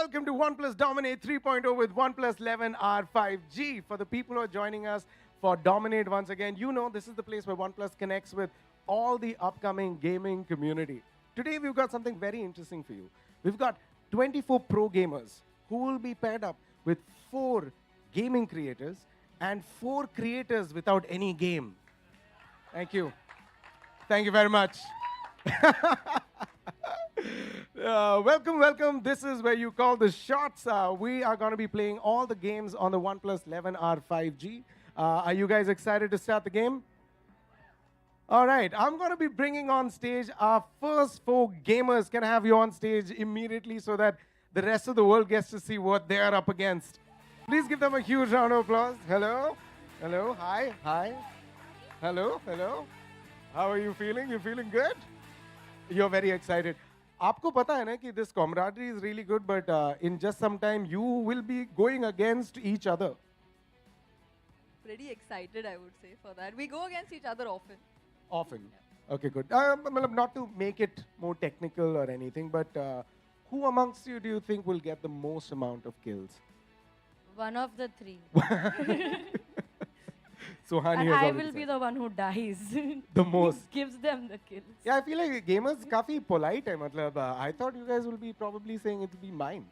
welcome to OnePlus Dominate 3.0 with OnePlus 11R 5G. For the people who are joining us for Dominate once again, you know this is the place where OnePlus connects with all the upcoming gaming community. Today we've got something very interesting for you. We've got 24 pro gamers who will be paired up with 4 gaming creators and 4 creators without any game. Thank you. Thank you very much. Welcome, welcome. This is where you call the shots. We are going to be playing all the games on the OnePlus 11R 5G. Are you guys excited to start the game? All right, I'm going to be bringing on stage our first 4 gamers. Can I have you on stage immediately so that the rest of the world gets to see what they are up against? Please give them a huge round of applause. Hello, hello, hi, hi. Hello, hello. How are you feeling? You feeling good? You're very excited. आपको पता है ना कि this camaraderie is really good, but in just some time you will be going against each other. Pretty excited, I would say, for that. We go against each other often. Often. Okay, good. Not to make it more technical or anything, but who amongst you do you think will get the most amount of kills? One of the 3. Suhani And has I already will be said. the one who dies. The most. Gives them the kills. Yeah, I feel like gamers काफी polite है. मतलब I thought you guys will be probably saying it will be mine.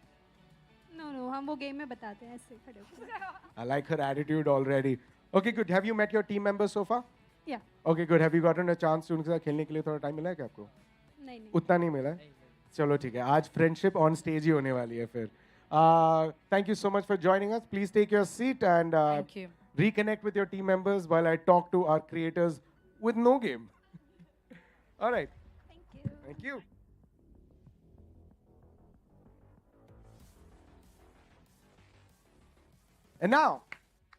No, हम वो game में बताते हैं ऐसे खड़े होकर. I like her attitude already. Okay, good. Have you met your team members so far? Yeah. Okay, good. Have you gotten a chance to उनके साथ खेलने के लिए थोड़ा time मिला है क्या आपको? नहीं. उतना नहीं मिला है? चलो ठीक है. आज friendship on stage ही होने वाली है फिर. Thank you so much for joining us. Please take your seat and Thank you. reconnect with your team members while I talk to our creators with no game. All right. Thank you. Thank you. And now,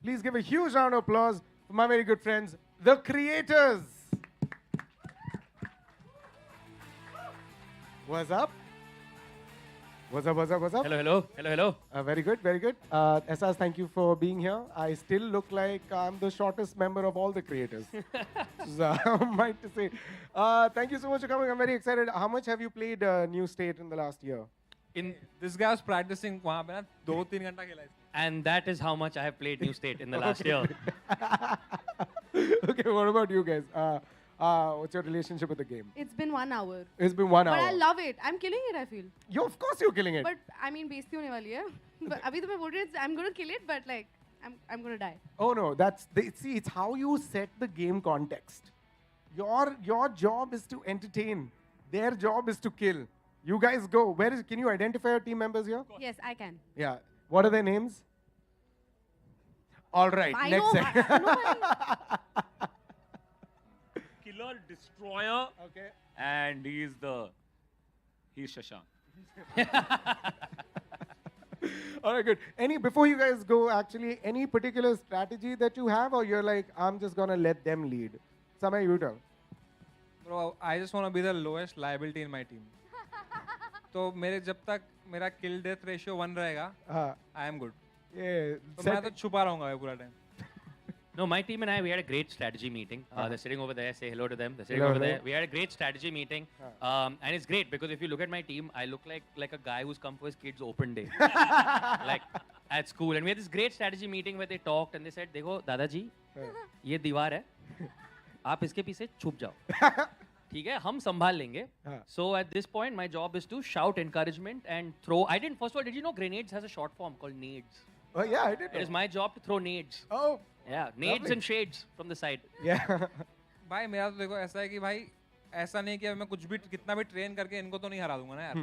please give a huge round of applause for my very good friends, the creators. What's up? What's up, what's up, what's up? Hello, hello, hello, hello. Very good, very good. Essas, thank you for being here. I still look like I'm the shortest member of all the creators. So, I might to say. Thank you so much for coming. I'm very excited. How much have you played New State in the last year? This guy was practicing वहाँ पे ना 2-3 घंटा खेला है. And that is how much I have played New State in the last year. Okay, what about you guys? What's your relationship with the game? It's been 1 hour. It's been 1 hour. But I love it. I'm killing it, I feel. Of course you're killing it. But I mean, बेइज्जती होने वाली है. But अभी तो मैं बोल रही हूँ, I'm gonna kill it, but like, I'm gonna die. Oh no, see, it's how you set the game context. Your job is to entertain. Their job is to kill. You guys go. Can you identify your team members here? Yes, I can. Yeah. What are their names? All right. I next know. segment. Killer, destroyer, Okay. and he's Shashank. All right, good. Before you guys go, actually, any particular strategy that you have, or you're like, I'm just gonna let them lead? Samay, you tell. Bro, I just want to be the lowest liability in my team. तो मेरे जब तक मेरा kill death ratio 1 रहेगा, I am good. Yeah. तो मैं तो छुपा रहूँगा पूरा time. No, my team and I, we had a great strategy meeting. They're sitting over there. Say hello to them. They're sitting Hello, over hello. there. We had a great strategy meeting, and it's great because if you look at my team, I look like a guy who's come for his kid's open day, like at school. And we had this great strategy meeting where they talked and they said, "देखो दादाजी, ये दीवार है, आप इसके पीछे छुप जाओ, ठीक है? हम संभाल लेंगे." So at this point, my job is to shout encouragement and throw. First of all, did you know grenades has a short form called nades? Oh yeah, I did. It is my job to throw nades. Oh. Yeah, nades Lovely. and shades from the side. Yeah. भाई मेरा तो देखो ऐसा है कि भाई ऐसा नहीं कि मैं कुछ भी कितना भी ट्रेन करके इनको तो नहीं हरा दूंगा ना यार.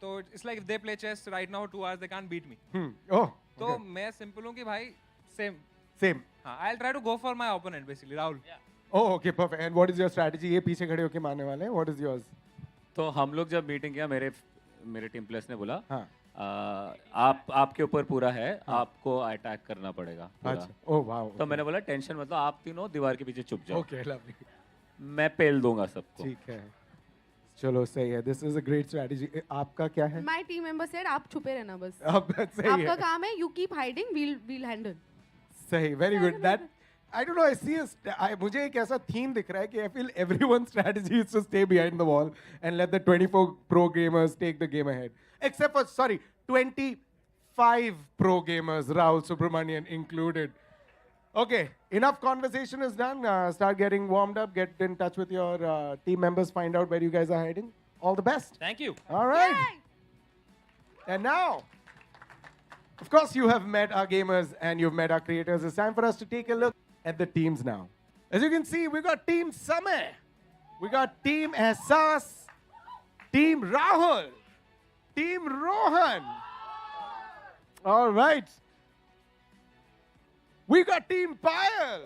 तो it's like if they play chess right now 2 hours they can't beat me. Oh. तो Okay. मैं simple हूँ कि भाई same. Same. हाँ, I'll try to go for my opponent basically Rahul. Oh, okay, perfect. And what is your strategy? ये पीछे खड़े होके मारने वाले हैं. What is yours? तो हम लोग जब मीटिंग किया मेरे टीम प्लेयर्स ने बोला हाँ. आपके ऊपर पूरा है, आपको अटैक करना पड़ेगा पूरा. अच्छा. Oh wow. तो मैंने बोला टेंशन मतलब आप तीनों दीवार के पीछे छुप जाओ. Okay, lovely. मैं पेल दूंगा सबको. ठीक है. चलो सही है. This is a great strategy. आपका क्या है? My team member said, आप छुपे रहना बस. अब सही आपका है. काम है, you keep hiding, we'll handle. सही. Very good. That I don't know. I see मुझे एक ऐसा theme दिख रहा है कि I feel everyone's strategy is to stay behind the wall and let the 24 pro gamers take the game ahead. Except for, sorry, 25 pro gamers, Rahul Subramanian included. Okay, enough conversation is done. Start getting warmed up, get in touch with your team members, find out where you guys are hiding. All the best. Thank you. All right. And now, of course, you have met our gamers and you've met our creators. It's time for us to take a look at the teams now. As you can see, we got Team Samay, we got Team Ehsas, Team Rahul, Team Rohan. All right. We got Team Payal,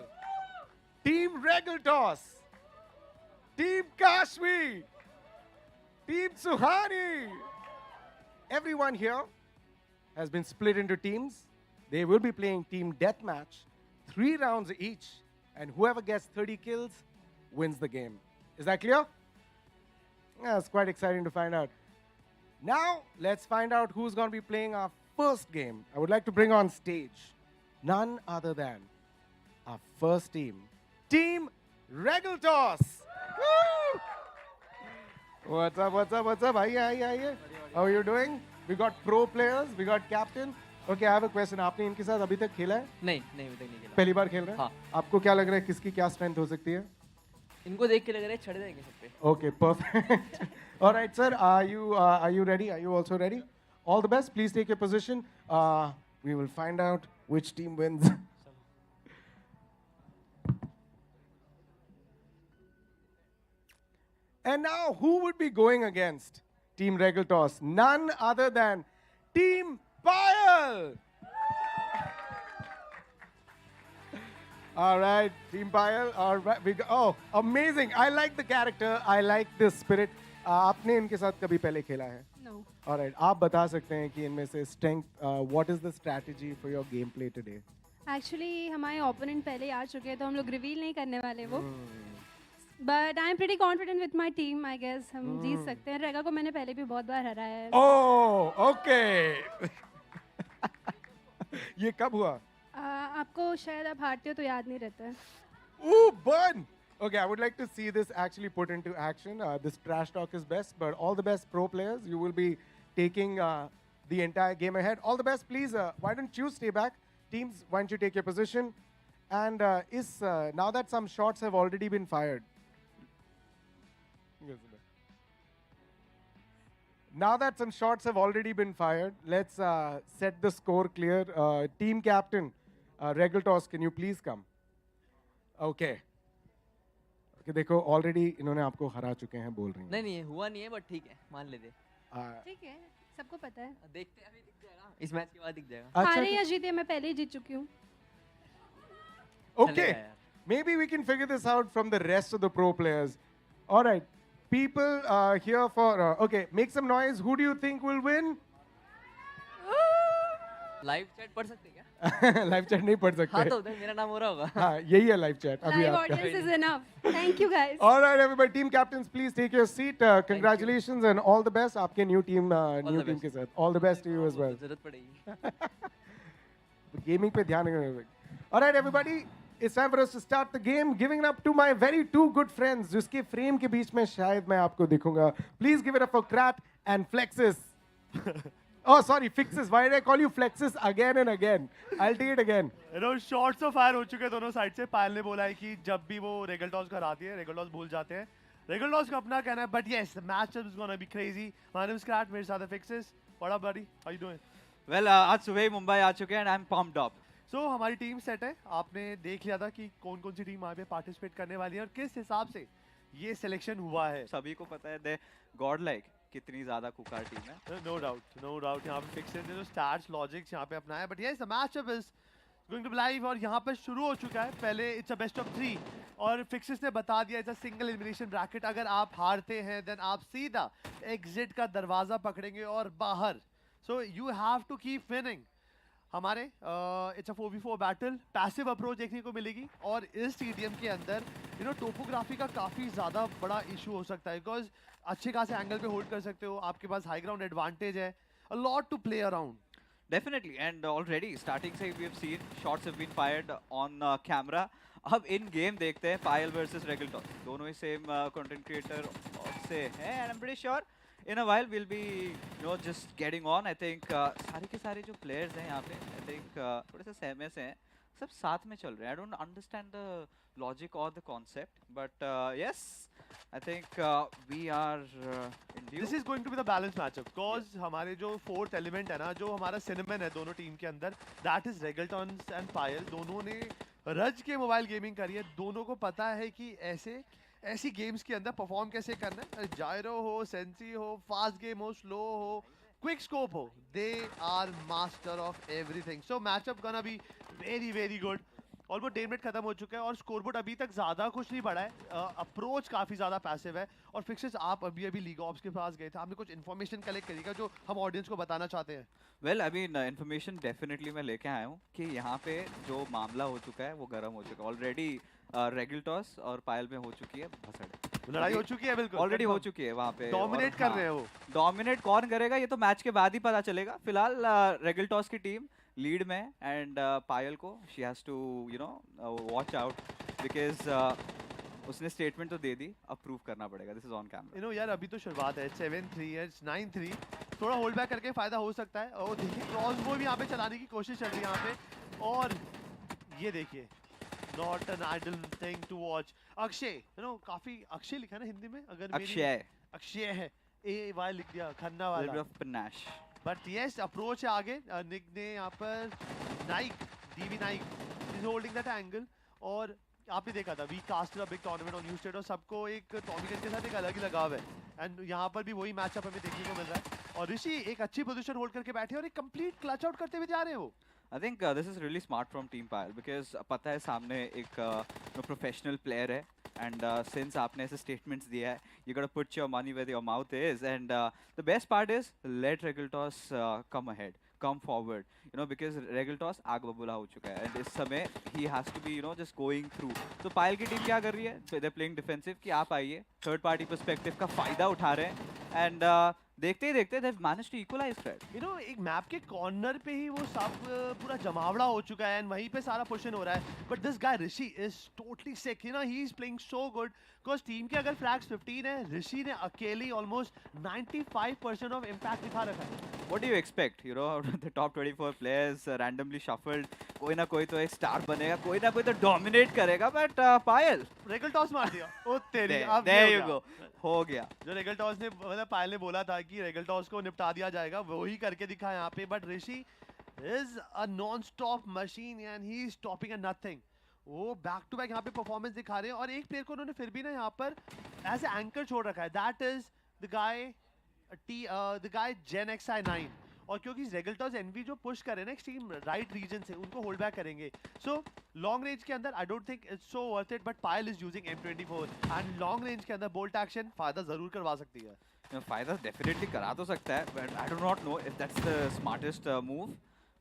Team ReGaLToS, Team Kashmi, Team Suhani. Everyone here has been split into teams. They will be playing team deathmatch, 3 rounds each, and whoever gets 30 kills wins the game. Is that clear? Yeah, it's quite exciting to find out. Now, let's find out who's going to be playing our first game. I would like to bring on stage none other than our first team, Team ReGaLToS. Woo! What's up, what's up, what's up? Aye. How are you doing? We got pro players, we got captain. Okay, I have a question. आपने इनके साथ अभी तक खेला है? नहीं अभी तक नहीं खेला। पहली बार खेल रहे हैं? हाँ। आपको क्या लग रहा है किसकी क्या स्ट्रेंथ हो सकती है? इनको देख के लग रहा है चढ़ जाएंगे सब पे। Okay, perfect. All right, sir. Are you ready? Are you also ready? All the best. Please take your position. We will find out which team wins. And now, who would be going against Team ReGaLToS? None other than Team Payal. All right, Team Payal. All right, oh, amazing! I like the character. I like the spirit. आपने इनके साथ कभी पहले खेला है? No. All right, आप बता सकते हैं कि इनमें से strength. What is the strategy for your gameplay today? Actually, हमारे opponent पहले ही आ चुके हैं तो हम लोग reveal नहीं करने वाले वो. But I'm pretty confident with my team. I guess हम जीत सकते हैं. रेगा को मैंने पहले भी बहुत बार हराया है. Oh, okay. ये कब हुआ? आपको शायद आप हारते हो तो याद नहीं रहता है. Ooh, burn! Okay, I would like to see this actually put into action. This trash talk is best, but all the best pro players. You will be taking the entire game ahead. All the best, please. Why don't you stay back? Teams, why don't you take your position? And now that some shots have already been fired. Now that some shots have already been fired, let's set the score clear. Team captain, ReGaLToS, can you please come? Okay. Okay, देखो already इन्होंने आपको हरा चुके हैं बोल रही हैं. नहीं हुआ नहीं है बट ठीक है मान लेते। ठीक है, सबको पता है. देखते हैं अभी दिख जाएगा। इस मैच के बाद दिख जाएगा। अच्छा, हारे या जीते मैं पहले ही जीत चुकी हूँ. Okay, maybe we can figure this out from the rest of the pro players. All right, people here for okay, make some noise. Who do you think will win? Live chat पढ़ सकते हैं क्या? Live chat नहीं पढ़ सकते. हाँ तो उधर मेरा नाम हो रहा होगा। हाँ, यही है लाइव चैट अभी Live आपका. audience is enough. Thank you guys. All right, everybody, team captains, please take your seat. Congratulations and all the best. आपके new team के साथ. All the best to you as well. जरूरत पड़ेगी। Gaming पे ध्यान रखना. All right, everybody, it's time for us to start the game. Giving it up to my very two good friends, जिसके frame के बीच में शायद मैं आपको दिखूंगा. Please give it up for Krat and Flexus. Oh, sorry, Fixes. Why did I call you Flexes again and again? I'll take it again. You know, shots of fire हो चुके हैं दोनों साइड से. पायल ने बोला है कि जब भी वो ReGaLToS को हराती है, ReGaLToS भूल जाते हैं. ReGaLToS का अपना कहना है, but yes, the matchup is gonna be crazy. My name is Krat, मेरे साथ है Fixes. What up, buddy? How you doing? Well, आज सुबह ही मुंबई आ चुके हैं and I'm pumped up. So हमारी टीम सेट है. आपने देख लिया था कि कौन-कौन सी टीम वहाँ पे पार्टिसिपेट करने वाली है और किस हिसाब से ये सिलेक्शन हुआ है. सभी को पता है दे गॉड लाइक कितनी ज्यादा कुकार टीम है. No doubt. यहाँ पे Fixes ने जो स्टार्स लॉजिक्स यहाँ पे अपनाया, but yes, the matchup is going to be live और यहाँ पर शुरू हो चुका है. पहले it's a best of 3 और Fixes ने बता दिया it's a single elimination bracket. अगर आप हारते हैं then आप सीधा exit का दरवाजा पकड़ेंगे और बाहर. So you have to keep winning. हमारे it's a 4v4 battle, passive approach देखने को मिलेगी और इस स्टेडियम के अंदर टोपोग्राफी का काफ़ी ज़्यादा बड़ा इशू हो सकता है बिकॉज अच्छे खासे एंगल पे होल्ड कर सकते हो, आपके पास हाई ग्राउंड एडवांटेज है, a lot to play around. Definitely, and already starting से we have seen shots have been fired on camera. अब इन गेम देखते हैं पायल वर्सेस ReGaLToS. दोनों ही सेम कंटेंट क्रिएटर से हैं and I'm pretty sure in a while we'll be just getting on. I think सारे के सारे जो players हैं यहाँ पे I think थोड़े से सहमे से हैं, सब साथ में चल रहे हैं. I don't understand the logic or the concept, but yes, I think we are in due. This is going to be the balanced matchup because हमारे जो fourth element है ना, जो हमारा cinnamon है दोनों टीम के अंदर, that is ReGaLToS and पायल. दोनों ने रज के मोबाइल गेमिंग करी है. दोनों को पता है कि ऐसी गेम्स के अंदर परफॉर्म कैसे करना है. जायरो हो, सेंसी हो, फास्ट गेम हो, स्लो हो, क्विक स्कोप हो, they are master of everything. So matchup gonna be very very good. Almost 1.5 minute खत्म हो चुका है और स्कोरबोर्ड अभी तक ज़्यादा कुछ नहीं बढ़ा है. अप्रोच काफ़ी ज़्यादा पैसिव है. और फिक्सेस आप अभी लीग ऑप्स के पास गए थे, आपने कुछ इन्फॉर्मेशन कलेक्ट करेगा जो हम ऑडियंस को बताना चाहते हैं. वेल अभी इन्फॉर्मेशन डेफिनेटली मैं लेके आया हूँ कि यहाँ पे जो मामला हो चुका है वो गर्म हो चुका है ऑलरेडी. ReGaLToS और पायल में हो चुकी है भसड़. लड़ाई हो चुकी है बिल्कुल ऑलरेडी हो चुकी है वहाँ पे. डोमिनेट कर रहे हैं वो. डोमिनेट कौन करेगा ये तो मैच के बाद ही पता चलेगा. फिलहाल ReGaLToS की टीम लीड में एंड पायल को she has to watch out because उसने स्टेटमेंट तो दे दी, अप्रूव करना पड़ेगा. This is on camera. यार अभी तो शुरुआत है. 7-3 है, 9-3. थोड़ा होल्ड बैक करके फायदा हो सकता है. और देखिए क्रॉस बो भी यहाँ पे चलाने की कोशिश चल रही है यहाँ पे. और ये देखिए not an idle thing to watch. Akshay काफी अक्षय लिखा है ना हिंदी में. अगर अक्षय है, AY लिख दिया खन्ना वाला. बट यस अप्रोच है आगे. निक ने यहाँ पर Naik DV Naik is holding that angle. और आपने देखा था we casted a big tournament on New State और सबको एक टॉमिगन के साथ एक अलग ही लगाव है. एंड यहाँ पर भी वही मैचअप हमें देखने को मिल रहा है. और ऋषि एक अच्छी पोजीशन होल्ड करके बैठे और एक कंप्लीट क्लच आउट करते हुए जा रहे हो. I think this is really smart from Team Pile because पता है सामने एक प्रोफेशनल प्लेयर है and since आपने ऐसे statements दिया है you gotta put your money where your mouth is and the best part is let ReGaLToS come ahead, come forward, because ReGaLToS आग बबूला हो चुका है and इस समय he has to be just going through. तो पायल की टीम क्या कर रही है? They're playing defensive कि आप आइए, थर्ड पार्टी पर्सपेक्टिव का फायदा उठा रहे हैं and देखते ही देखते they've managed to equalize that. एक मैप के कॉर्नर पे ही वो सब पूरा जमावड़ा हो चुका है एंड वहीं पे सारा पुशन हो रहा है. But this guy Rishi is totally sick. He is playing so good because team के अगर फ्लैग्स 15 है, ऋषि ने अकेले ऑलमोस्ट 95% ऑफ इंपैक्ट दिखा रखा है. What do you expect? The top 24 players randomly shuffled. कोई ना कोई तो एक स्टार बनेगा, कोई ना कोई तो डोमिनेट करेगा. बट पायल ReGaLToS मार दिया. ओ तेरी अब there you go. हो गया. जो ReGaLToS ने मतलब पायल ने बोला था कि ReGaLToS को निपटा दिया जाएगा, वही करके दिखा यहाँ पे. But Rishi is a non stop machine and he is stopping eight nothing. वो बैक टू बैक यहाँ पे परफॉर्मेंस दिखा रहे हैं और एक प्लेयर को उन्होंने फिर भी ना यहाँ पर एज ए एंकर छोड़ रखा है. That is the guy Gen XI9. और क्योंकि ReGaLToS एनवी जो पुश करे ना एक्सट्रीम राइट रीजन से, उनको होल्ड बैक करेंगे. सो लॉन्ग रेंज के अंदर I don't think it's so worth it. But Payal is using M24 and long range के अंदर बोल्ट एक्शन फायदा जरूर करवा सकती है. फायदा डेफिनेटली करा तो सकता है but I do not know if that's the smartest move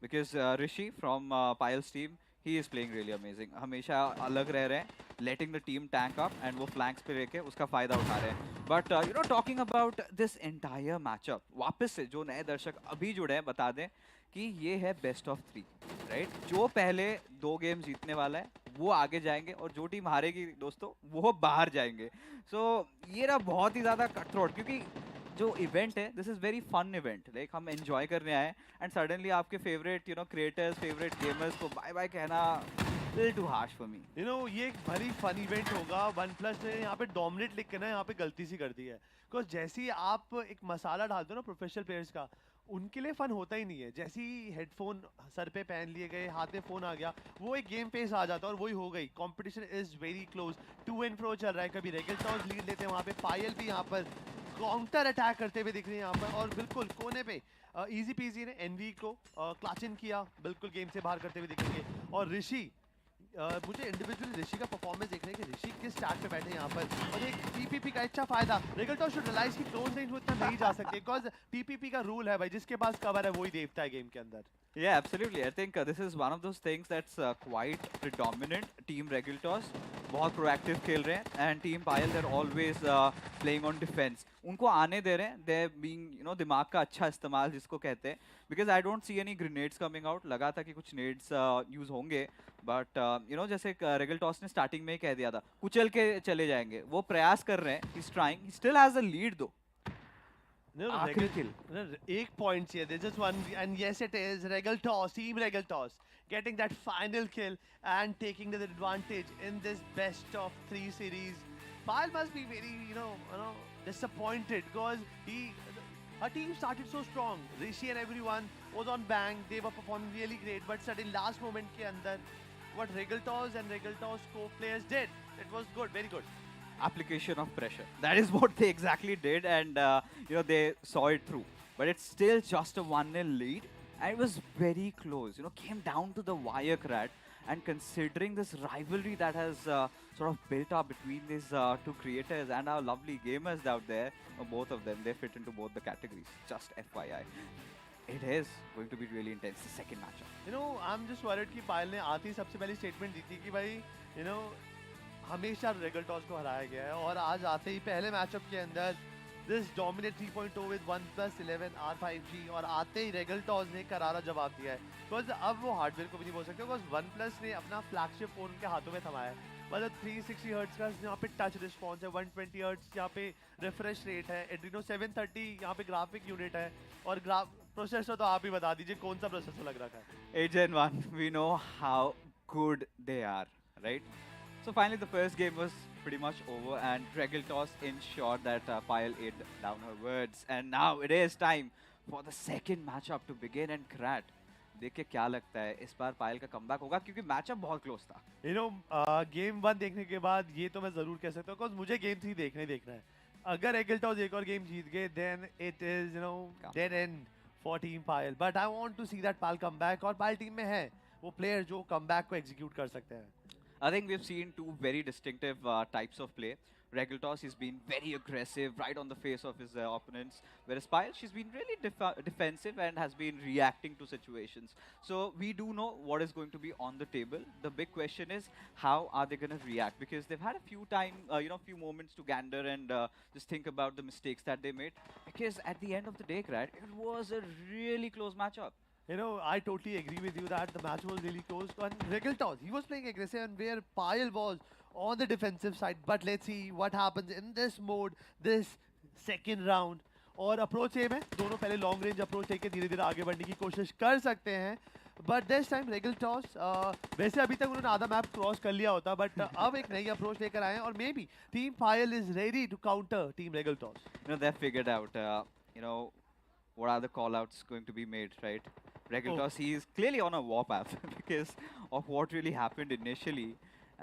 because Rishi from Payal's team he is playing really amazing. हमेशा अलग रह रहे हैं, letting the team tank up and वो फ्लैंक्स पे लेके उसका फायदा उठा रहे हैं. But talking about this entire matchup, वापस से जो नए दर्शक अभी जुड़े हैं बता दें कि ये है बेस्ट ऑफ 3 राइट. जो पहले 2 गेम जीतने वाला है वो आगे जाएंगे और जो टीम हारेगी दोस्तों वो बाहर जाएंगे. सो ये रहा बहुत ही ज़्यादा कट थ्रोट क्योंकि जो इवेंट है this is very fun event. Like हम एंजॉय करने आए एंड सडनली आपके फेवरेट क्रिएटर्स, फेवरेट गेमर्स को बाय बाय कहना little too harsh for me. ये एक भरी फन इवेंट होगा. OnePlus ने यहाँ पे डोमिनेट लिख के ना यहाँ पे गलती सी कर दी है. बिकॉज जैसे ही आप एक मसाला डालते हो ना प्रोफेशनल प्लेयर्स का, उनके लिए फन होता ही नहीं है. जैसे ही हेडफोन सर पे पहन लिए गए, हाथ में फोन आ गया, वो एक गेम फेस आ जाता है और वही हो गई. Competition is very close, to and fro चल रहा है. कभी ReGaLToS लीड लेते हैं, वहाँ पे पायल भी यहाँ पर काउंटर अटैक करते हुए दिख रही है यहाँ पर. और बिल्कुल कोने पे इजी पीजी ने एनवी को क्लच इन किया, बिल्कुल गेम से बाहर करते हुए दिखेंगे. और ऋषि मुझे इंडिविजुअली ऋषि का परफॉर्मेंस देखने के ऋषि किस स्टार्ट पे बैठे यहाँ पर. और एक पीपीपी का अच्छा फायदा. ReGaLToS शुड रियलाइज कि क्लोज रेंज में इतना नहीं जा सकते बिकॉज पीपीपी का रूल है भाई, जिसके पास कवर है वही देवता है गेम के अंदर. Yeah, absolutely. I think this is one of those things that's quite predominant. Team ReGaLToS बहुत proactive खेल रहे हैं and Team Pile they're always playing on defense. उनको आने दे रहे हैं. They're being दिमाग का अच्छा इस्तेमाल जिसको कहते हैं. Because I don't see any grenades coming out. लगा था कि कुछ nades use होंगे but जैसे ReGaLToS ने starting में ही कह दिया था कुचल के चले जाएंगे. वो प्रयास कर रहे हैं. He's trying. He still has a lead though. No, आखिरी kill. no, एक point चाहिए. There's just one, and yes, it is ReGaLToS, Team ReGaLToS, getting that final kill and taking the advantage in this best of 3 series. Pyle must be very, disappointed because her team started so strong. Rishi and everyone was on bang. They were performing really great, but suddenly last moment के अंदर, what ReGaLToS and ReGaLToS co-players did, it was good, very good. Application of pressure. That is what they exactly did, and they saw it through. But it's still just a 1-0 lead, and it was very close. Came down to the wire, Krat. And considering this rivalry that has sort of built up between these two creators and our lovely gamers out there, both of them, they fit into both the categories. Just FYI. It is going to be really intense, the second matchup. I'm just worried कि पायल ने आते ही सबसे पहली statement दी थी कि भाई, हमेशा ReGaLToS को हराया गया है और आज आते ही पहले मैचअप के अंदर this dominate 3.0 with OnePlus 11 R5G और आते ही ReGaLToS ने करारा जवाब दिया है because अब वो हार्डवेयर को भी नहीं बोल सकते because OnePlus ने अपना फ्लैगशिप फोन उनके हाथों में थमाया है मतलब 360 हर्ट्ज का यहाँ पे टच रिस्पॉन्स है 120 हर्ट्ज यहाँ पे रिफ्रेश रेट है Adreno 730 यहाँ पे ग्राफिक यूनिट है और प्रोसेसर तो आप ही बता दीजिए कौन सा प्रोसेसर लग रहा है Gen 1, we know how good they are, right? So finally the first game was pretty much over and ReGaLToS ensured that Pyle ate down her words. And now it is time for the second matchup to begin and Krat. देख के क्या लगता है इस बार पायल का comeback होगा क्योंकि matchup बहुत क्लोज था गेम 1 देखने के बाद ये तो मैं जरूर कह सकता हूँ बिकॉज़ मुझे गेम 3 देखना है अगर ReGaLToS एक और गेम जीत गए then it is dead end for team Payal but I want to see that Payal comeback और पायल टीम में है वो प्लेयर जो कमबैक को एग्जीक्यूट कर सकते हैं I think we've seen two very distinctive types of play. ReGaLToS has been very aggressive right on the face of his opponents, whereas Pyle, she's been really defensive and has been reacting to situations. So we do know what is going to be on the table. The big question is how are they going to react because they've had a few moments to gander and just think about the mistakes that they made. Because at the end of the day, Krat, it was a really close matchup. I totally agree with you that the match was really close. And ReGaLToS, he was playing aggressive and where Pyle was on the defensive side. But let's see what happens in this mode, this second round. और approach same है दोनों पहले long range approach लेके धीरे धीरे आगे बढ़ने की कोशिश कर सकते हैं बट दिस टाइम ReGaLToS वैसे अभी तक उन्होंने आधा मैप क्रॉस कर लिया होता बट अब एक नई अप्रोच लेकर आए हैं और maybe team Payal is ready to counter team ReGaLToS. They figured out what are the call outs going to be made, right? ReGaLToS, he is clearly on a war path because of what really happened initially.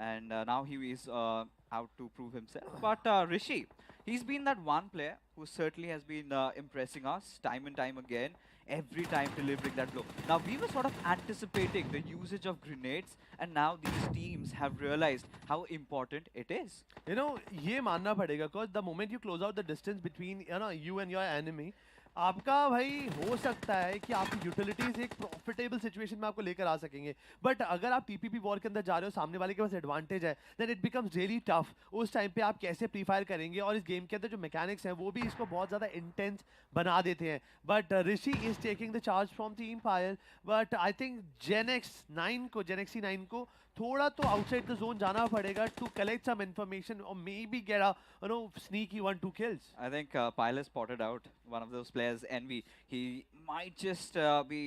And now he is out to prove himself. But Rishi, he's been that one player who certainly has been impressing us time and time again, every time delivering that blow. Now, we were sort of anticipating the usage of grenades, and now these teams have realized how important it is. ये मानना पड़ेगा because the moment you close out the distance between you and your enemy, आपका भाई हो सकता है कि आपकी यूटिलिटीज एक प्रॉफिटेबल सिचुएशन में आपको लेकर आ सकेंगे बट अगर आप टीपीपी वॉर के अंदर जा रहे हो सामने वाले के पास एडवांटेज है then it becomes really tough उस टाइम पे आप कैसे प्री फायर करेंगे और इस गेम के अंदर जो मैकेनिक्स हैं वो भी इसको बहुत ज़्यादा इंटेंस बना देते हैं but Rishi is taking the charge from team Payal but I think जेनेक्सी 9 को थोड़ा तो आउटसाइड द जोन जाना पड़ेगा टू कलेक्ट सम इन्फॉर्मेशन और may be get a sneaky 1-2 kills. I think Pyle has spotted out one of those players, Envy. He might just be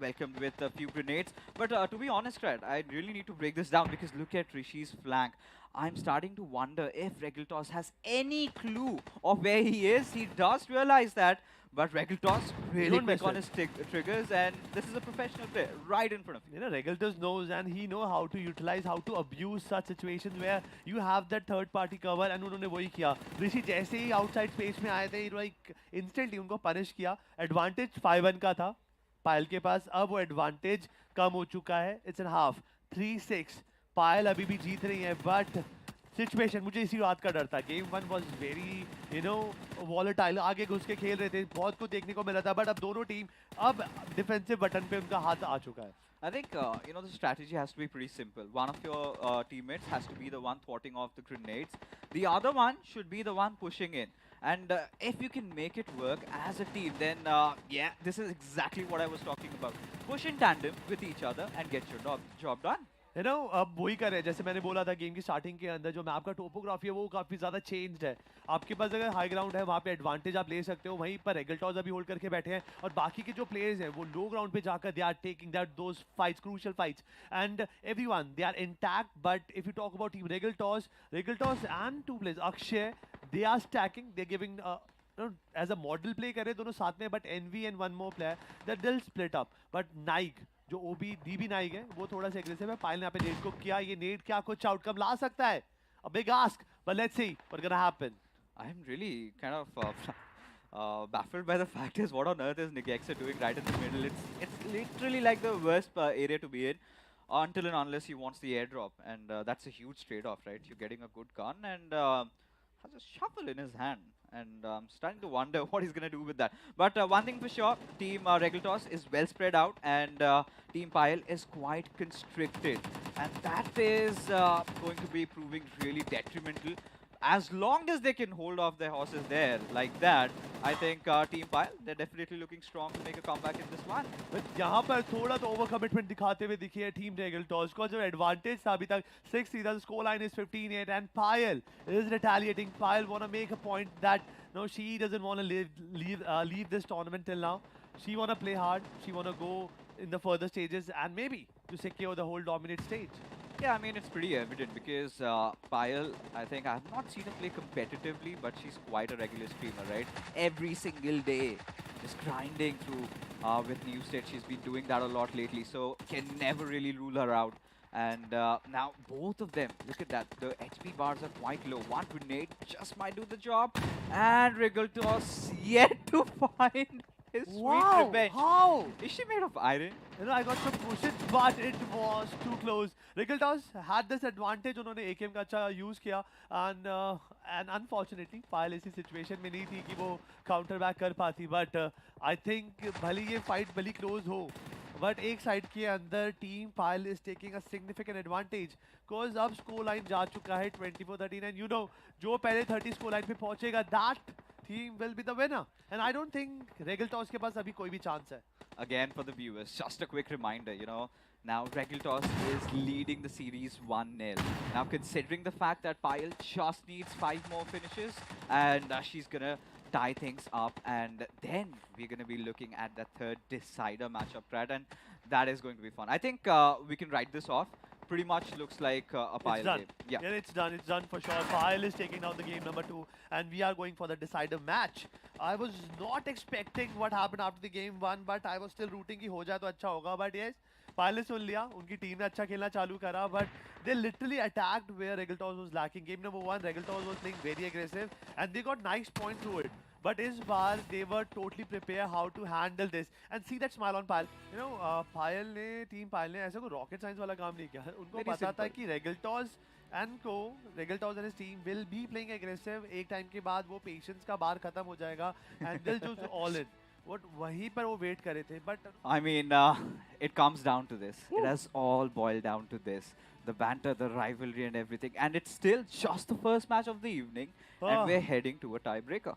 welcomed with a few grenades. But to be honest, Fred, I really need to break this down because look at Rishi's flank. I'm starting to wonder if ReGaLToS has any clue of where he is. He does realize that, but ReGaLToS really quick on his triggers, and this is a professional player right in front of him. ReGaLToS knows and he know how to utilize, how to abuse such situations where you have that third party cover and उन्होंने वही किया. ऋषि जैसे ही outside space में आए थे, like instantly उनको punish किया. Advantage 5-1 का था पायल के पास, अब वो advantage कम हो चुका है. It's in half 3-6. पायल अभी भी जीत रही है बट सिचुएशन मुझे इसी बात का डर था गेम 1 वाज वेरी वॉलेटाइल आगे घुस के खेल रहे थे बहुत कुछ देखने को मिला था बट अब दोनों टीम अब डिफेंसिव बटन पे उनका हाथ आ चुका है I think the strategy has to be pretty simple. One of your teammates has to be the one thwarting off the grenades. The other one should be the one pushing in. And if you can make it work as a team, then yeah, this is exactly what I was talking about. Push in tandem with each other and get your job done. You know अब वही कर रहे हैं जैसे मैंने बोला था game की स्टार्टिंग के अंदर जो मैप का टोपोग्राफी है वो काफ़ी ज़्यादा चेंज्ड है। आपके पास अगर हाई ग्राउंड है वहाँ पे एडवांटेज आप ले सकते हो, वहीं पर रेगलटॉस अभी होल्ड करके बैठे हैं और बाकी के जो प्लेयर्स हैं वो लो ग्राउंड पे जाकर they are taking that those fights, crucial fights and everyone they are intact. But if you talk about team Regaltos and two players Akshay, they are stacking, they giving as a model play करे दोनों साथ में, but एनवी and one more player that दिल split up. But नाइक जो ओबी dB Naik है वो थोड़ा सा एग्रेसिव है। पायल ने यहाँ पे नेट को किया, ये नेट क्या कुछ आउटकम ला सकता है? A big ask, but let's see what's gonna happen. I'm really kind of baffled by the fact is what on earth is Nigexa doing right in the middle. It's literally like the worst area to be in until and unless he wants the airdrop, and that's a huge trade-off, right? You're getting a good gun and has a shovel in his hand, and starting to wonder what he's gonna do with that. But one thing for sure, Team ReGaLToS is well spread out, and Team Pile is quite constricted, and that is going to be proving really detrimental. As long as they can hold off their horses there like that, I think Team Pile, they're definitely looking strong to make a comeback in this one. But यहाँ पर थोड़ा तो over commitment दिखाते हुए दिखी है team रेगलटॉस को। जो एडवांटेज था अभी तक 6-3, the score line is 15-8 and Pile is retaliating. Pile wanna make a point that no, she doesn't wanna leave this tournament till now. She wanna play hard, she wanna go in the further stages and maybe to secure the whole dominate stage. Yeah, I mean, it's pretty evident because Payal, I think I have not seen her play competitively, but she's quite a regular streamer, right? Every single day, just grinding through with new state. She's been doing that a lot lately, so can never really rule her out. And now both of them, look at that. The HP bars are quite low. One grenade just might do the job. And ReGaLToS yet to find his sweet revenge. How? Is she made of iron? You know, I got some pushes, but it was too close. रेगलटॉस had this advantage, उन्होंने AKM का अच्छा use किया and unfortunately पायल ऐसी situation में नहीं थी कि वो काउंटर बैक कर पाती। बट आई थिंक भले ये फाइट भली क्लोज हो, बट एक साइड के अंदर team Payal is taking a significant advantage because अब स्कोर लाइन जा चुका है 24-13 एंड यू नो जो पहले 30 स्कोर लाइन पे पहुंचेगा that team will be the winner. And I don't think ReGaLToS के पास अभी कोई भी chance है. Again, for the viewers, just a quick reminder, you know, now ReGaLToS is leading the series 1-0. Now, considering the fact that Payal just needs 5 more finishes, and she's gonna tie things up, and then we're gonna be looking at the third decider matchup, right? And that is going to be fun. I think we can write this off. Pretty much looks like a Payal game. Yeah, it's done. It's done for sure. Payal is taking down the game number 2, and we are going for the decider match. I was not expecting what happened after the game 1, but I was still rooting कि हो जाए तो अच्छा होगा. But yes, Payal ने सुन लिया. उनकी team ने अच्छा खेलना चालू करा, but they literally attacked where ReGaLToS was lacking. Game number 1, ReGaLToS was playing very aggressive, and they got nice point through it. But इस बार they were totally prepared how to handle this. And see that smile on Payal. You know, Payal ने team पायल ने ऐसा कोई rocket science वाला काम नहीं किया. उनको Very पता था simple. कि ReGaLToS and his team will be playing aggressive. एक टाइम के बाद वो patience का बार खत्म हो जाएगा and they'll just all in. What वहीं पर वो वेट करे थे. But I mean, it comes down to this. It has all boiled down to this. The banter, the rivalry and everything. And it's still just the first match of the evening. And we're heading to a tiebreaker.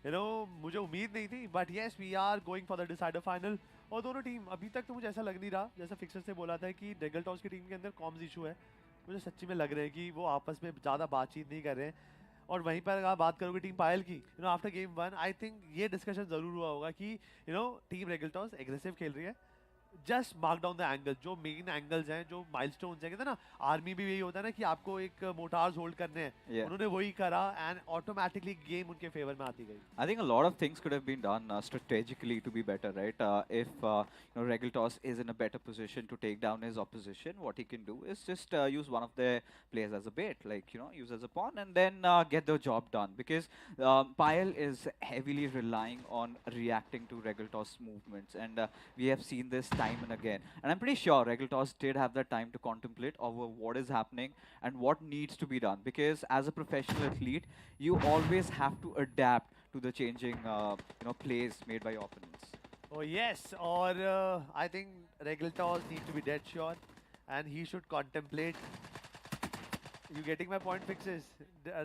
you know, मुझे उम्मीद नहीं थी. But yes, we are going for the decider final. और दोनों team अभी तक तो मुझे ऐसा लग नहीं रहा जैसा फिक्सर से बोला था कि ReGaLToS की टीम के अंदर कॉम्स इशू है. मुझे सच्ची में लग रहा है कि वो आपस में ज़्यादा बातचीत नहीं कर रहे हैं. और वहीं पर अगर आप बात करोगे टीम पायल की, you know after game 1 I think ये डिस्कशन ज़रूर हुआ होगा कि you no team ReGaLToS aggressive खेल रही है. Just mark down the angle, जो मेन एंगल्स हैं, जो माइलस्टोन्स हैं. कहते हैं ना आर्मी में भी यही होता है ना कि आपको एक मोटार्स होल्ड करने हैं. उन्होंने वही करा एंड ऑटोमेटिकली गेम उनके फेवर में आती गई. I think a lot of things could have been done strategically to be better, right? If you know ReGaLToS is in a better position to take down his opposition, what he can do is just use one of their players as a bait, like you know, use as a pawn, and then get the job done. Because Payal is heavily relying on reacting to ReGaLToS movements, and we have seen this time and again. And I'm pretty sure ReGaLToS did have the time to contemplate over what is happening and what needs to be done. Because as a professional athlete, you always have to adapt to the changing plays made by your opponents. Oh yes, or I think ReGaLToS need to be dead sure, and he should contemplate. You getting my point, Fixes?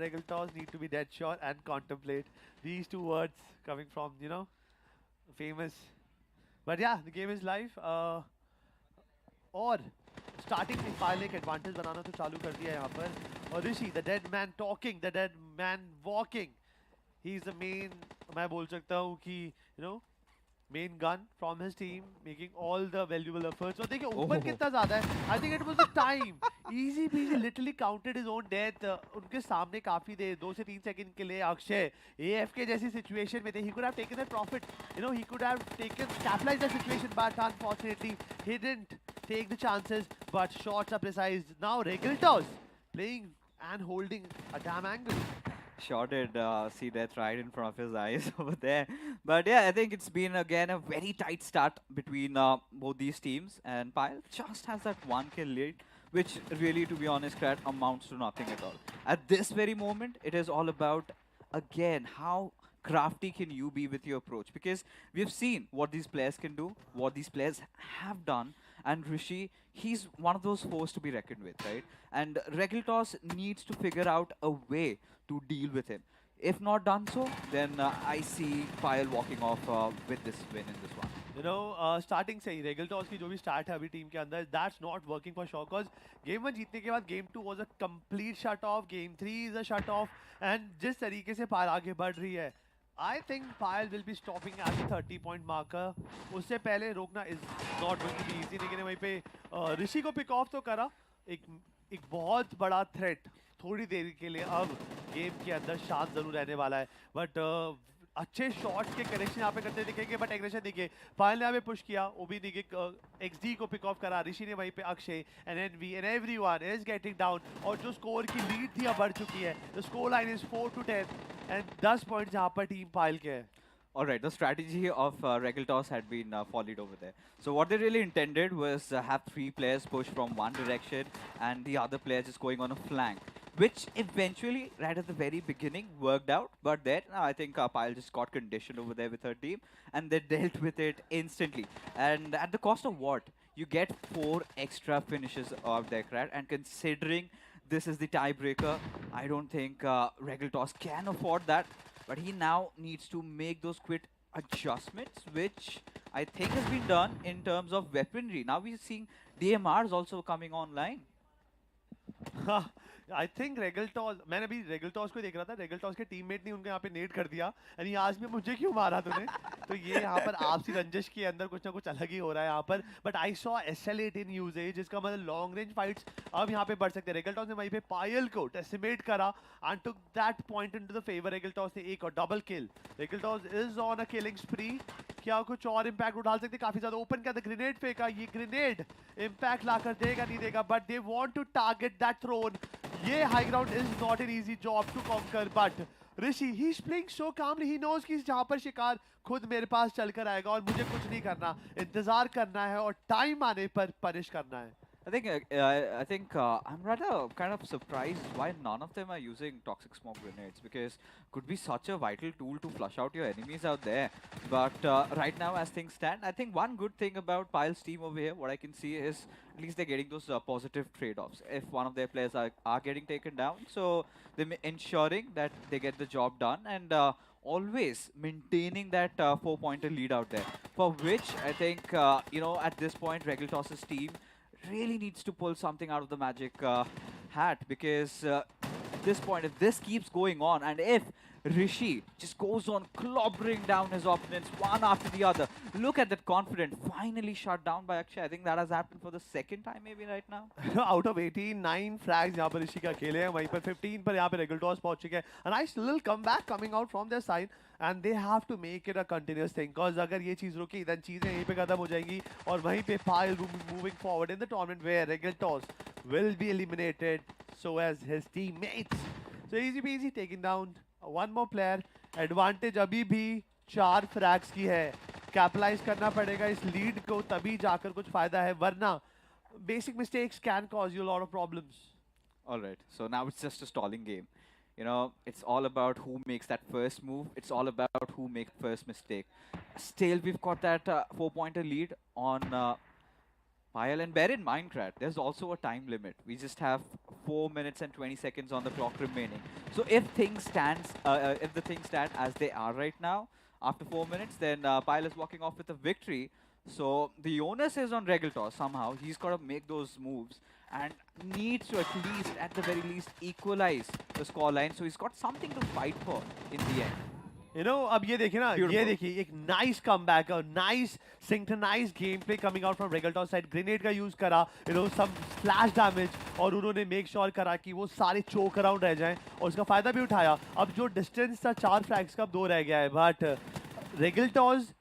ReGaLToS need to be dead sure and contemplate. These two words coming from famous. But yeah, the game is live. और starting से पायल ने एक advantage बनाना तो चालू कर दिया है यहाँ पर। और Rishi the dead man talking, the dead man walking, he is the main, मैं बोल सकता हूँ कि you know main gun from his team, making all the valuable efforts. और देखिए ऊपर कितना ज़्यादा है. I think it was the time. Easy peasy, literally counted his own death. उनके सामने काफी देर 2 से 3 सेकंड के लिए अक्षय AFK जैसी सिचुएशन में थे. He could have taken that profit. You know, he could have taken capitalized the situation, but unfortunately he didn't take the chances. But shots are precise. Now ReGaLToS playing and holding a damn angle. Sure did see death right in front of his eyes over there. But yeah, I think it's been again a very tight start between both these teams. And Pyle just has that 1 kill lead, which really, to be honest, Krat, amounts to nothing at all. At this very moment, it is all about, again, how crafty can you be with your approach? Because we've seen what these players can do, what these players have done. And Rishi, he's one of those foes to be reckoned with, right? And ReGaLToS needs to figure out a way to deal with him. If not done so, then I see Pyle walking off with this win in this one. You know, starting से ही ReGaLToS की जो भी start है अभी team के अंदर, that's not working for sure. Cause game 1 जीतने के बाद game 2 was a complete shut off, game 3 is a shut off, and जिस तरीके से Pyle आगे बढ़ रही है, I think Pyle will be stopping at the 30-point marker. उससे पहले रोकना is not going to be easy. लेकिन वहीं पे ऋषि को pick off तो करा, एक बहुत बड़ा threat थोड़ी देर के लिए अब गेम के अंदर शांत जरूर रहने वाला है. बट अच्छे शॉट्स के कनेक्शन यहाँ पे करते दिखेंगे. बट एग्रेशन देखिए, पायल ने यहाँ पे पुश किया, ओबी ने XD को पिक ऑफ करा, ऋषि ने वहीं पे Akshay and NV and everyone is getting down. और जो स्कोर की लीड थी अब बढ़ चुकी है. The score line is 4-10 and 10 points यहाँ पर टीम पायल के है. Alright, the strategy of ReGaLToS had been followed over there. So what they really intended was have 3 players push from one direction and the other player just going on a flank, which eventually, right at the very beginning, worked out. But then I think Pyle just got conditioned over there with her team, and they dealt with it instantly. And at the cost of what? You get 4 extra finishes of their crat, and considering this is the tiebreaker, I don't think ReGaLToS can afford that. But he now needs to make those quick adjustments, which I think has been done in terms of weaponry. Now we're seeing DMRs also coming online. I think ReGaLToS, मैंने अभी ReGaLToS को देख रहा था, ReGaLToS के teammate ने उनको यहाँ पे नेट कर दिया, यानी आज में मुझे क्यों मारा तूने. तो ये यहाँ पर आपसी रंजिश के अंदर कुछ ना कुछ अलग ही हो रहा है यहाँ पर. But I saw SL8 in uses, जिसका मतलब लॉन्ग रेंज फाइट्स अब यहाँ पे बढ़ सकते हैं. ReGaLToS ने वहीं पे पायल को डेसिमेट करा and took that point into the favour. ReGaLToS ने एक और double kill. ReGaLToS is on a killing स्प्री. क्या कुछ और इम्पैक्ट उठा सकते, काफी ज्यादा ओपन किया था, ग्रेनेड फेंका, ये ग्रेनेड इम्पैक्ट लाकर देगा नहीं देगा. But they want to target that throne. ये high ground is not an easy job to conquer. But Rishi he is playing so calmly, he knows कि जहां पर शिकार खुद मेरे पास चलकर आएगा और मुझे कुछ नहीं करना, इंतजार करना है और टाइम आने पर पनिश करना है. I think I'm rather kind of surprised why none of them are using toxic smoke grenades, because could be such a vital tool to flush out your enemies out there. But right now, as things stand, I think one good thing about Pyle's team over here, what I can see is at least they're getting those positive trade-offs. If one of their players are getting taken down, so they're ensuring that they get the job done and always maintaining that 4-pointer lead out there. For which I think at this point, ReGaLToS's team really needs to pull something out of the magic hat, because at this point, if this keeps going on and if Rishi just goes on clobbering down his opponents one after the other, look at that confidence, finally shut down by Akshay. I think that has happened for the second time maybe right now. Out of 18, 9 frags यहाँ पर ऋषि का खेले हैं, वहीं पर 15 पर यहाँ पे ReGaLToS पहुंच चुके हैं. A nice little comeback coming out from their side, and they have to make it a continuous thing, cause अगर ये चीज रुकी then चीजें यहीं पे खत्म हो जाएंगी. और वहीं पे Pyle moving forward in the tournament where ReGaLToS will be eliminated, so as his teammates. So easy peasy, taking down one more player. Advantage अभी भी 4 frags की है. कैपिटलाइज करना पड़ेगा इस लीड को, तभी जाकर कुछ फायदा है, वरना basic mistakes can cause you a lot of problems. All right, so now it's just a stalling game. You know, it's all about who makes that first move. It's all about who makes first mistake. Still, we've got that 4-pointer lead on Pyle, and bear in mind, Krat, there's also a time limit. We just have 4 minutes and 20 seconds on the clock remaining. So if things stand as they are right now, after 4 minutes, then Pyle is walking off with a victory. So the onus is on ReGaLToS somehow. He's got to make those moves and needs to at the very least, equalize the scoreline. So he's got something to fight for in the end. You know, अब ये देखिए ना, ये Beautiful. देखिए एक nice comeback, a nice synchronized gameplay coming out from ReGaLToS side. Grenade का use करा, you know, some flash damage, और उन्होंने make sure करा कि वो सारे choke around रह जाएं और उसका फायदा भी उठाया. अब जो distance था 4 frags का, अब 2 रह गया है. But ReGaLToS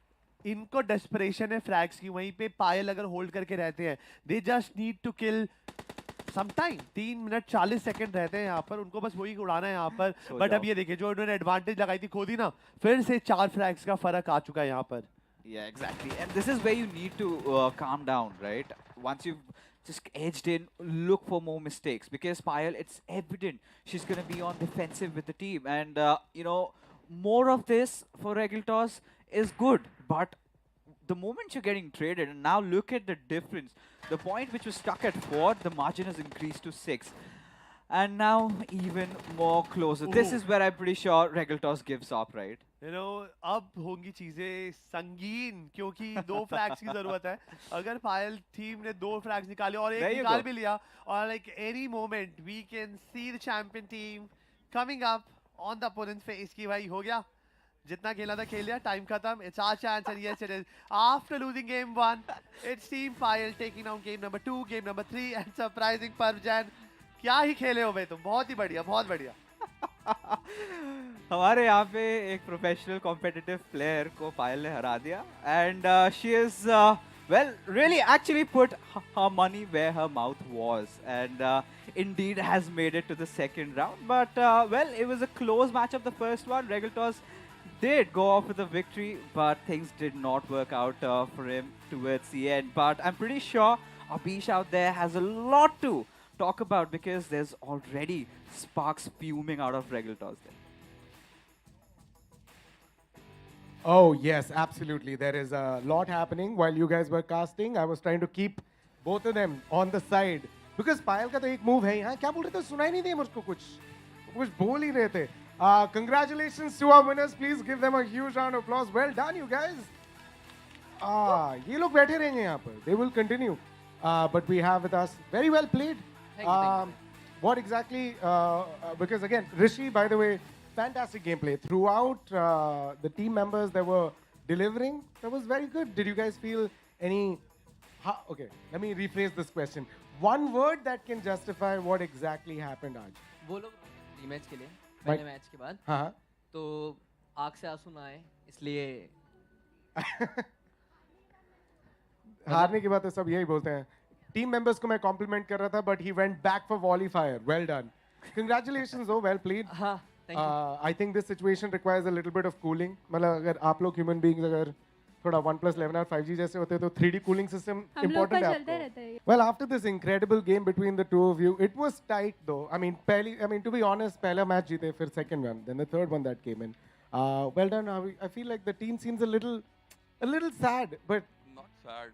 इनको desperation है frags की, वहीं पे पायल अगर hold करके रहते हैं, they just need to kill sometime 3 minute 40 second रहते हैं यहाँ पर, उनको बस वही उड़ाना है यहाँ पर. बट अब ये देखिए जो उन्होंने एडवांटेज लगाई थी खो दी ना, फिर से 4 फ्रैग्स का फर्क आ चुका है यहाँ पर. Yeah, exactly. And this is where you need to calm down, right? Once you've just edged in, look for more mistakes. Because Payal, it's evident she's going to be on defensive with the team. And, you know, more of this for ReGaLToS is good. But the moment you're getting traded, and now look at the difference. The point which was stuck at 4, the margin has increased to 6. And now even more closer. This is where I'm pretty sure ReGaLToS gives up, right? You know, अब होंगी चीजें संगीन, क्योंकि 2 फ्रैग्स की जरूरत है. अगर पायल team ने 2 फ्रैग्स निकाले और एक निकाल भी लिया, और like any moment we can see the champion team coming up on the opponent's face कि भाई हो गया, जितना खेला था खेल लिया, टाइम खत्म. It's our chance, and yes it is. After losing game 1, it's Team Payal taking down game number 2, game number 3, and surprising Parv Singh. क्या ही खेले हो भाई तुम, बहुत ही बढ़िया, बहुत बढ़िया. हमारे यहाँ पे एक प्रोफेशनल कॉम्पिटिटिव प्लेयर को पायल ने हरा दिया. And she is well, really actually put her money where her mouth was, and indeed has made it to the second round. But well, it was a close match of the first one. ReGaLToS did go off with a victory, but things did not work out for him towards the end. But I'm pretty sure Abish out there has a lot to talk about, because there's already sparks fuming out of ReGaLToS there. Oh, yes, absolutely. There is a lot happening while you guys were casting. I was trying to keep both of them on the side. Because Payal का तो एक move है यहाँ. क्या बोल रहे थे? सुनाई नहीं दिया मुझको कुछ बोल ही रहे थे. Congratulations to our winners. Please give them a huge round of applause. Well done, you guys. ये लोग बैठे रहेंगे यहाँ पर. They will continue. But we have with us, very well played. Thank you. What exactly, because again, Rishi, by the way, fantastic gameplay. Throughout the team members that were delivering, that was very good. Did you guys feel any... okay, let me rephrase this question. One word that can justify what exactly happened आज. वो लोग rematch के लिए पहले match के बाद हाँ तो आँख से आंसू ना आए इसलिए हारने के बाद तो सब यही बोलते हैं. टीम मेंबर्स को मैं कॉम्प्लीमेंट कर रहा था, but he went back for volley fire. Well done. Congratulations. Oh well played. हाँ thank you. I think this situation requires a little bit of cooling. मतलब अगर आप लोग ह्यूमन बीइंग्स अगर थोड़ा OnePlus 11 और 5G जैसे होते तो 3D कूलिंग सिस्टम इंपॉर्टेंट है आपको. Well, after this incredible game between the two of you, it was tight though. I mean, to be honest, पहला मैच जीते, फिर second one, then the third one that came in. Well done. I feel like the team seems a little sad, but not sad.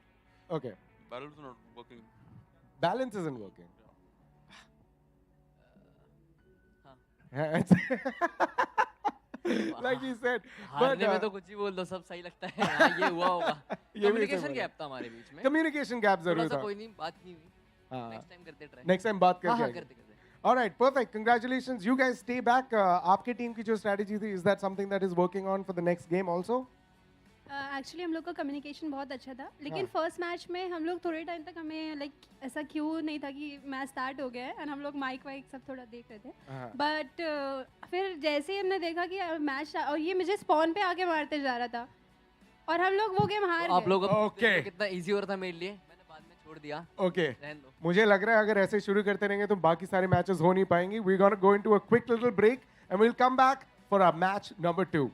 Okay. Balance is not working. Balance isn't working. Like he said. हारने में तो कुछ ही बोल दो, सब सही लगता है. हाँ, ये हुआ होगा. कम्युनिकेशन गैप था हमारे बीच में. कम्युनिकेशन गैप जरूर था. थोड़ा सा कोई नहीं, बात नहीं हुई. नेक्स्ट टाइम करते ट्राई. नेक्स्ट टाइम बात करके. हाँ करते. All right, perfect. Congratulations. You guys stay back. आपके टीम की जो strategy थी, is that something that is working on for the next game also? Actually हम लोग का कम्युनिकेशन बहुत अच्छा था, लेकिन फर्स्ट मैच में हम लोग थोड़े टाइम तक हमें लाइक ऐसा क्यों नहीं था कि मैच स्टार्ट हो गया है, एंड हम लोग माइक वाइक सब थोड़ा देख रहे थे. बट फिर जैसे ही हमने देखा कि मैच, और ये मुझे स्पॉन पे आके मारते जा रहा था और हम लोग वो गेम हार गए. आप लोग कितना इजी हो रहा था मेरे लिए, मैंने बाद में छोड़ दिया. Okay. मुझे लग रहा है अगर ऐसे शुरू करते रहेंगे तो बाकी सारे मैचेस हो नहीं पाएंगे. We're gonna go into a quick little break and we'll come back for our match number 2.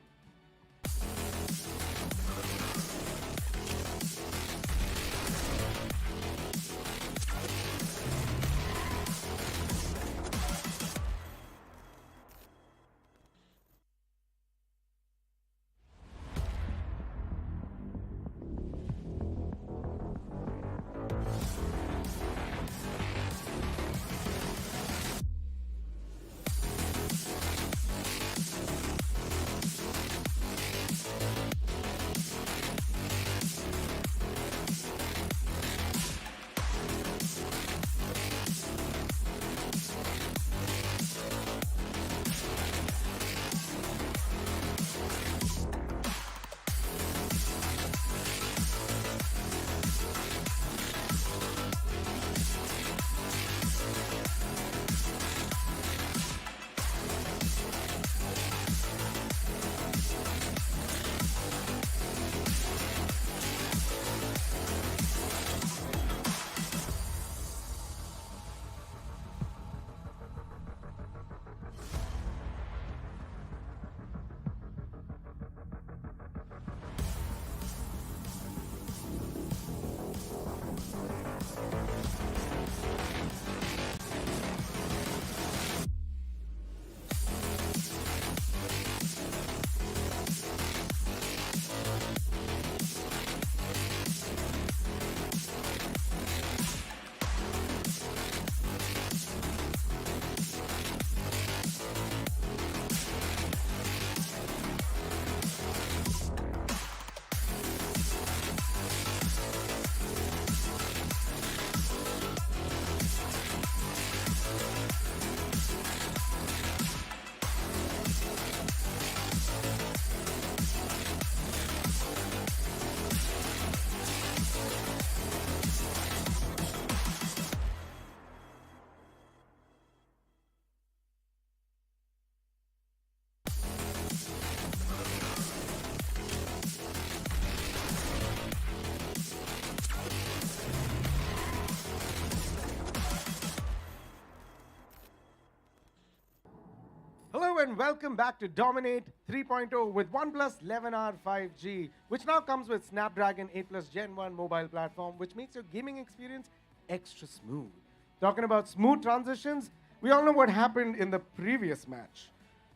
and welcome back to Dominate 3.0 with OnePlus 11R 5G, which now comes with Snapdragon 8 Plus Gen 1 mobile platform, which makes your gaming experience extra smooth. Talking about smooth transitions, we all know what happened in the previous match.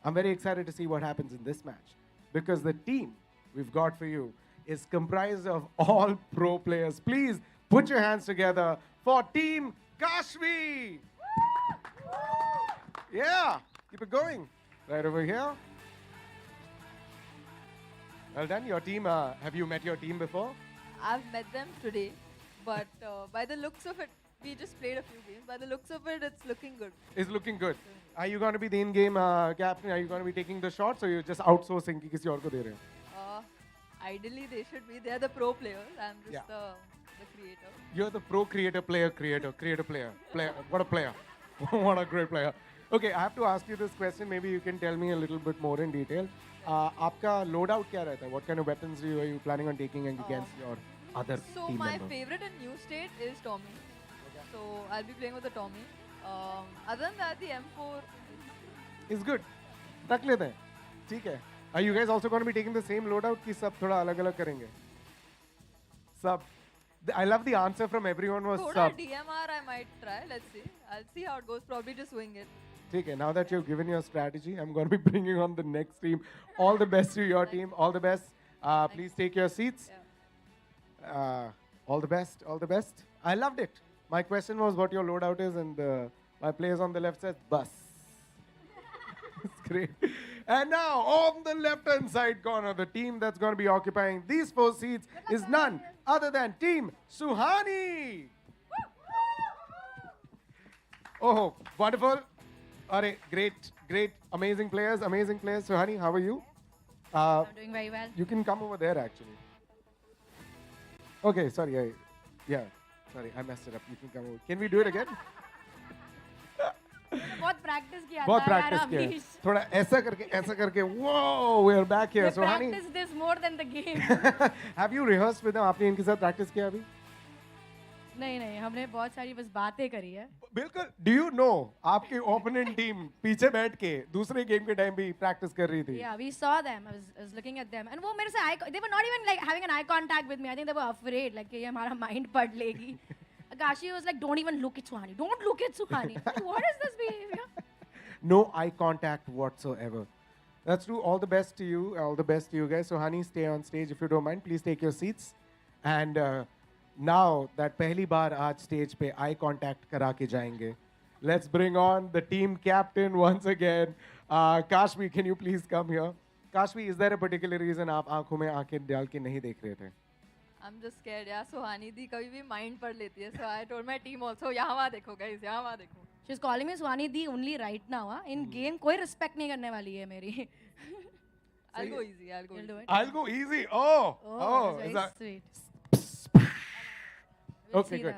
I'm very excited to see what happens in this match, because the team we've got for you is comprised of all pro players. Please put your hands together for Team Kashvi. Yeah, keep it going. Right over here. Well done. Your team, have you met your team before? I've met them today, but by the looks of it, we just played a few games. By the looks of it, it's looking good. It's looking good. Are you going to be the in-game captain? Are you going to be taking the shots, or you're just outsourcing कि किसी और को दे रहे हो? Ideally, they should be. They're the pro players. I'm just the creator. You're the pro creator, player, creator player. Player. What a player. What a great player. Okay, I have to ask you this question. Maybe you can tell me a little bit more in detail. आपका loadout क्या रहता है? What kind of weapons are you planning on taking against your other So team my members? favorite in new state is Tommy. So I'll be playing with the Tommy. Other than that, the M4. It's good. रख लेते हैं. ठीक है. Are you guys also going to be taking the same loadout कि सब थोड़ा अलग-अलग करेंगे? Sub. I love the answer from everyone was Thoda sub. DMR I might try. Let's see. I'll see how it goes. Probably just wing it. Okay, now that you've given your strategy, I'm going to be bringing on the next team. All the best to your team. All the best. Please take your seats. All the best. All the best. I loved it. My question was what your loadout is, and my players on the left said bus. It's great. And now, on the left-hand side corner, the team that's going to be occupying these 4 seats is none other than Team Suhani. Oh, wonderful. Great, amazing players. Suhani, how are you? I'm doing very well. You can come over there, actually. Okay, sorry, I messed it up. You can come over. Can we do it again? बहुत practice किया बहुत था यार practice किया है. अमीश. थोड़ा ऐसा करके whoa, we are back here. We So honey, practice this more than the game. have you rehearsed with them? आपने इनके साथ practice किया अभी? नहीं हमने बहुत सारी बस बातें करी है. बिल्कुल. Do you know आपके opponent team पीछे बैठ के दूसरे game के time भी practice कर रही थी? Yeah, we saw them. I was looking at them, and वो मेरे से they were not even like having an eye contact with me. I think they were afraid like कि ये हमारा mind पढ़ लेगी. Kashi was like, don't even look at Suhani. Don't look at Suhani. Like, what is this behavior? No eye contact whatsoever. That's true. All the best to you. All the best to you guys. So honey, stay on stage if you don't mind. Please take your seats. And now that पहली बार आज stage पे eye contact करा के जाएंगे. Let's bring on the team captain once again. Kashvi, can you please come here? Kashvi, is there a particular reason आप आंखों में आंखें डाल के नहीं देख रहे थे? I'm just scared. Yeah, Suhani दी कभी भी mind पढ़ लेती है. So I told my team also, यहाँ वहाँ देखो guys, यहाँ वहाँ देखो. She's calling me Suhani the only right now. In game कोई respect नहीं करने वाली है मेरी. I'll go easy. I'll go You'll easy. do it. I'll go easy. Oh, that's is very that sweet. We'll okay? see Good.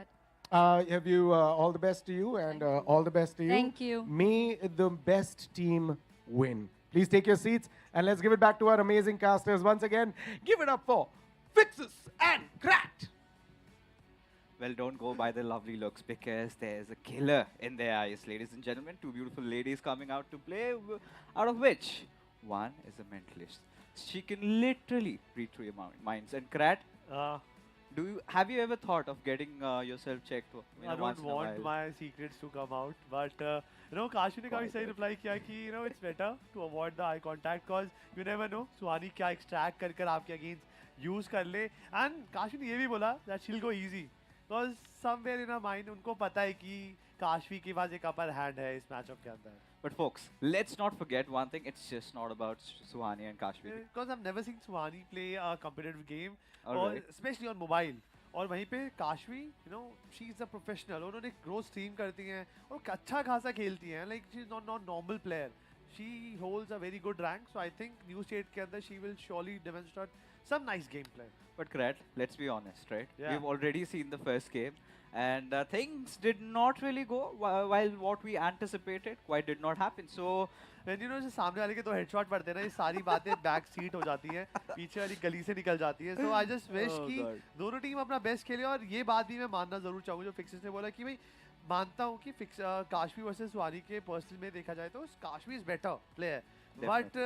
that. Have you all the best to you and all the best to you. Thank you. May the best team win. Please take your seats and let's give it back to our amazing casters once again. Give it up for Fixes and Cracked. Well, don't go by the lovely looks because there's a killer in their eyes, ladies and gentlemen. 2 beautiful ladies coming out to play, out of which one is a mentalist. She can literally read through your minds. And Krat, have you ever thought of getting yourself checked? I don't want my secrets to come out, but Kashi ने काफी सही reply किया कि it's better to avoid the eye contact because you never know सुहानी क्या extract कर आपके against use कर ले. And Kashi ने ये भी बोला that she'll go easy because somewhere in her mind उनको पता है कि काशवी के पास एक upper hand है इस matchup के अंदर. But folks, let's not forget one thing. It's just not about Suhani and Kashvi. Because I've never seen Suhani play a competitive game, Or especially on mobile. और वहीं पे Kashvi, she is a professional. उन्होंने grow stream करती हैं और अच्छा खासा खेलती हैं. Like she's not normal player. She holds a very good rank. So I think new state के अंदर she will surely demonstrate some nice gameplay. But Krat, let's be honest, right? Yeah. We've already seen the first game. And things did not really go while what we anticipated quite did not happen. So when जो सामने वाले के 2 headshot पड़ते हैं ना, ये सारी बातें back seat हो जाती हैं, पीछे वाली गली से निकल जाती है. So I just wish कि दोनों टीम अपना बेस्ट खेले. और ये बात भी मैं मानना जरूर चाहूँगा जो फिक्सेस ने बोला कि भाई मानता हूँ कि काशवी वर्सेस सुहानी के पर्सनल में देखा जाए तो Kashvi is better player but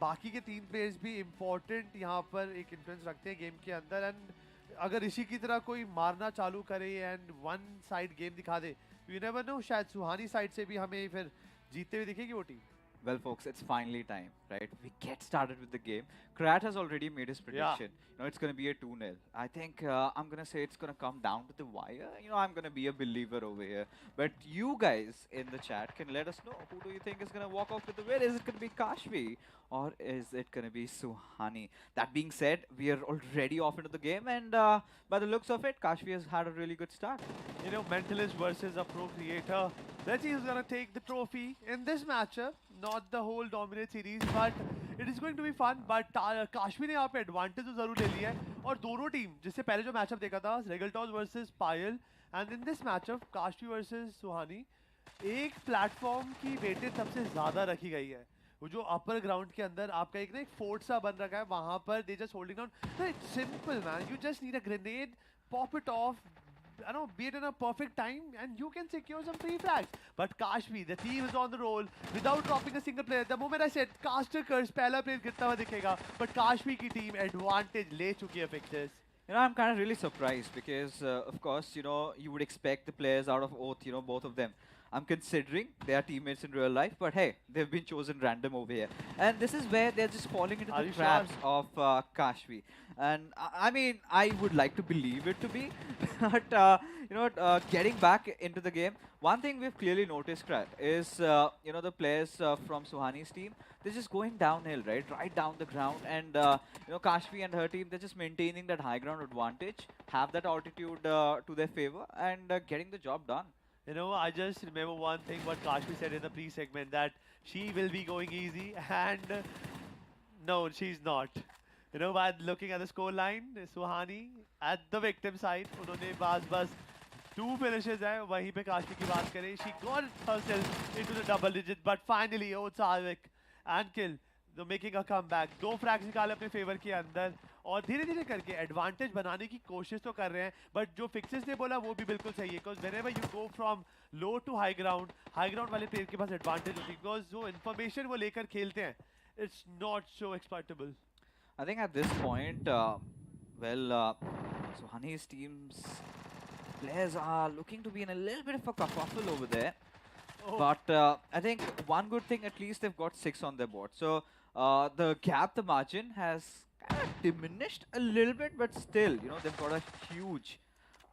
बाकी के 3 प्लेयर्स भी इम्पोर्टेंट यहाँ पर एक इन्फ्लुएंस रखते हैं गेम के अंदर एंड अगर ऋषि की तरह कोई मारना चालू करे एंड वन साइड गेम दिखा दे यू नेवर नो शायद सुहानी साइड से भी हमें फिर जीतते हुए दिखेगी वो team. Well, folks, it's finally time, right? We get started with the game. Krat has already made his prediction. You know, it's going to be a 2-0. I think I'm going to say it's going to come down to the wire. You know, I'm going to be a believer over here. But you guys in the chat can let us know, who do you think is going to walk off with the win? Is it going to be Kashvi or is it going to be Suhani? That being said, we are already off into the game and by the looks of it, Kashvi has had a really good start. You know, Mentalist versus a pro creator. Let's see who's going to take the trophy in this matchup. Not the whole dominant series, but it is going to be fun. But Kashmir ने यहाँ पे advantage तो जरूर ले लिया है और दोनों टीम जिससे पहले जो मैचअप देखा था ReGaLToS versus Payal and in this matchup Kashvi versus Suhani एक प्लेटफॉर्म की वेटेज सबसे ज़्यादा रखी गई है. वो जो अपर ग्राउंड के अंदर आपका एक ना एक फोर्ट सा बन रखा है वहाँ पर they just holding down. It's simple man. You just need a grenade, pop it of, I know, be it in a perfect time, and you can secure some free frags. But Kashvi, the team is on the roll without dropping a single player. The moment I said caster curse, पहला player गिरता हुआ दिखेगा. But Kashvi की team advantage ले चुकी है fixes. You know, I'm kind of really surprised because, of course, you know, you would expect the players out of Oath, you know, both of them. I'm considering they are teammates in real life, but hey, they've been chosen random over here. And this is where they're just falling into the traps of Kashvi. And I mean, I would like to believe it to be, but you know, getting back into the game, one thing we've clearly noticed, Krat, is you know, the players from Suhani's team, they're just going downhill, right down the ground, and you know, Kashvi and her team, they're just maintaining that high ground advantage, have that altitude to their favor, and getting the job done. You know, I just remember one thing what Kashvi said in the pre-segment that she will be going easy and no, she's not. You know, by looking at the score line, Suhani at the victim side, उन्होंने बस 2 finishes है वहीं पे काशवी की बात करें. She got herself into the double digit, but finally Otsavik and kill. Making a comeback. 2 फ्रैग्स निकाले अपने फेवर के अंदर और धीरे धीरे करके एडवांटेज बनाने की कोशिश तो कर रहे हैं. बट जो फिक्सेस ने बोला वो भी बिल्कुल सही है because whenever you go from low to high ground वाले प्लेयर के पास एडवांटेज होती है बिकॉज जो इन्फॉर्मेशन वो लेकर खेलते हैं it's not so exploitable. I think at this point, well, Suhani's team's players are looking to be in a little bit of a kerfuffle over there. Oh. But I think one good thing, at least they've got 6 on their board. So the gap, the margin has kind of diminished a little bit, but still, you know, they've got a huge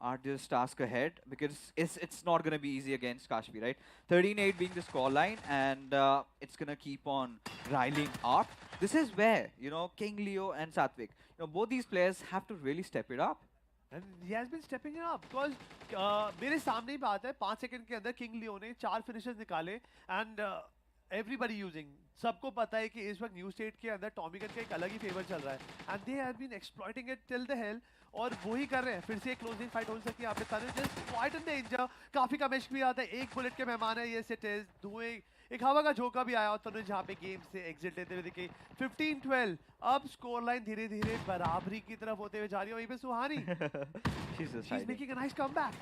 arduous task ahead because it's not going to be easy against Kashvi, right? 13-8 being the scoreline, and it's going to keep on riling up. This is where, you know, King Leo and Satvik, you know, both these players have to really step it up. And he has been stepping it up because मेरे सामने ही बात है 5 second के अंदर king लियो ने 4 finishes निकाले and everybody using. सबको पता है कि इस वक्त न्यू स्टेट के अंदर टॉमी गन का एक अलग ही फेवर चल रहा है and they have been exploiting it till the hell और वो ही कर रहे हैं. फिर से एक क्लोजिंग फाइट हो सकती है यहाँ पे. Tanuj just quite in danger. काफी कम एचपी आता है. 1 बुलेट के मेहमान है ये सिटीज. धुएं एक हवा का झोंका भी आया और तनुज यहाँ पे गेम से एग्जिट लेते हुए दिखे. 15-12 अब स्कोर लाइन धीरे धीरे बराबरी की तरफ होते हुए जा रही है. वहीं पे सुहानी she's making a nice comeback.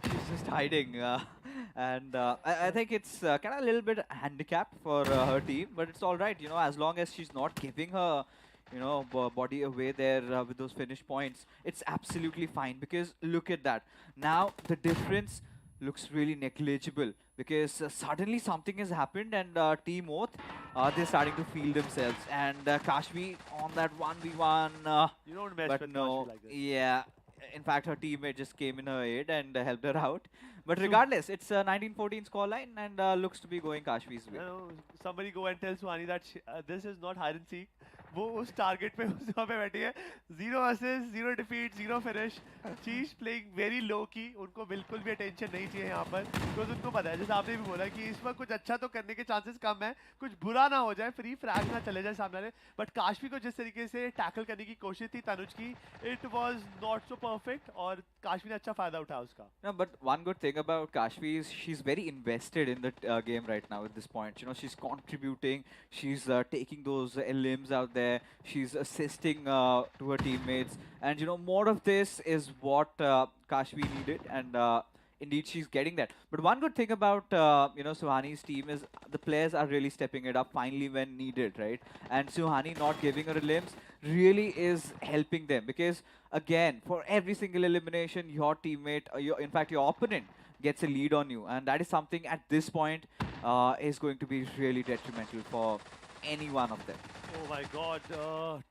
She's just hiding, and I think it's kind of a little bit handicapped for her team, but it's all right, you know, as long as she's not giving her, you know, body away there with those finish points. It's absolutely fine because look at that. Now the difference looks really negligible because suddenly something has happened and Team Oath, they're starting to feel themselves, and Kashvi on that 1v1. You don't mess but with no, Kashvi like this. Yeah. In fact, her teammate just came in her aid and helped her out. But regardless, it's a 19-14 scoreline and looks to be going Kashvi's way. Somebody go and tell Suhani that this is not hide and seek. वो उस target पे उस वहाँ पे बैठी है. 0 assist, 0 defeat, 0 finish. She is playing very low की. उनको बिल्कुल भी अटेंशन नहीं चाहिए यहाँ पर बिकॉज उनको पता है जैसे आपने भी बोला कि इस वक्त कुछ अच्छा तो करने के चांसेस कम है. कुछ बुरा ना हो जाए, फ्री फ्रैग ना चले जाए सामने वाले. बट काशवी को जिस तरीके से टैकल करने की कोशिश थी तनुज की, it was not so perfect और काशवी ने अच्छा फायदा उठाया उसका. No, but one good thing about Kashvi is she's very invested in the game right now at this point. You know, she's contributing, she's taking those limbs out there. She's assisting to her teammates, and you know, more of this is what Kashvi needed, and indeed she's getting that. But one good thing about Suhani's team is the players are really stepping it up finally when needed, right? And Suhani not giving her limbs really is helping them, because again, for every single elimination, your teammate, in fact your opponent, gets a lead on you, and that is something at this point is going to be really detrimental for any one of them. Oh my God!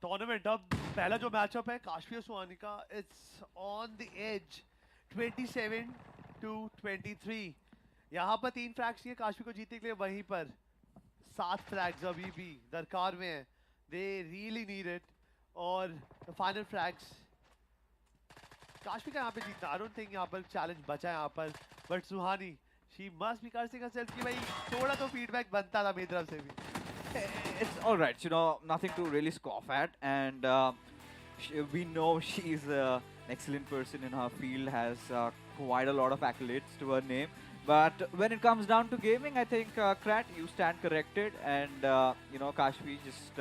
Tournament अब पहला जो matchup है काशवी और सुहानी का, it's on the edge, 27 to 23. यहाँ पर 3 फ्रैग्स चाहिए काशवी को जीतने के लिए, वहीं पर 7 फ्रैग्स अभी भी दरकार में हैं. They really need it. और the final फ्रैग्स काशवी का यहाँ पे जीतना. I don't think यहाँ पर challenge बचा है यहाँ पर, but Suhani she must be cursing herself कि भाई थोड़ा तो feedback बनता था मेरी तरफ से भी. It's all right, nothing to really scoff at, and we know she's an excellent person in her field, has quite a lot of accolades to her name. But when it comes down to gaming, I think Krat, you stand corrected, and Kashvi just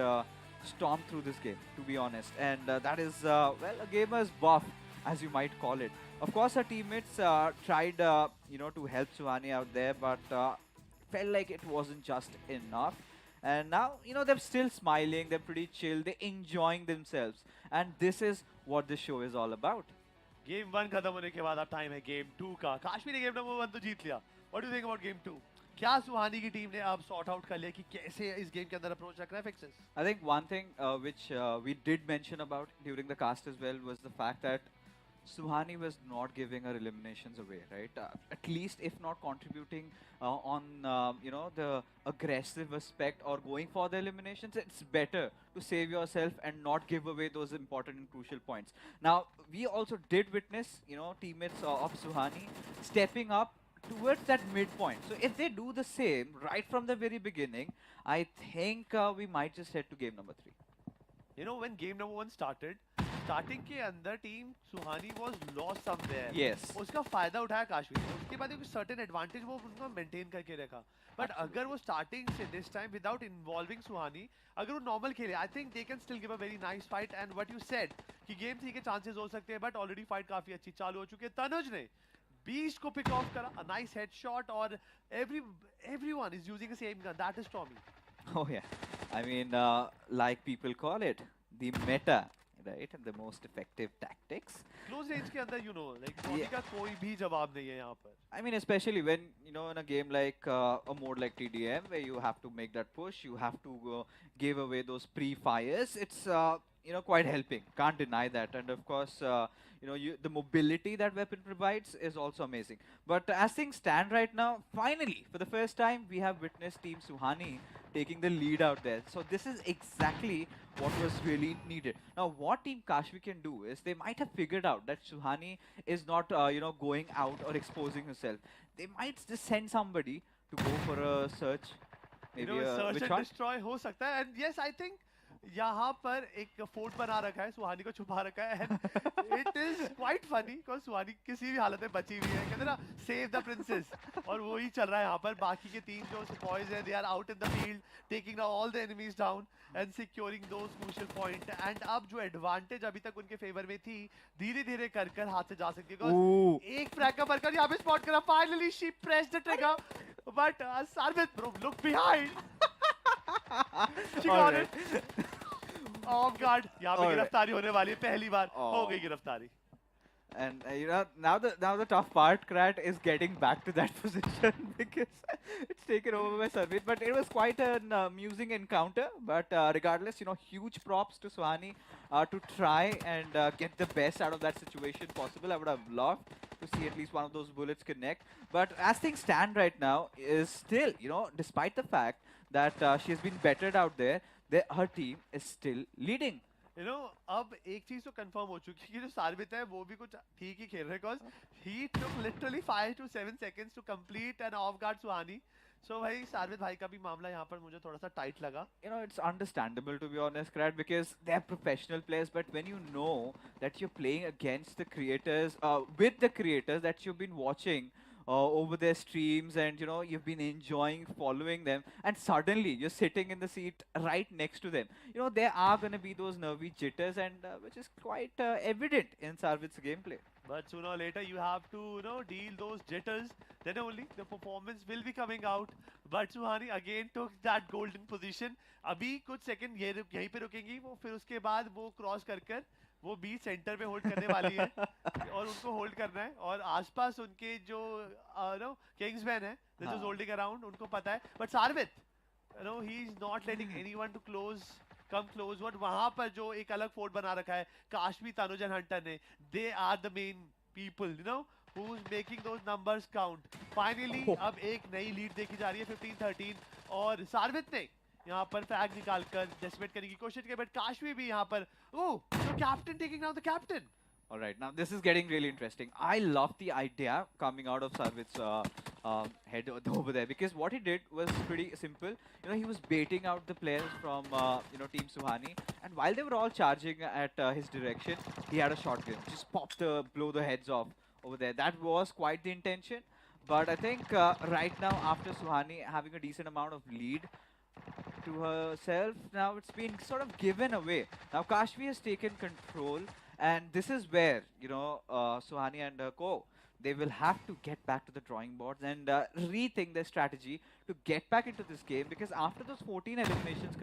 stormed through this game, to be honest, and that is well, a gamer's buff, as you might call it. Of course, her teammates tried to help Suhani out there, but felt like it wasn't just enough. And now, they're still smiling, they're pretty chill, they're enjoying themselves. And this is what this show is all about. Game 1 खत्म होने के बाद अब time है Game 2 का. काश्मीर ने Game number 1 तो जीत लिया. What do you think about Game 2? क्या सुहानी की टीम ने अब सॉर्ट आउट कर लिया कि कैसे इस गेम के अंदर अप्रोच रखना है Fixes? I think one thing which we did mention about during the cast as well was the fact that Suhani was not giving her eliminations away, right? At least if not contributing on the aggressive aspect or going for the eliminations, it's better to save yourself and not give away those important and crucial points. Now, we also did witness, teammates of Suhani stepping up towards that midpoint. So if they do the same right from the very beginning, I think we might just head to game number 3. When game number 1 started, starting के अंदर team Suhani was lost somewhere. Yes. उसका फायदा उठाया काशवी ने. उसके बाद एक certain advantage वो उनको maintain करके रखा. But अगर वो starting से this time without involving सुहानी, अगर वो normal खेले, I think they can still give a very nice fight. And what you said कि game 3 के chances हो सकते हैं, but already fight काफी अच्छी चालू हो चुकी है. तनुज ने Beast को pick off करा, a nice headshot, और everyone is using the same gun. That is Tommy. Oh yeah, I mean, like people call it, the meta, right, and the most effective tactics. Close range के अंदर, like Tommy का कोई भी जवाब नहीं है यहाँ पर. I mean, especially when, in a game like a mode like TDM, where you have to make that push, you have to give away those pre-fires, it's, quite helping. Can't deny that. And of course, the mobility that weapon provides is also amazing. But as things stand right now, finally, for the first time, we have witnessed Team Suhani taking the lead out there. So this is exactly what was really needed. Now, what Team Kashvi can do is they might have figured out that Suhani is not, going out or exposing herself. They might just send somebody to go for a search. Maybe search which and one? destroy हो सकता है. And yes, I think यहाँ पर एक fort बना रखा है, सुहानी को छुपा रखा है. And it is quite funny because सुहानी किसी भी हालत में बची हुई है. कहते ना, save the princess. और वही चल रहा है यहाँ पर. बाकी के 3 जो boys हैं, they are out in the field, taking all the enemies down and securing those crucial points. And अब जो advantage अभी तक उनके favor में थी, धीरे-धीरे कर हाथ से जा सकती है. Because एक frag का बरकर यहाँ पे spot करा. Finally, she pressed the trigger. But Sarvit, bro, look behind. She got it. Off guard. यहाँ पे गिरफ्तारी होने वाली है, पहली बार हो गई गिरफ्तारी. And now the tough part, Krat, is getting back to that position because it's taken over by Sarvit. But it was quite an amusing encounter. But regardless, huge props to Suhani to try and get the best out of that situation possible. I would have loved to see at least one of those bullets connect. But as things stand right now, is still, despite the fact that she has been bettered out there, her team is still leading. अब एक चीज तो confirm हो चुकी है कि जो सार्वित है वो भी कुछ ठीक ही खेल रहे हैं, because he took literally 5 to 7 seconds to complete an off guard Suhani. So भाई सार्वित भाई का भी मामला यहाँ पर मुझे थोड़ा सा टाइट लगा. It's understandable, to be honest, Krat, because they're professional players. But when you know that you're playing against the creators, with the creators that you've been watching over their streams, and you've been enjoying following them, and suddenly you're sitting in the seat right next to them. There are going to be those nervy jitters, and which is quite evident in Sarvit's gameplay. But sooner or later, you have to, deal those jitters. Then only the performance will be coming out. But Suhani again took that golden position. अभी कुछ second यहीं पे रुकेंगी वो, फिर उसके बाद वो cross कर वो बीच सेंटर पे होल्ड करने वाली है और उनको होल्ड करना है, और आसपास उनके जो किंग्समैन है जो होल्डिंग अराउंड, उनको पता है. बट सार्वित, he is not letting anyone to come close. But वहां पर जो एक अलग फोर्ट बना रखा है काश्मी तनुज एंड हंटर ने, they are the main people who's making those numbers count. Finally, अब एक नई लीड देखी जा रही है 15-13, और सार्वित ने यहाँ पर फ्लैग निकालकर डेसिमेट करने की कोशिश की, बट काश्मी भी यहाँ पर, so captain taking down the captain. All right, now this is getting really interesting. I love the idea coming out of Sarvit's head over there, because what he did was pretty simple. He was baiting out the players from Team Suhani, and while they were all charging at his direction, he had a shotgun, just blow the heads off over there. That was quite the intention, but I think right now, after Suhani having a decent amount of lead to herself, now it's been sort of given away. Now Kashvi has taken control, and this is where Suhani and Co, they will have to get back to the drawing boards and rethink their strategy to get back into this game, because after those 14 eliminations,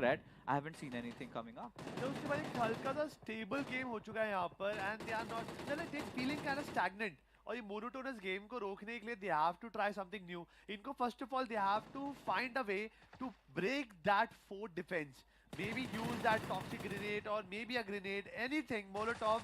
I haven't seen anything coming up. उसके बाद एक हल्का सा stable game हो चुका है यहाँ पर, and they are not, they're feeling kind of stagnant. और ये monotonous game को रोकने के लिए they have to try something new. इनको first of all they have to find a way to break that fort defense. Maybe use that toxic grenade or maybe a grenade, anything, Molotov.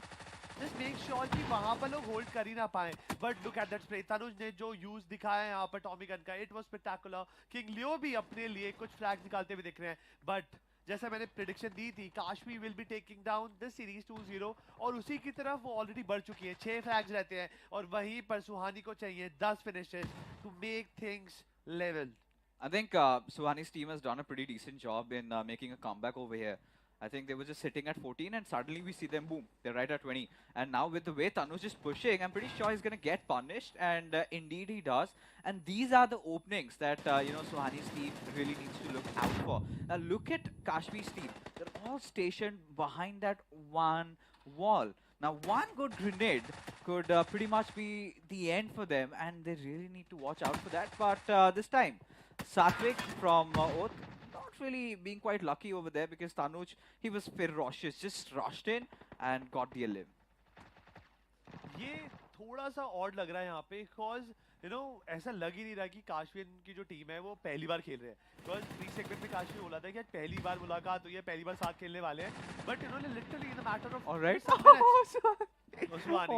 Just make sure कि वहाँ पर लोग hold कर ही ना पाएं. But look at that spray. Tanuj ने जो use दिखाया है यहाँ पर Tommy Gun का, it was spectacular. King Leo भी अपने लिए कुछ flags निकालते हुए दिख रहे हैं. But जैसा मैंने प्रेडिक्शन दी थी, Kashvi will be taking down this series 2-0, और उसी की तरफ वो ऑलरेडी बढ़ चुकी है. 6 फ्लैग्स रहते हैं, और वहीं पर सुहानी को चाहिए 10 finishes to make things level. I think Suhani's team has done a pretty decent job in making a comeback over here. I think they were just sitting at 14, and suddenly we see them, boom, they're right at 20. And now with the way Tanuj is pushing, I'm pretty sure he's going to get punished, and indeed he does. And these are the openings that Suhani's team really needs to look out for. Now look at Kashmi's team. They're all stationed behind that one wall. Now one good grenade could pretty much be the end for them, and they really need to watch out for that. But this time, Satvik from Oath, not really being quite lucky over there, because Tanuj, he was ferocious, just rushed in and got the elim. ये थोड़ा सा odd लग रहा है यहाँ पे, because ऐसा लग ही नहीं रहा कि काश्मीर की जो टीम है वो पहली बार खेल रहे हैं. Because प्री सेगमेंट में काश्मीर बोला था कि आज पहली बार मुलाकात हुई है, पहली बार साथ खेलने वाले हैं, but इन्होंने literally in a matter of all right, Suhani,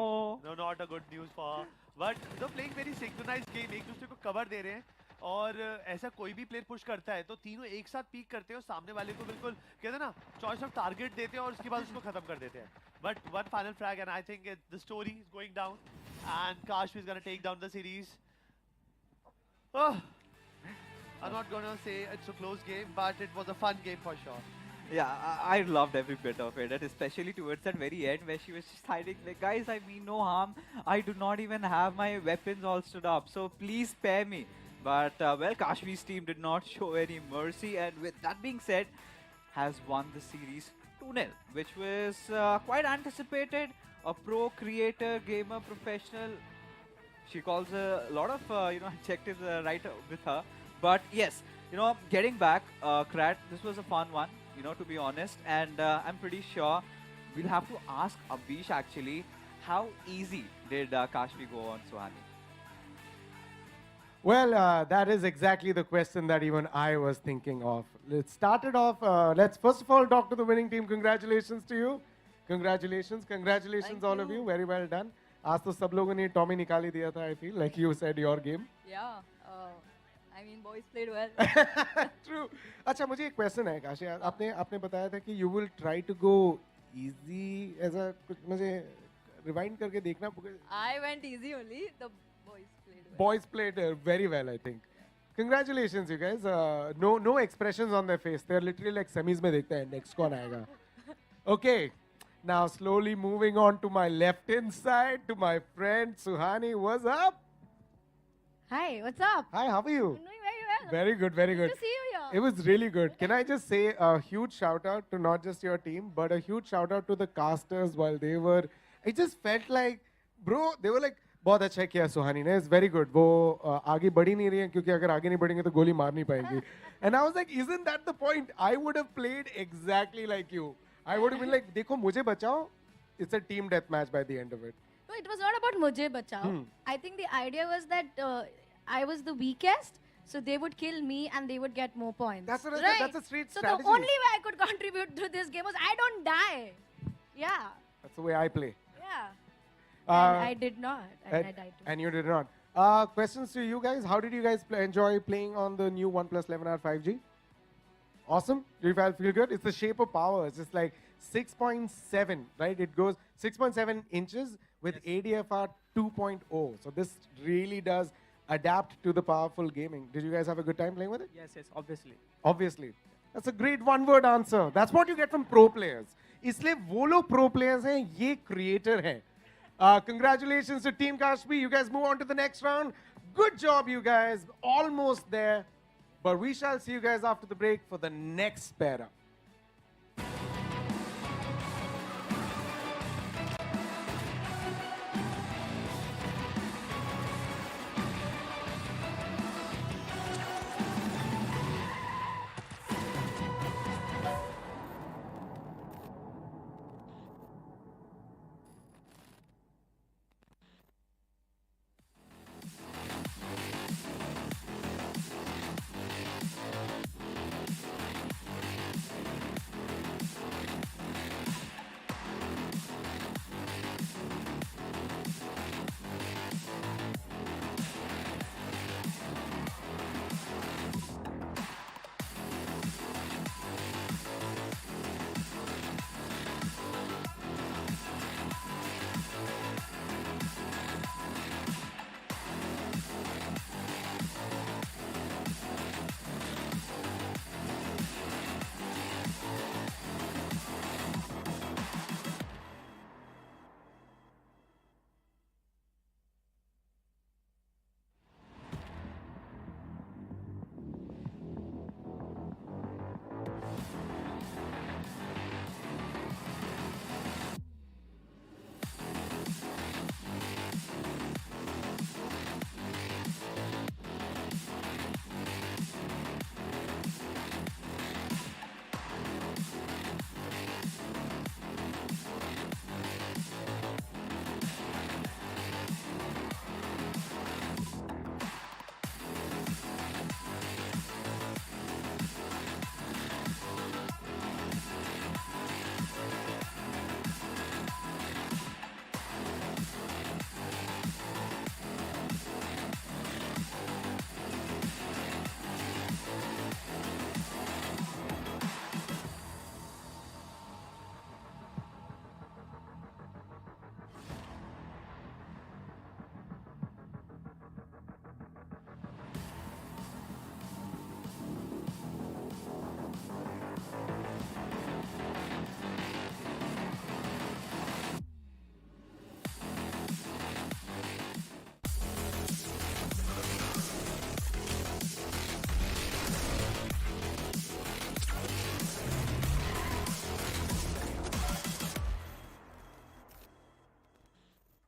no, not a good news for her, but they're playing very synchronized game, एक दूसरे को cover दे रहे हैं, और ऐसा कोई भी प्लेयर पुश करता है तो तीनों एक साथ पीक करते हैं और सामने वाले को बिल्कुल कहते हैं ना चॉइस ऑफ टारगेट देते हैं और उसके बाद उसको खत्म कर देते हैं. But one final frag, and I think the story is going down, and Kash is gonna take down the series. I'm not gonna say it's a close game, but it was a fun game for sure. Yeah, I loved every bit of it, and especially towards that very end where she was just hiding, like, guys, I mean no harm. I do not even have my weapons all stood up, so please spare me. But, well, Kashmi's team did not show any mercy, and with that being said, has won the series 2-0, which was quite anticipated. A pro, creator, gamer, professional. She calls a lot of, adjectives right with her. But yes, getting back, Krat, this was a fun one, to be honest. And I'm pretty sure we'll have to ask Abhish actually, how easy did Kashmi go on Suhani? Well, that is exactly the question that even I was thinking of. Let's start it off. Let's first of all talk to the winning team. Congratulations to you. Congratulations. Congratulations, all of you. Very well done. आज तो सब लोगों ने Tommy निकाल ही दिया था. I feel like you said your game. Yeah. I mean, boys played well. True. अच्छा, मुझे एक question है काशी. आपने बताया था कि you will try to go easy. ऐसा कुछ मुझे rewind करके देखना. I went easy only. The boys played well. Boys played very well, I think. Congratulations, you guys. No expressions on their face. They're literally like semis में देखते हैं next कौन आएगा. Okay. Now slowly moving on to my left hand side to my friend Suhani. What's up? Hi, what's up? Hi, how are you? I'm doing very well. Very good, very Good good. to see you here. It was really good. Can I just say a huge shout out to not just your team, but a huge shout out to the casters while they were. It just felt like, bro, they were like, बहुत अच्छा किया सुहानी ने. It's very good. वो आगे बढ़ ही नहीं रही है क्योंकि अगर आगे नहीं बढ़ेंगे तो गोली मार नहीं पाएंगी. And I was like, isn't that the point? I would have played exactly like you. I would have been like, देखो मुझे बचाओ. It's a team death match by the end of it. No, it was not about mujhe bachao. I think the idea was that I was the weakest, so they would kill me and they would get more points. That's what I said, right. that's a street so strategy. the only way I could contribute to this game was I don't die. Yeah. That's the way I play. Yeah. Uh, and I did not. And I died too. And you did not. Questions to you guys. How did you guys enjoy playing on the new OnePlus 11R 5G? Awesome. Do you feel good? It's the shape of power. It's just like 6.7, right? It goes 6.7 inches with ADFR 2.0. So this really does adapt to the powerful gaming. Did you guys have a good time playing with it? Yes, obviously. Obviously. That's a great one-word answer. That's what you get from pro players. इसलिए वो लोग pro players हैं, ये creator हैं. Congratulations to Team Kashmir. You guys move on to the next round. Good job, you guys. Almost there. But we shall see you guys after the break for the next pair up.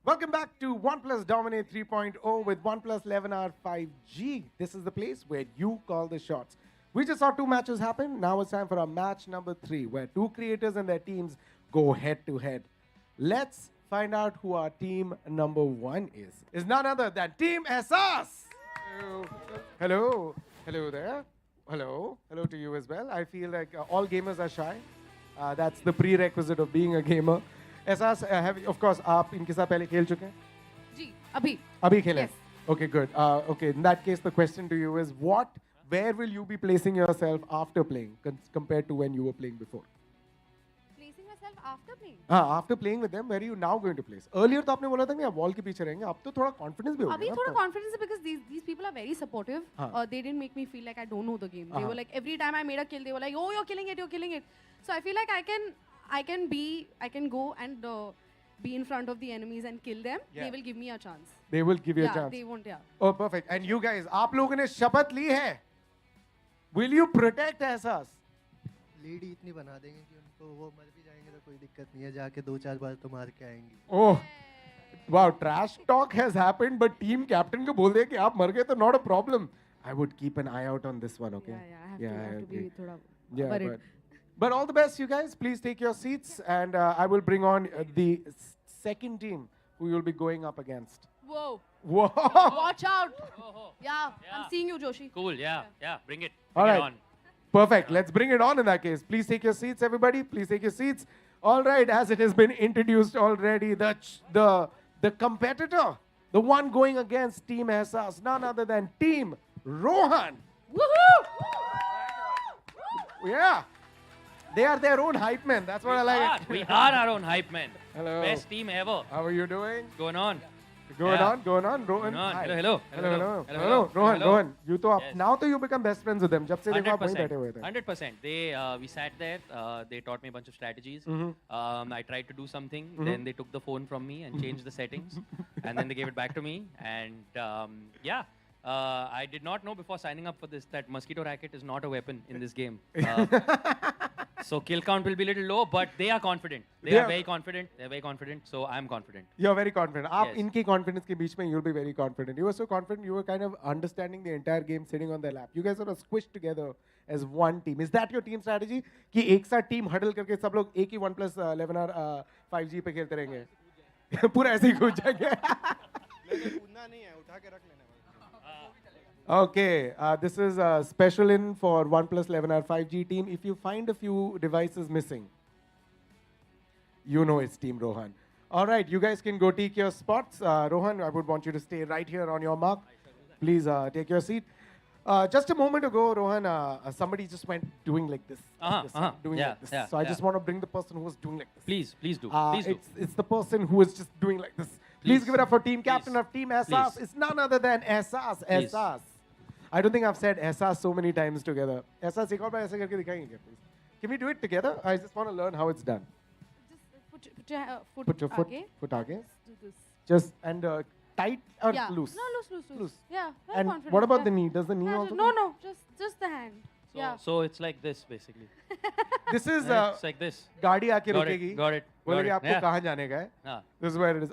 Welcome back to OnePlus Dominate 3.0 with OnePlus 11R 5G. This is the place where you call the shots. We just saw two matches happen. Now it's time for our match number 3, where two creators and their teams go head-to-head. Let's find out who our team number 1 is. It's none other than Team SS! Hello. Hello there. Hello. Hello to you as well. I feel like all gamers are shy. That's the prerequisite of being a gamer. एहसास of course आप इनके साथ पहले खेल चुके हैं? जी, अभी खेले? Yes. Okay, good. Okay, in that case, the question to you is where will you be placing yourself after playing compared to when you were playing before? Placing myself after playing? After playing with them, where are you now going to place? Earlier तो आपने बोला था कि आप wall के पीछे रहेंगे, अब तो थोड़ा confidence भी हो गया अभी ना थोड़ा आपको? confidence है because these people are very supportive. They didn't make me feel like I don't know the game. They were like every time I made a kill, they were like, "Oh, you're killing it." So I feel like I can go and be in front of the enemies and kill them, Yeah. they will give me a chance. They will give you a Yeah, chance. they won't. Yeah. Oh, perfect. And you guys, आप लोगों ने शपथ ली है? Will you protect एहसास? Lead ही इतनी बना देंगे कि उनको वो मर भी जाएंगे तो कोई दिक्कत नहीं है, जाके 2-4 बार तो मार के आएंगे. Oh, wow, trash talk has happened, but team captain को बोल दे कि आप मर गए तो not a problem. I would keep an eye out on this one, okay? Yeah, I have to be thoda Yeah, worried. but all the best, you guys. Please take your seats, and I will bring on the second team who you'll be going up against. Whoa. Whoa! Watch out. Yeah, I'm seeing you, Joshi. Cool, yeah, bring it. All Bring right. it on. Perfect. Let's bring it on in that case. Please take your seats, everybody. Please take your seats. All right, as it has been introduced already, the competitor, the one going against Team Ehsas, none other than Team Rohan. Woohoo! Yeah. They are their own hype men. That's what I like. We are our own hype men. Hello. Best team ever. How are you doing? Going on. Going Yeah. on, going on. Rohan. Going on. Hi. Hello. Rohan, Hello. Rohan. You तो now तो you become best friends with them. जब से देखो आप वहीं 100%. बैठे हुए थे. 100%. We sat there. They taught me a bunch of strategies. I tried to do something. Then they took the phone from me and changed the settings. And then they gave it back to me. And I did not know before signing up for this that mosquito racket is not a weapon in this game. So kill count will be a little low, but they are confident. They are very confident. They're very confident. So I'm confident. You're very confident. आप Yes. इनकी confidence के बीच में you'll be very confident. You were so confident. You were kind of understanding the entire game sitting on their lap. You guys sort of squished together as one team. Is that your team strategy? कि एक साथ team huddle करके सब लोग एक ही OnePlus 11R 5G पे खेलते रहेंगे. पूरा ऐसे ही कूद जाएंगे. कूदना नहीं है, उठा के रख लेना. Okay, this is a special in for OnePlus 11R 5G team. If you find a few devices missing, you know it's Team Rohan. All right, you guys can go take your spots. Rohan, I would want you to stay right here on your mark. Please take your seat. Just a moment ago, Rohan, somebody just went doing like this. Doing like this. So I just want to bring the person who was doing like this. Please do. It's the person who is just doing like this. Please give it up for team captain of Team Ehsas. Please. It's none other than Ehsas. Please. Ehsas. I don't think I've said Ehsas so many times together. Ehsas, एक और बार ऐसे करके दिखाएंगे क्या, please? Can we do it together? I just want to learn how it's done. Put your foot Put your foot, आगे. foot आगे. Do this. Just and tight or Yeah. loose? No, loose. Yeah, very And confident. what about yeah. the knee? Does the knee Yeah, also? no, just the hand. So, Yeah. so it's like this basically. This is It's like this. गाड़ी आके Got रुकेगी. it. Got it. बोलेगी got it. आपको Yeah. कहाँ जाने का है? Ah. This is where it is.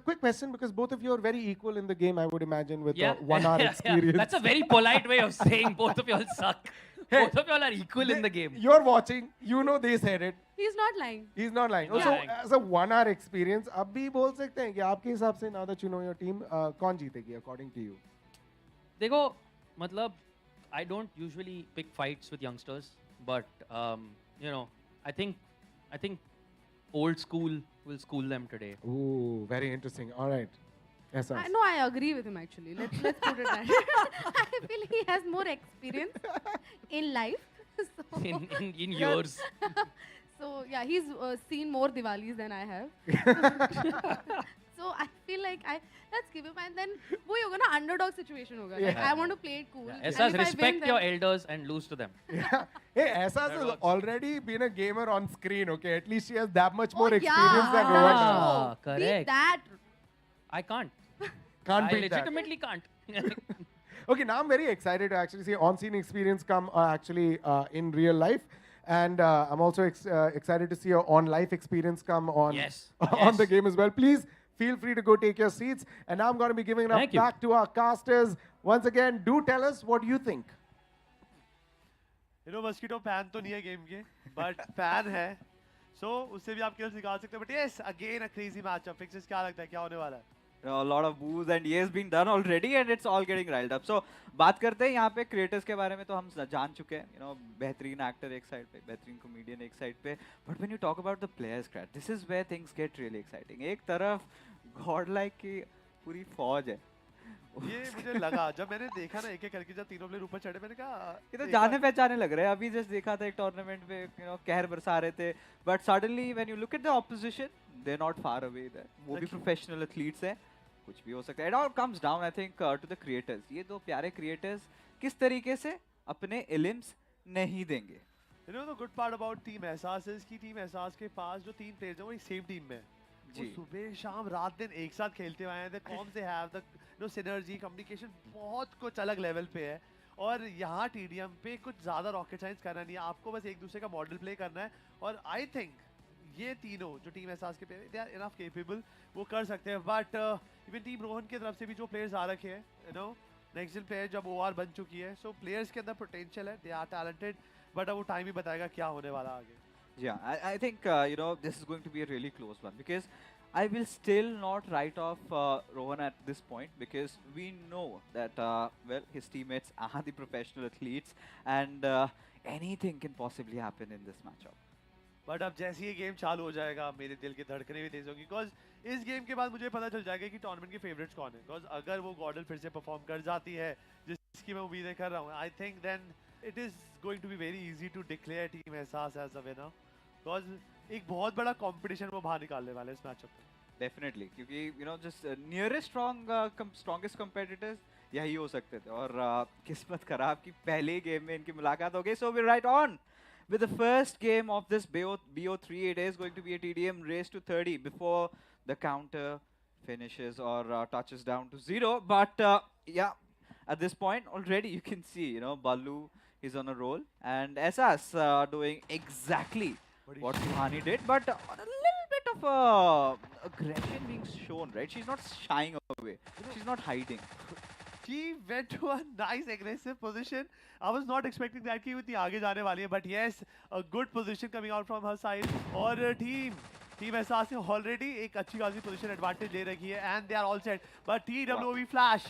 Quick question, because both of you are very equal in the game, I would imagine, with Yeah. 1 hour experience. That's a very polite way of saying both of y'all suck. Hey. Both of y'all are equal in the game. You're watching. You know they said it. He's not lying. He's not lying. Not Also, lying. as a 1 hour experience, अब भी बोल सकते हैं कि आपके हिसाब से, now that you know your team, कौन जीतेगी according to you? देखो, मतलब, I don't usually pick fights with youngsters, but you know, I think old school will school them today. Ooh, very interesting. All right. Yes, sir. No, I agree with him actually. Let's put it that way. I feel he has more experience in life. So in years. So yeah, he's seen more Diwalis than I have. So I feel like let's give him, and then वो होगा ना underdog situation होगा. Like I want to play it cool. and Essas, if I respect win, your then elders and lose to them. Hey, Ehsas has works. already been a gamer on screen, okay? At least she has that much more Oh, experience than yeah. Rohan does. Ah, beat correct. that. I can't. Can't I beat that. legitimately can't. Okay, now I'm very excited to actually see on-scene experience come actually in real life. And I'm also excited to see your on-life experience come on, Yes, on yes. the game as well. Please feel free to go take your seats. And now I'm going to be giving it up Thank you. back to our casters. Once again, do tell us what you think. You know, mosquito fan तो नहीं है game के, but fan है. So उससे भी आप kills निकाल सकते हैं. But yes, again a crazy matchup. Fixes क्या लगता है क्या होने वाला है? A lot of boos and years being done already and it's all getting riled up. So बात करते हैं यहाँ पे creators के बारे में तो हम जान चुके हैं. You know, बेहतरीन actor एक side पे, बेहतरीन comedian एक side पे. But when you talk about the players, this is where things get really exciting. एक तरफ godlike की पूरी फौज है. ये मुझे लगा जब मैंने देखा ना एक एक करके जब तीनों प्लेयर ऊपर चढ़े मैंने कहा ये तो जाने पहचाने लग रहे हैं. अभी जस्ट देखा था एक टूर्नामेंट में you know कहर बरसा रहे थे. But suddenly when you look at the opposition, they're not far away there. वो भी professional athletes हैं. कुछ भी हो सकता है. It all comes down I think to the creators. ये दो प्यारे creators किस तरीके से अपने elims नहीं देंगे. You know the good part about team Ehsas is कि team Ehsas के पास जो तीन players हैं वो एक same team में हैं. वो सुबह शाम रात दिन एक साथ खेलते हुए आए हैं. The comms they have, the synergy, communication बहुत कुछ अलग लेवल पे है. और यहाँ TDM पे कुछ ज़्यादा रॉकेट साइंस करना नहीं है. आपको बस एक दूसरे का मॉडल प्ले करना है. और आई थिंक ये तीनों जो टीम एहसास के player, they are enough capable, वो कर सकते हैं. बट इवन टीम रोहन की तरफ से भी जो प्लेयर्स आ रखे हैं, you know, next gen player जब ओआर बन चुकी है, सो प्लेयर्स के अंदर पोटेंशियल है, दे आर टैलेंटेड. बट अब वो टाइम ही बताएगा क्या होने वाला आगे. Yeah, I think you know, this is going to be a really close one, because I will still not write off Rohan at this point, because we know that well, his teammates are the professional athletes, and anything can possibly happen in this matchup. But अब जैसे ये game चालू हो जाएगा, मेरे दिल की धड़कनें भी तेज होंगी, बिकॉज इस गेम के बाद मुझे पता चल जाएगा कि टूर्नामेंट के फेवरेट्स कौन है. बिकॉज अगर वो गॉडल फिर से परफॉर्म कर जाती है जिसकी मैं उम्मीदें कर रहा हूँ, I think then it is going to be very easy to declare team Ehsaas as a winner. Because एक बहुत बड़ा कंपटीशन वो बाहर निकालने वाले हैं इस मैचअप में. डेफिनेटली, क्योंकि you know just nearest strongest competitors यही हो सकते थे, और किस्मत खराब कि पहले गेम में इनकी मुलाकात हो गई. So we right on with the first game of this BO3. It is going to be a TDM race to 30 before the counter finishes or touches down to 0. But yeah, at this point already you can see, you know, Ballu is on a roll, and Essas doing exactly what Suhani did, but on a little bit of aggression being shown, right? She's not shying away, she's not hiding. She went to a nice aggressive position. I was not expecting that कि वो इतनी आगे जाने वाली है, but yes, a good position coming out from her side. और team एहसास ने already एक अच्छी खासी position advantage ले रखी है, and they are all set. But TWOV Flash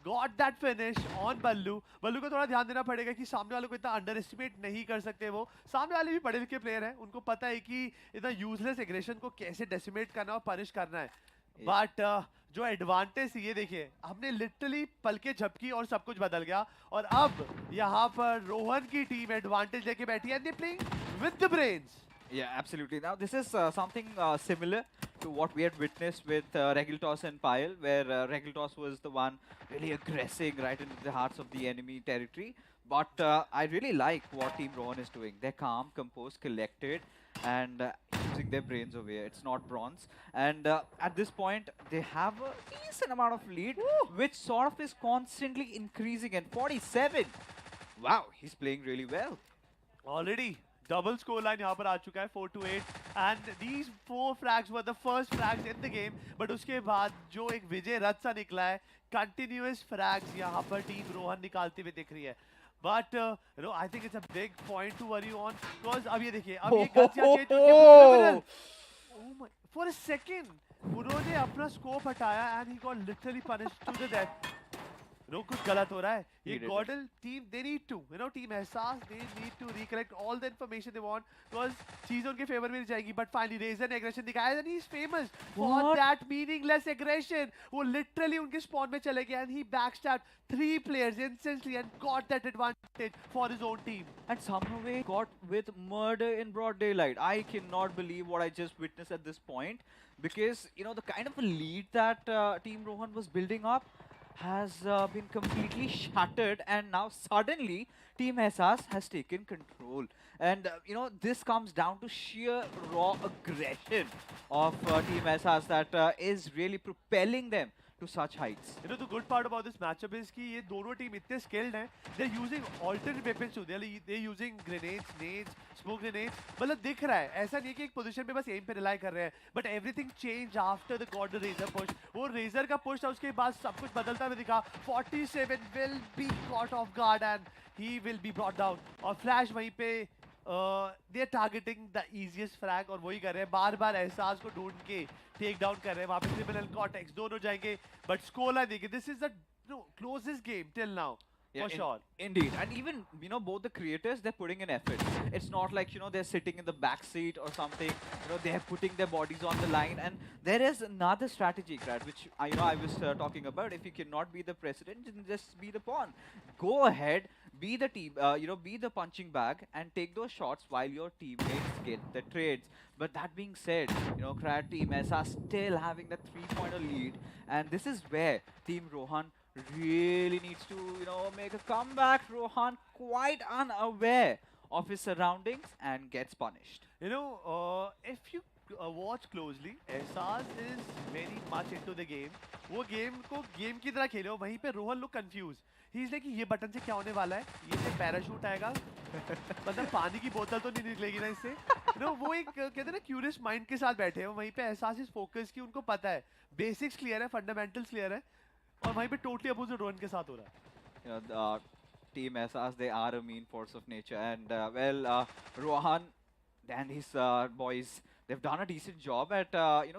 got that finish on Ballu. बल्लू को थोड़ा ध्यान देना पड़ेगा कि सामने वालों को इतना अंडर नहीं कर सकते. वो सामने वाले भी पढ़े लिखे प्लेयर हैं, उनको पता है कि इतना यूजलेस एग्रेशन को कैसे डेसिमेट करना और पनिश करना है. बट जो एडवांटेज ये देखिए, हमने लिटरली पल के झपकी और सब कुछ बदल गया. और अब यहाँ पर रोहन की टीम एडवांटेज लेके बैठी है, and they're playing with the brains. Yeah, absolutely. Now this is something similar to what we had witnessed with ReGaLToS and Pyle, where ReGaLToS was the one really aggressing right into the hearts of the enemy territory. But I really like what Team Rohan is doing. They're calm, composed, collected, and using their brains over here. It's not bronze. And at this point, they have a decent amount of lead, which sort of is constantly increasing. And 47, wow, he's playing really well. Already, double score line यहाँ पर आ चुका है, 4-8. And these 4 frags were the first frags in the game. But उसके बाद जो एक विजय रथ सा निकला है, continuous frags यहाँ पर टीम रोहन निकालती हुई दिख रही है. But you know, I think it's a big point to worry on, because अब ये देखिए, अब ये criminal. Oh my! For a second, उन्होंने अपना scope हटाया, and he got literally punished to the death. No, कुछ गलत हो रहा है. ये Gordon team, they need to, you know, team एहसास, they need to recollect all the information they want, because चीज़ उनके favor में जाएगी. But finally, Razor ने aggression दिखाया, and he's famous for that meaningless aggression. वो literally उनके spawn में चले गए, and he backstabbed 3 players instantly and got that advantage for his own team. And somehow he got with murder in broad daylight. I cannot believe what I just witnessed at this point, because you know the kind of a lead that Team Rohan was building up has been completely shattered, and now suddenly Team Essas has taken control. And you know, this comes down to sheer raw aggression of Team Essas that is really propelling them to such heights. You know, the good part about this matchup is कि ये दोनों team इतने skilled हैं, they're using alternate weapons too. They're using grenades, nades, smoke grenades. मतलब दिख रहा है, ऐसा नहीं है कि एक position पे बस aim पे rely कर रहे हैं. But everything changed after the God Razor push. वो Razor का push था, उसके बाद सब कुछ बदलता हुआ दिखा. 47 will be caught off guard and he will be brought down. और Flash वहीं पे they're targeting the easiest frag और वही कर रहे हैं, बार-बार एहसास को ढूंढ के टेक डाउन कर रहे हैं. वहाँ पे क्रिमिनल कॉर्टेक्स दोनों जाएंगे, बट स्कोर लाइन देखिए, this is the closest game till now. Yeah, for sure. Indeed. And even, you know, both the creators, they're putting in effort. It's not like, you know, they're sitting in the back seat or something. You know, they're putting their bodies on the line. And there is another strategy, Grad, which, you know, I was talking about. If you cannot be the president, then just be the pawn. Go ahead, be the team, you know, be the punching bag and take those shots while your teammates get the trades. But that being said, you know, Grad team are still having the 3-pointer lead. And this is where Team Rohan really needs to, you know, make a comeback. Rohan quite unaware of his surroundings and gets punished. You know, if you watch closely, Ehsas is very much into the game. वो game को game की तरह खेले, वहीं पे Rohan look confused. He's like ये button से क्या होने वाला है? ये से पैराशूट आएगा? मतलब पानी की बोतल तो नहीं निकलेगी ना इससे? No, वो एक कहते हैं ना क्यूरियस माइंड के साथ बैठे हैं, वहीं पे एहसास इस फोकस की उनको पता है, बेसिक्स क्लियर है, फंडामेंटल्स क्लियर है, और वहीं पे टोटली अपोजिट रोहन के साथ हो रहा है. You know, Team Essas, they are a mean force of nature, and Rohan and his boys, they've done a decent job at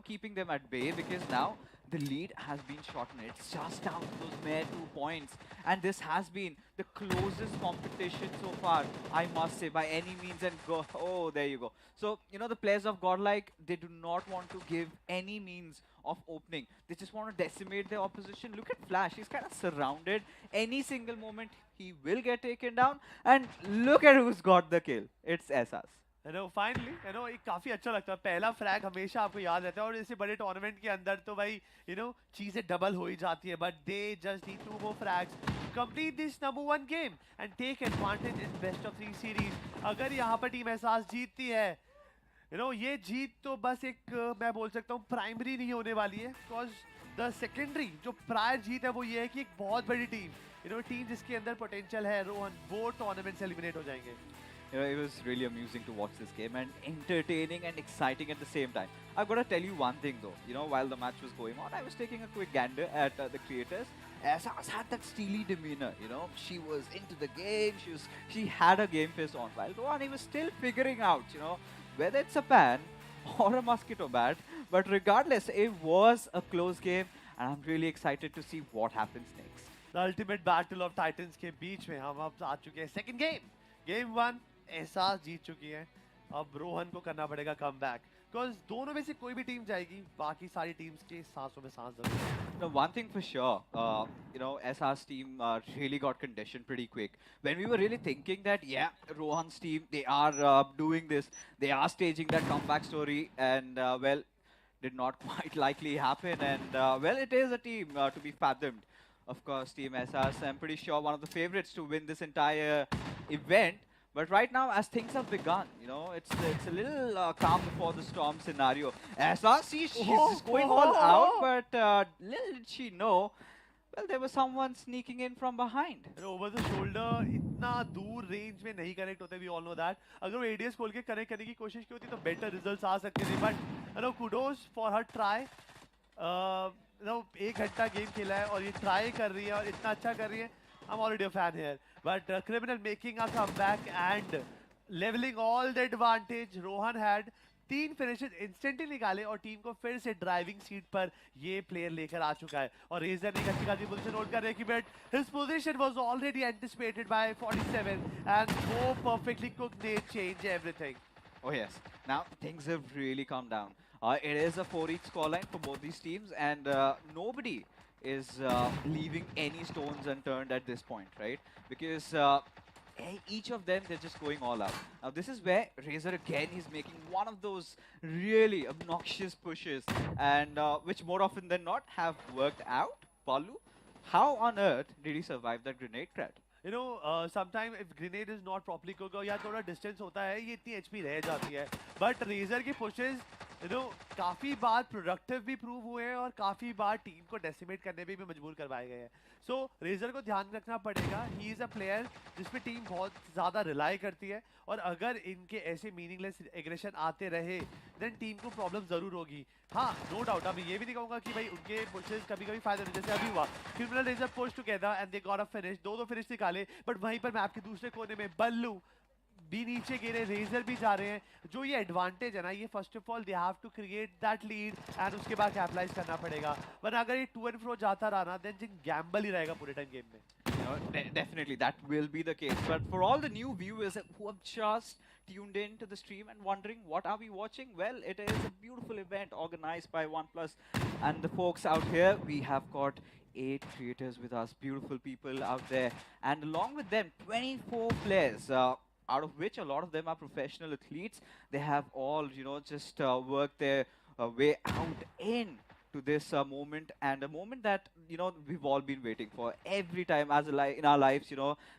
keeping them at bay, because now the lead has been shortened. It's just down to those mere 2 points, and this has been the closest competition so far, I must say, by any means. And oh, there you go. So the players of Godlike, they do not want to give any means of opening. They just want to decimate their opposition. Look at Flash, he's kind of surrounded. Any single moment he will get taken down, and look at who's got the kill. It's Essas. Finally एक काफी अच्छा लगता है, पहला frag हमेशा आपको याद रहता है, और ऐसे बड़े टूर्नामेंट के अंदर तो भाई चीजें डबल हो ही जाती है, but they just need 2 more frags to complete this number 1 game and take advantage in best of 3 series. अगर यहाँ पर टीम एहसास जीतती है, ये जीत तो बस एक मैं बोल सकता हूँ प्राइमरी नहीं होने वाली है, बिकॉज द सेकेंडरी जो प्रायर जीत है वो ये है कि एक बहुत बड़ी टीम टीम जिसके अंदर पोटेंशियल है, रोहन, वो टूर्नामेंट से एलिमिनेट हो जाएंगे. It was really amusing to watch this game, and entertaining and exciting at the same time. I've got to tell you one thing though, while the match was going on, I was taking a quick gander at the creators. Essas had that steely demeanor, she was into the game, she had a game face on, while Rohan, he was still figuring out, whether it's a pan or a mosquito bat, but regardless, it was a close game, and I'm really excited to see what happens next. The ultimate battle of titans के बीच में हम अब आ चुके हैं second game. Game 1 एहसास जीत चुकी है, अब रोहन को करना पड़ेगा कमबैक, बिकॉज़ दोनों में से कोई भी टीम जाएगी, बाकी सारी टीम्स के सांसों में सांस जरूर है. Now, one thing for sure, SR's team really got conditioned pretty quick. When we were really thinking that, yeah, Rohan's team, they are doing this, they are staging that comeback story, and did not quite likely happen. And it is a team to be fathomed. Of course, Team SR's, I'm pretty sure one of the favorites to win this entire event. But right now, as things have begun, it's a little calm before the storm scenario. SR, she's going all out, but little did she know, well, there was someone sneaking in from behind. Over the shoulder, इतना दूर range में नहीं connect होते, we all know that. अगर वो ADS खोल के connect करने की कोशिश की होती तो better results आ सकते थे. But kudos for her try. 1 घंटा गेम खेला है और ये try कर रही है और इतना अच्छा कर रही है. I'm already a fan here. But Criminal making a comeback and leveling all the advantage Rohan had. 3 finishes instantly निकाले और टीम को फिर से ड्राइविंग सीट पर ये प्लेयर लेकर आ चुका है. और रेजर ने एक अच्छी खासी पोजीशन होल्ड कर रखी, but his position was already anticipated by 47 and वो perfectly cooked nade change everything. Oh yes, now things have really calmed down. It is a 4-each scoreline for both these teams, and nobody is leaving any stones unturned at this point, right? Because each of them, they're just going all out. Now this is where Razor again is making one of those really obnoxious pushes, and which more often than not have worked out. Palu, how on earth did he survive that grenade threat? Sometimes if grenade is not properly cooked or या थोड़ा distance होता है, ये इतनी HP रह जाती है. But Razor के pushes, काफी बार प्रोडक्टिव भी प्रूव हुए हैं और काफी बार टीम को डेसिमेट करने पे भी मजबूर करवाए गए हैं. सो रेजर को ध्यान रखना पड़ेगा. ही इज अ प्लेयर जिसपे टीम बहुत ज्यादा रिलाई करती है, और अगर इनके ऐसे मीनिंगलेस एग्रेशन आते रहे देन टीम को प्रॉब्लम जरूर होगी. हाँ, नो डाउट. अब ये भी नहीं कहूंगा कि भाई उनके पुशेस कभी कभी फायदा नहीं, जैसे अभी हुआ Criminal Razor push together and they got a finish. 2 finish निकाले, बट वहीं पर मैप के दूसरे कोने में बल्लू भी नीचे गिरे, रेजर भी जा रहे हैं. जो ये एडवांटेज है ना, ये first of all they have to create that lead and उसके बाद कैपिटलाइज करना पड़ेगा. वरना अगर ये टू एंड फ्रो जाता रहा ना, देन जिन गैम्बल ही रहेगा पूरे टाइम गेम में. Definitely, that will be the case. But for all the new viewers who have just tuned in to the stream and wondering what are we watching, well, it is a beautiful event organized by OnePlus and the folks out here. We have got 8 creators with us, beautiful people out there, and along with them 24 players, out of which a lot of them are professional athletes. They have all just worked their way out in to this moment, and a moment that we've all been waiting for. Every time as in our lives,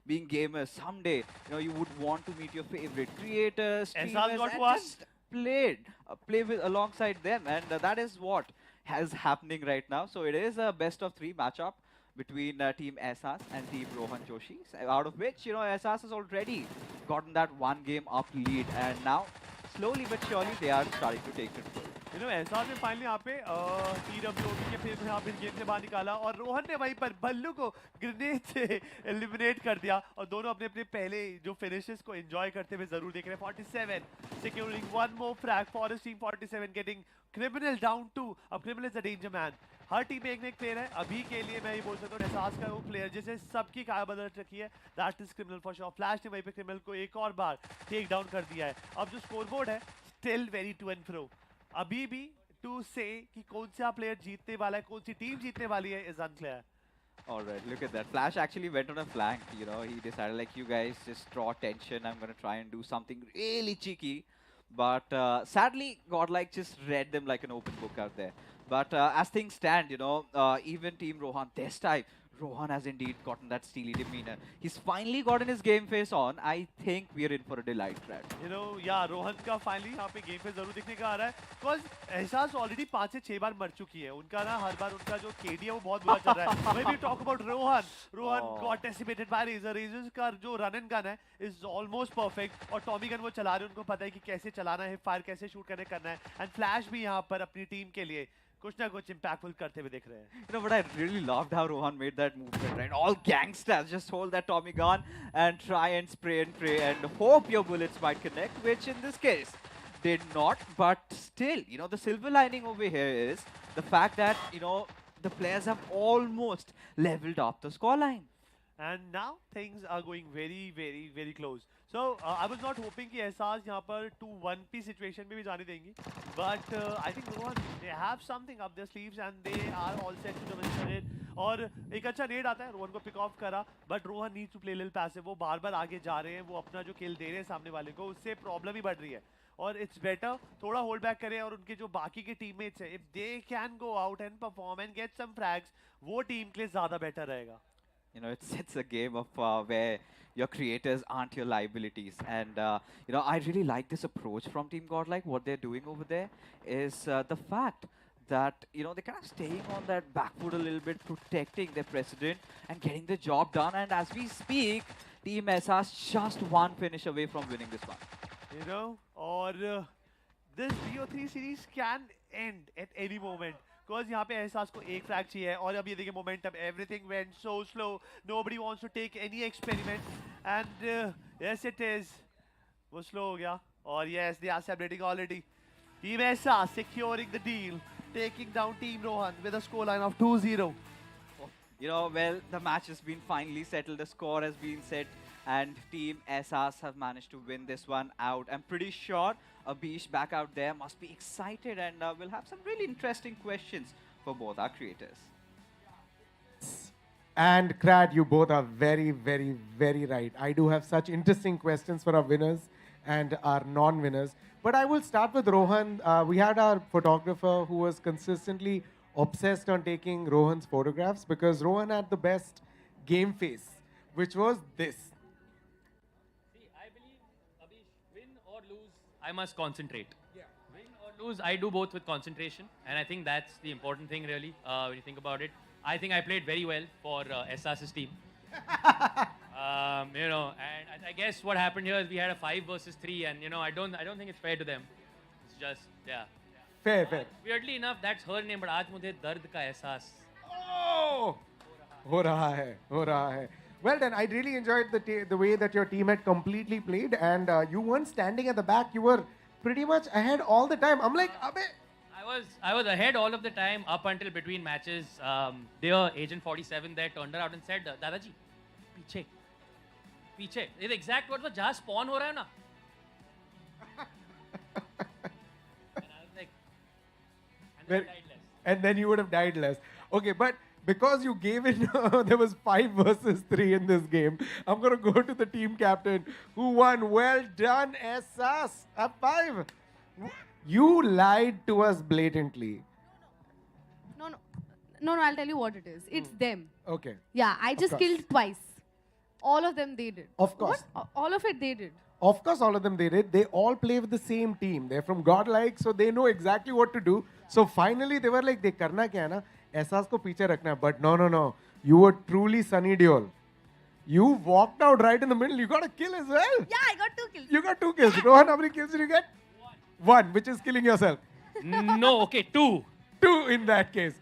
being gamers, someday you would want to meet your favorite creators, streamers, and just play with alongside them, and that is what is happening right now. So it is a best of 3 matchup between Team Esas and Team Rohan Joshi, out of which, Esas has already gotten that 1 game up lead, and now slowly but surely they are starting to take control. एहसास ने finally यहाँ पे TWOB के फिर यहाँ पे इस game से बाहर निकाला और रोहन ने वहीं पर बल्लू को ग्रेनेड से एलिमिनेट कर दिया और दोनों अपने अपने पहले जो फिनिशेस को एंजॉय करते हुए जरूर देख रहे हैं. 47 securing one more frag. Forest team 47 getting criminal down to. अब criminal is a danger man. Her team में एक ना एक प्लेयर है. अभी के लिए मैं ये बोल सकता हूँ एहसास का वो प्लेयर जिसे सबकी काया बदल रखी है, that is criminal for sure. Flash ने वहीं पे क्रिमिनल को एक और बार टेक डाउन कर दिया है. अब जो स्कोरबोर्ड है still very to and fro. अभी भी टू से कि कौन सा प्लेयर जीतने वाला है, कौन सी टीम जीतने वाली है is unclear. Alright, look at that. Flash actually went on a flank, he decided like, you guys just draw attention, I'm gonna try and do something really cheeky. But sadly, Godlike just read them like an open book out there. But as things stand, even Team Rohan, this time, Rohan has indeed gotten that steely demeanor. He's finally gotten his game face on. I think we are in for a delight, Brad. Rohan का finally यहाँ पे game face जरूर दिखने का आ रहा है. Because एहसास already 5 से 6 बार मर चुकी है. उनका ना हर बार उनका जो केडी है वो बहुत बुरा चल रहा है. When we talk about Rohan got decimated by Razor. Razor's का जो रन एंड गन है is almost perfect और टॉमी गन वो चला रहे हैं. उनको पता है कि कैसे चलाना है, फायर कैसे शूट करना है. एंड फ्लैश भी यहाँ पर अपनी टीम के लिए कुछ ना कुछ impactful करते हुए दिख रहे हैं. But I really loved how Rohan made that movement, right? All gangsters just hold that Tommy gun and try and spray and pray and hope your bullets might connect, which in this case did not. But still, the silver lining over here is the fact that, the players have almost leveled up the scoreline. And now things are going very, very, very close. So I was not hoping कि एहसास यहाँ पर 2-1p situation में भी जाने देंगी. But I think Rohan, they have something up their sleeves and they are all set to demonstrate. और एक अच्छा रेड आता है, रोहन को पिक ऑफ करा. But Rohan needs to play a little passive. वो बार बार आगे जा रहे हैं, वो अपना जो किल दे रहे हैं सामने वाले को, उससे प्रॉब्लम ही बढ़ रही है. और इट्स बेटर थोड़ा होल्ड बैक करें और उनके जो बाकी के टीममेट्स हैं, if they can go out and perform and get some frags, वो टीम के लिए ज़्यादा बेटर रहेगा. It's a game of where your creators aren't your liabilities. And, I really like this approach from Team Godlike. What they're doing over there is the fact that, they're kind of staying on that back foot a little bit, protecting their precedent and getting the job done. And as we speak, Team Esas just one finish away from winning this one. Or this BO3 series can end at any moment. Because यहाँ पे एहसास को एक frag चाहिए और अब ये देखिए momentum, everything went so slow. Nobody wants to take any experiment. And yes it is. वो slow हो गया. और yes, they are celebrating already. Team Esas securing the deal, taking down Team Rohan with a scoreline of 2-0. Well, the match has been finally settled. The score has been set. And Team Esas have managed to win this one out. I'm pretty sure Abish back out there must be excited, and we'll have some really interesting questions for both our creators. And Crad, you both are very, very, very right. I do have such interesting questions for our winners and our non-winners. But I will start with Rohan. We had our photographer who was consistently obsessed on taking Rohan's photographs because Rohan had the best game face, which was this. I must concentrate. Yeah. Win or lose, I do both with concentration. And I think that's the important thing, really, when you think about it. I think I played very well for Esas's team. And I guess what happened here is we had a 5 versus 3, and, I don't think it's fair to them. It's just, yeah. Fair. Weirdly enough, that's her name, but आज मुझे दर्द का एहसास. Oh! हो रहा है. Well then, I really enjoyed the way that your team had completely played, and you weren't standing at the back. You were pretty much ahead all the time. I'm like, Abe. I was ahead all of the time up until between matches. Their Agent 47 there turned around and said, "Dadaji, पीछे." The exact word was जहाँ spawn हो रहा है ना. And I was like, and then you would have died less. Okay, but because you gave it, there was 5 versus 3 in this game. I'm going to go to the team captain who won. Well done, Esas. A 5. You lied to us blatantly. No, I'll tell you what it is. It's them. Okay. Yeah, I just killed twice. All of them they did. Of course. What? All of it they did. Of course, all of them they did. They all play with the same team. They're from Godlike, so they know exactly what to do. So finally, they were like, "De karna kya hai na? Ehsas ko piche rakhna hai." But no, no, no. You were truly Sunny Deol. You walked out right in the middle. You got a kill as well. Yeah, I got 2 kills. You got 2 kills. Rohan, how many kills did you get? One, which is killing yourself. No, okay, 2. 2 in that case.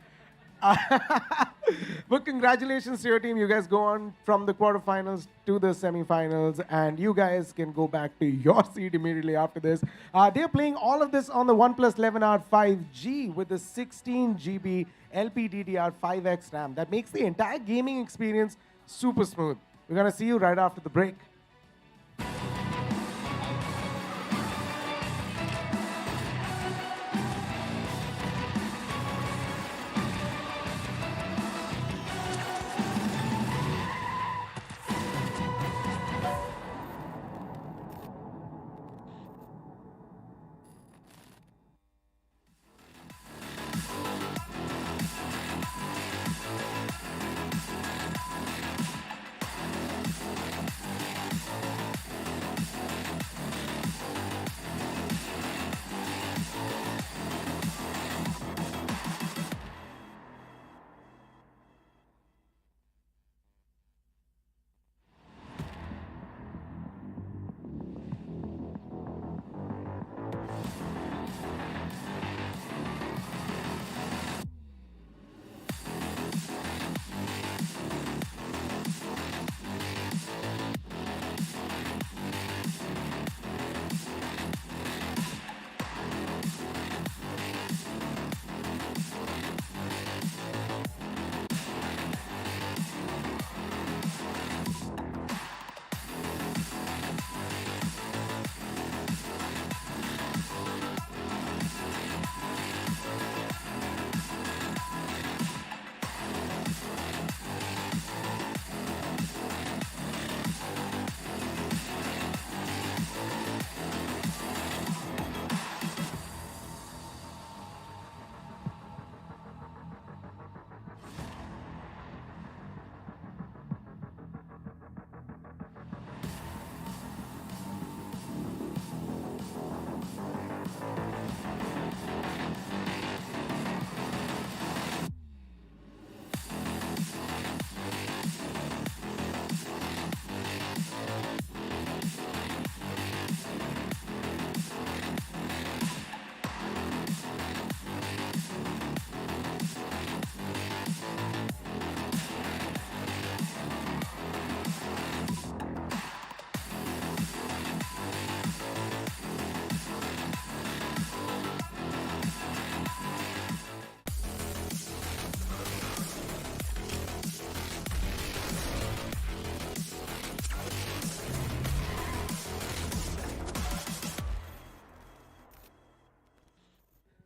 But congratulations to your team. You guys go on from the quarterfinals to the semifinals, and you guys can go back to your seat immediately after this. They're playing all of this on the OnePlus 11R 5G with the 16 GB LPDDR5X RAM. That makes the entire gaming experience super smooth. We're going to see you right after the break.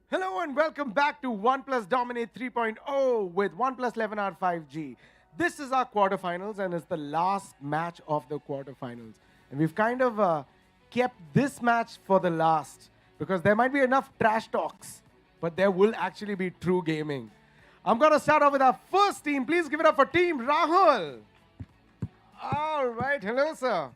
Hello and welcome back to OnePlus Dominate 3.0 with OnePlus 11R 5G. This is our quarterfinals and it's the last match of the quarterfinals. And we've kind of kept this match for the last because there might be enough trash talks, but there will actually be true gaming. I'm going to start off with our first team. Please give it up for Team Rahul. All right. Hello, sir.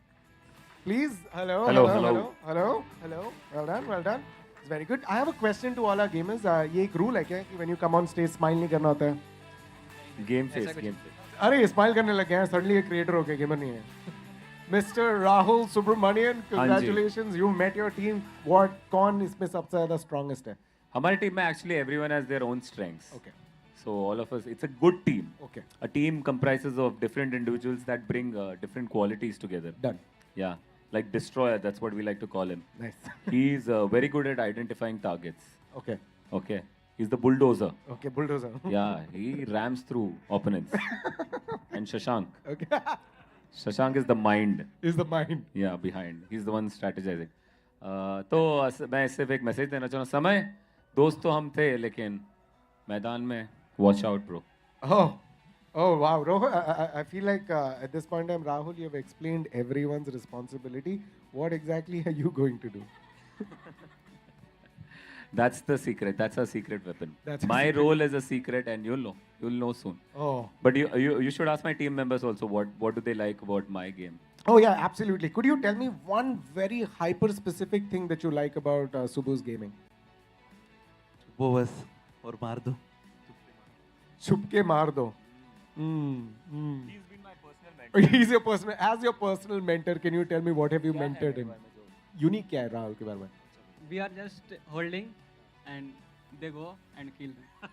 Please. Hello. Hello, Hello. hello. Hello. Hello. Well done. Well done. It's very good. I have a question to all our gamers. ये एक rule है क्या कि when you come on stage smile नहीं करना होता है? Game face, game face. अरे smile करने लग गए हैं. Suddenly एक creator हो गया gamer नहीं है. Mr. Rahul Subramanian, congratulations. You met your team. What कौन इसमें सबसे ज़्यादा strongest है? हमारी team में actually everyone has their own strengths. Okay. So all of us, it's a good team. Okay. A team comprises of different individuals that bring different qualities together. Done. Yeah. Like Destroyer, that's what we like to call him. Nice. He's very good at identifying targets. Okay. Okay. He's the bulldozer. Okay, bulldozer. Yeah, he rams through opponents. And Shashank. Okay. Shashank is the mind. Is the mind. Yeah, behind. He's the one strategizing. तो मैं सिर्फ एक message देना चाहूँ समय दोस्त तो हम थे लेकिन मैदान में watch out bro. Oh wow, Rohan, I feel like at this point in time, Rahul, you have explained everyone's responsibility. What exactly are you going to do? That's the secret. That's our secret weapon. That's my secret. role is a secret, and you'll know soon. Oh. But you should ask my team members also what do they like about my game. Oh yeah, absolutely. Could you tell me one very hyper-specific thing that you like about Subhu's gaming? वो बस और मार दो. Chupke maar do. He's been my personal mentor. He's your personal, as your personal mentor. Can you tell me what have you mentored him? Unique क्या है राहुल के बारे में? We are just holding, and they go and kill them.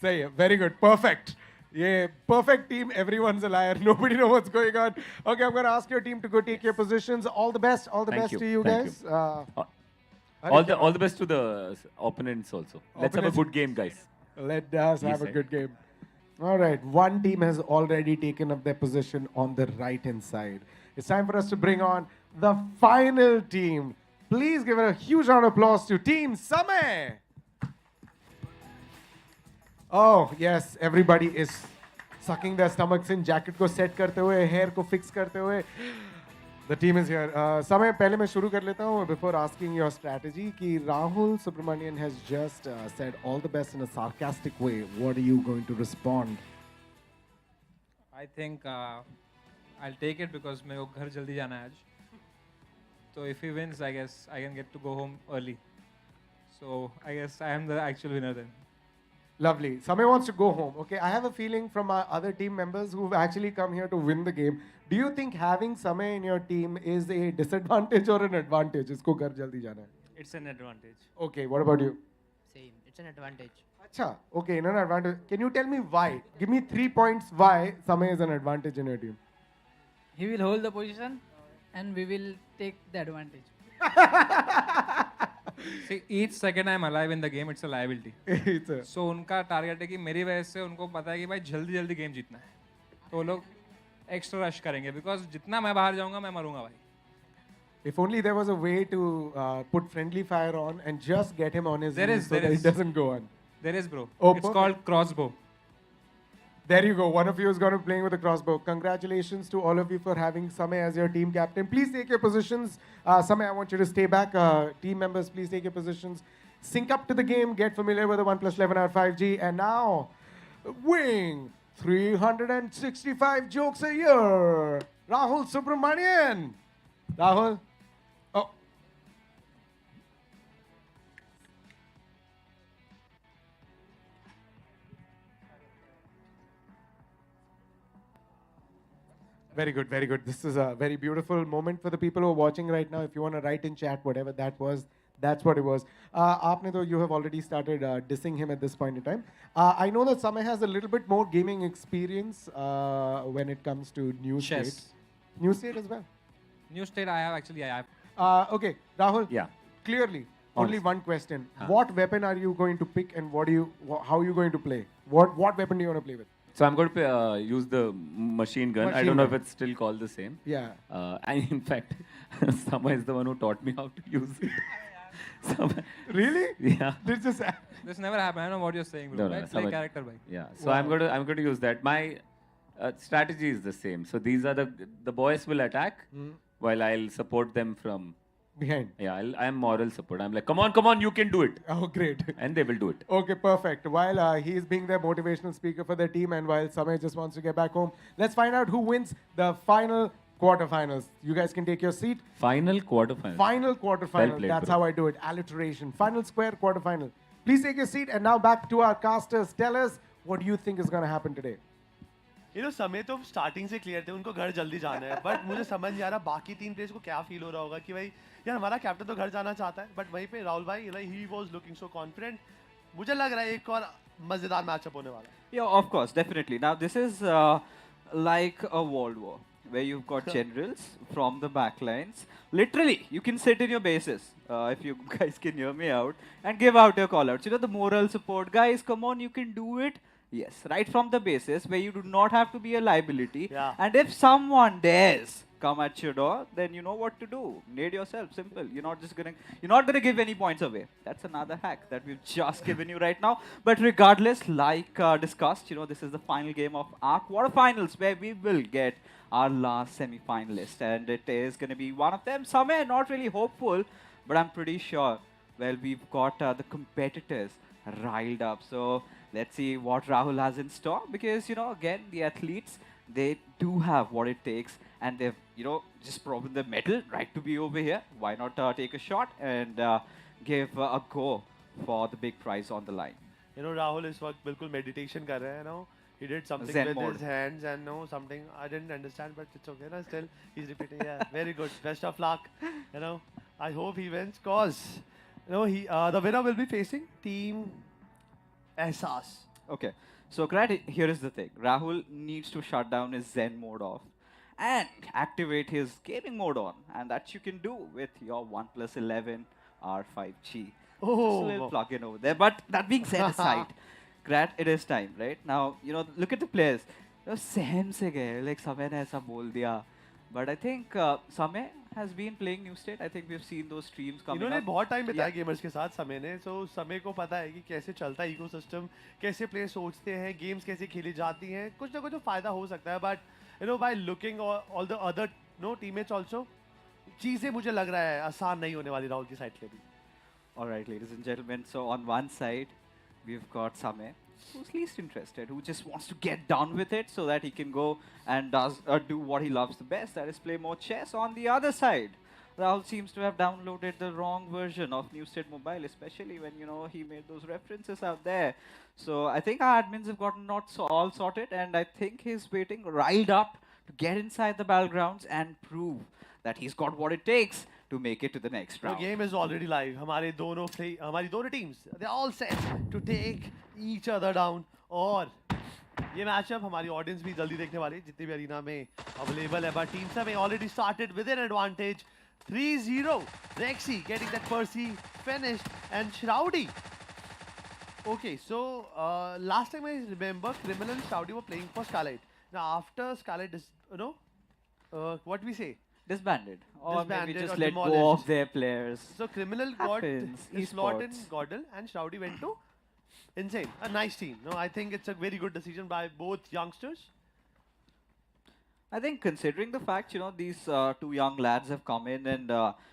सही है, very good, perfect. Yeah, perfect team. Everyone's a liar. Nobody knows what's going on. Okay, I'm going to ask your team to go take your positions. All the best. All the best to you Thank guys. All the best to the opponents also. Let's have a good game, guys. Let us have a good game. All right, one team has already taken up their position on the right-hand side. It's time for us to bring on the final team. Please give a huge round of applause to Team Samay. Oh, yes, everybody is sucking their stomachs in, jacket ko set karte hue, hair ko fix karte hue. The team is here. Samay, pehle main shuru kar leta hu before asking your strategy ki Rahul Subramanian has just said all the best in a sarcastic way. What are you going to respond? I think I'll take it because मेरे को घर जल्दी जाना है आज. So if he wins, I guess I can get to go home early. So I guess I am the actual winner then. Lovely. Samay wants to go home. Okay, I have a feeling from our other team members who've actually come here to win the game. Do you think having Samay in your team is a disadvantage or an advantage? Isko ghar jaldi jana hai. It's an advantage. Okay, what about you? Same. It's an advantage. Acha, okay, in an advantage. Can you tell me why? Give me 3 points why Samay is an advantage in your team. He will hold the position, and we will take the advantage. See, each second I'm alive in the game, it's a liability. So उनका target है कि मेरी वजह से उनको पता है कि भाई जल्दी जल्दी गेम जीतना है. तो वो लोग एक्स्ट्रा रश करेंगे because जितना मैं बाहर जाऊंगा मैं मरूंगा भाई. If only there was a way to put friendly fire on and just get him on his knees so that he doesn't go on. There is, bro. Oh, It's perfect. called crossbow. There you go. One of you is going to be playing with a crossbow. Congratulations to all of you for having Samay as your team captain. Please take your positions. Samay, I want you to stay back. Team members, please take your positions. Sync up to the game. Get familiar with the OnePlus 11R 5G. And now, wing 365 jokes a year. Rahul Subramanian. Rahul. Oh. Very good, very good. This is a very beautiful moment for the people who are watching right now. If you want to write in chat, whatever that was, that's what it was. Aapne to, you have already started dissing him at this point in time. I know that Samay has a little bit more gaming experience when it comes to New Chess. State. New State as well. New state I have actually. I have. Okay, Rahul. Yeah. Clearly, only one question. Huh. What weapon are you going to pick, and how are you going to play? What weapon do you want to play with? So I'm going to use the machine gun. I Machine don't know if gun. it's still called the same. Yeah. And in fact, Sama is the one who taught me how to use it. Sama- Really? Yeah. This never happened. I don't know what you're saying, bro. No, no, Let's play Sama- character, bhai. Yeah. So I'm going to use that. My strategy is the same. So these are the boys will attack while I'll support them from behind. Yeah, I'm moral support. I'm like, come on, you can do it. Oh, great. And they will do it. Okay, perfect. While he's being their motivational speaker for their team and while Samay just wants to get back home, let's find out who wins the final quarterfinals. You guys can take your seat. Final quarterfinal. Final quarterfinal. Well played, That's bro. how I do it. Alliteration. Final square quarterfinal. Please take your seat. And now back to our casters. Tell us, what do you think is going to happen today? You know, समय तो starting से clear थे उनको घर जल्दी जाना है but मुझे समझ नहीं आ रहा बाकी तीन प्लेयर्स को क्या फील हो रहा होगा कि भाई यार हमारा कैप्टन तो घर जाना चाहता है बट वहीं पे राहुल भाई he was looking so confident मुझे लग रहा है एक और मजेदार मैचअप होने वाला है Yeah, of course, definitely. Now this is like a world war where you've got generals from the backlines. Literally, you can sit in your bases, if you guys can hear me out, and give out your call-outs. You know, the moral support. Guys, come on, you can do it. Yes, right from the bases where you do not have to be a liability. Yeah. And if someone dares come at your door, then you know what to do. Nade yourself, simple. You're not gonna give any points away. That's another hack that we've just given you right now. But regardless, like discussed, you know, this is the final game of our quarterfinals where we will get our last semi-finalist, and it is gonna be one of them. Somewhere not really hopeful, but I'm pretty sure. Well, we've got the competitors riled up. So let's see what Rahul has in store because, you know, again, the athletes, They do have what it takes, and they've, just proven the medal right to be over here. Why not take a shot and give a go for the big prize on the line? Rahul is वक्त बिल्कुल meditation कर रहा है, He did something Zen with mode. his hands and something I didn't understand, but it's okay. Still, he's repeating. Yeah, very good. Best of luck. I hope he wins, cause the winner will be facing Team Ehsas. Okay, so here is the thing. Rahul needs to shut down his Zen mode off and activate his gaming mode on, and that you can do with your OnePlus 11 R5G. Just a little plug-in over there. But that being said aside, Grat, it is time, right? Now, look at the players. Same se gaye, like Samay ne aisa bol diya. But I think Samay has been playing New State. I think we've seen those streams coming इन्होंने up. बहुत time बिताया gamers के साथ समय ने, so समय को पता है कि कैसे चलता है इकोसिस्टम, कैसे प्लेयर सोचते हैं, गेम्स कैसे खेली जाती हैं, कुछ ना कुछ तो फायदा हो सकता है. But by looking all the other teammates also, चीजें मुझे लग रहा है आसान नहीं होने वाली राहुल की साइड के भी. All right, ladies and gentlemen. So on one side, we've got Samay, who's least interested, who just wants to get down with it so that he can go and do what he loves the best, that is play more chess. On the other side, Rahul seems to have downloaded the wrong version of New State Mobile, especially when, he made those references out there. So I think our admins have gotten all sorted, and I think he's waiting riled up to get inside the battlegrounds and prove that he's got what it takes to make it to the next round. The game is already live. हमारी दोनों teams, they're all set to take each other down. और ये matchup हमारी audience भी जल्दी देखने वाली है, जितनी भी अरीना में अवेलेबल है. But team Samay already started with an advantage. 3-0. Rexy getting that Percy finished, and Shroudy. Okay, so last time I remember, Criminal and Shroudy were playing for Scarlet. Now after Scarlet, what we say? Disbanded. Or maybe just or let demolished. go of their players. So Criminal Happens. got his slot in Esports. Gordel, and Shroudy went to Insane. A nice team. I think it's a very good decision by both youngsters. I think considering the fact, these two young lads have come in and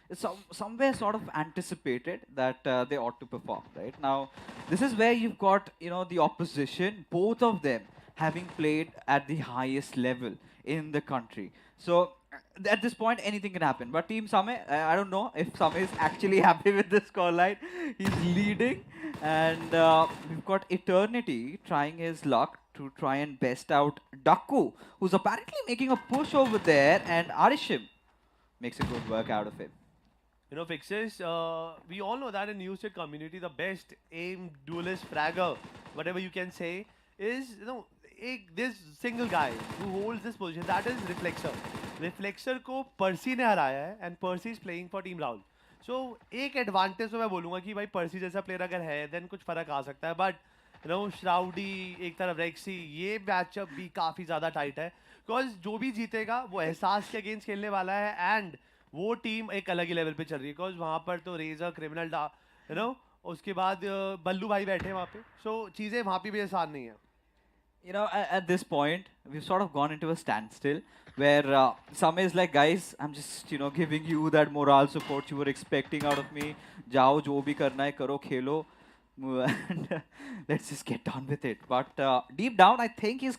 it's somewhere sort of anticipated that they ought to perform, right? Now, this is where you've got, the opposition, both of them having played at the highest level in the country. So, at this point, anything can happen. But Team Samay, I don't know if Samay is actually happy with the scoreline. He's leading, and we've got Eternity trying his luck to try and best out Daku, who's apparently making a push over there, and Arishim makes a good work out of it. Fixes, we all know that in New State community, the best aim duelist fragger, whatever you can say, is, this single guy who holds this position, that is Reflexer. Reflexer को Percy ने हराया है, and Percy is playing for Team Rahul. So, एक advantage तो मैं बोलूँगा कि भाई Percy जैसा player अगर है, then कुछ फर्क आ सकता है. But Shroudy, एक तरफ Rexy, ये matchup भी काफी ज़्यादा tight है. Because जो भी जीतेगा, वो एहसास के against खेलने वाला है, and वो team एक अलग ही level पे चल रही है. Because वहाँ पर तो Razor, Criminal, उसके बाद बल्लू भाई बैठे हैं वहाँ पे. So, चीज़ें वहाँ पे भी आसान नहीं है. At this point, we've sort of gone into a standstill where Samay is like, guys, I'm just, giving you that morale support you were expecting out of me. Jao, jo bhi karna hai, karo, khelo. And let's just get on with it. But deep down, I think he's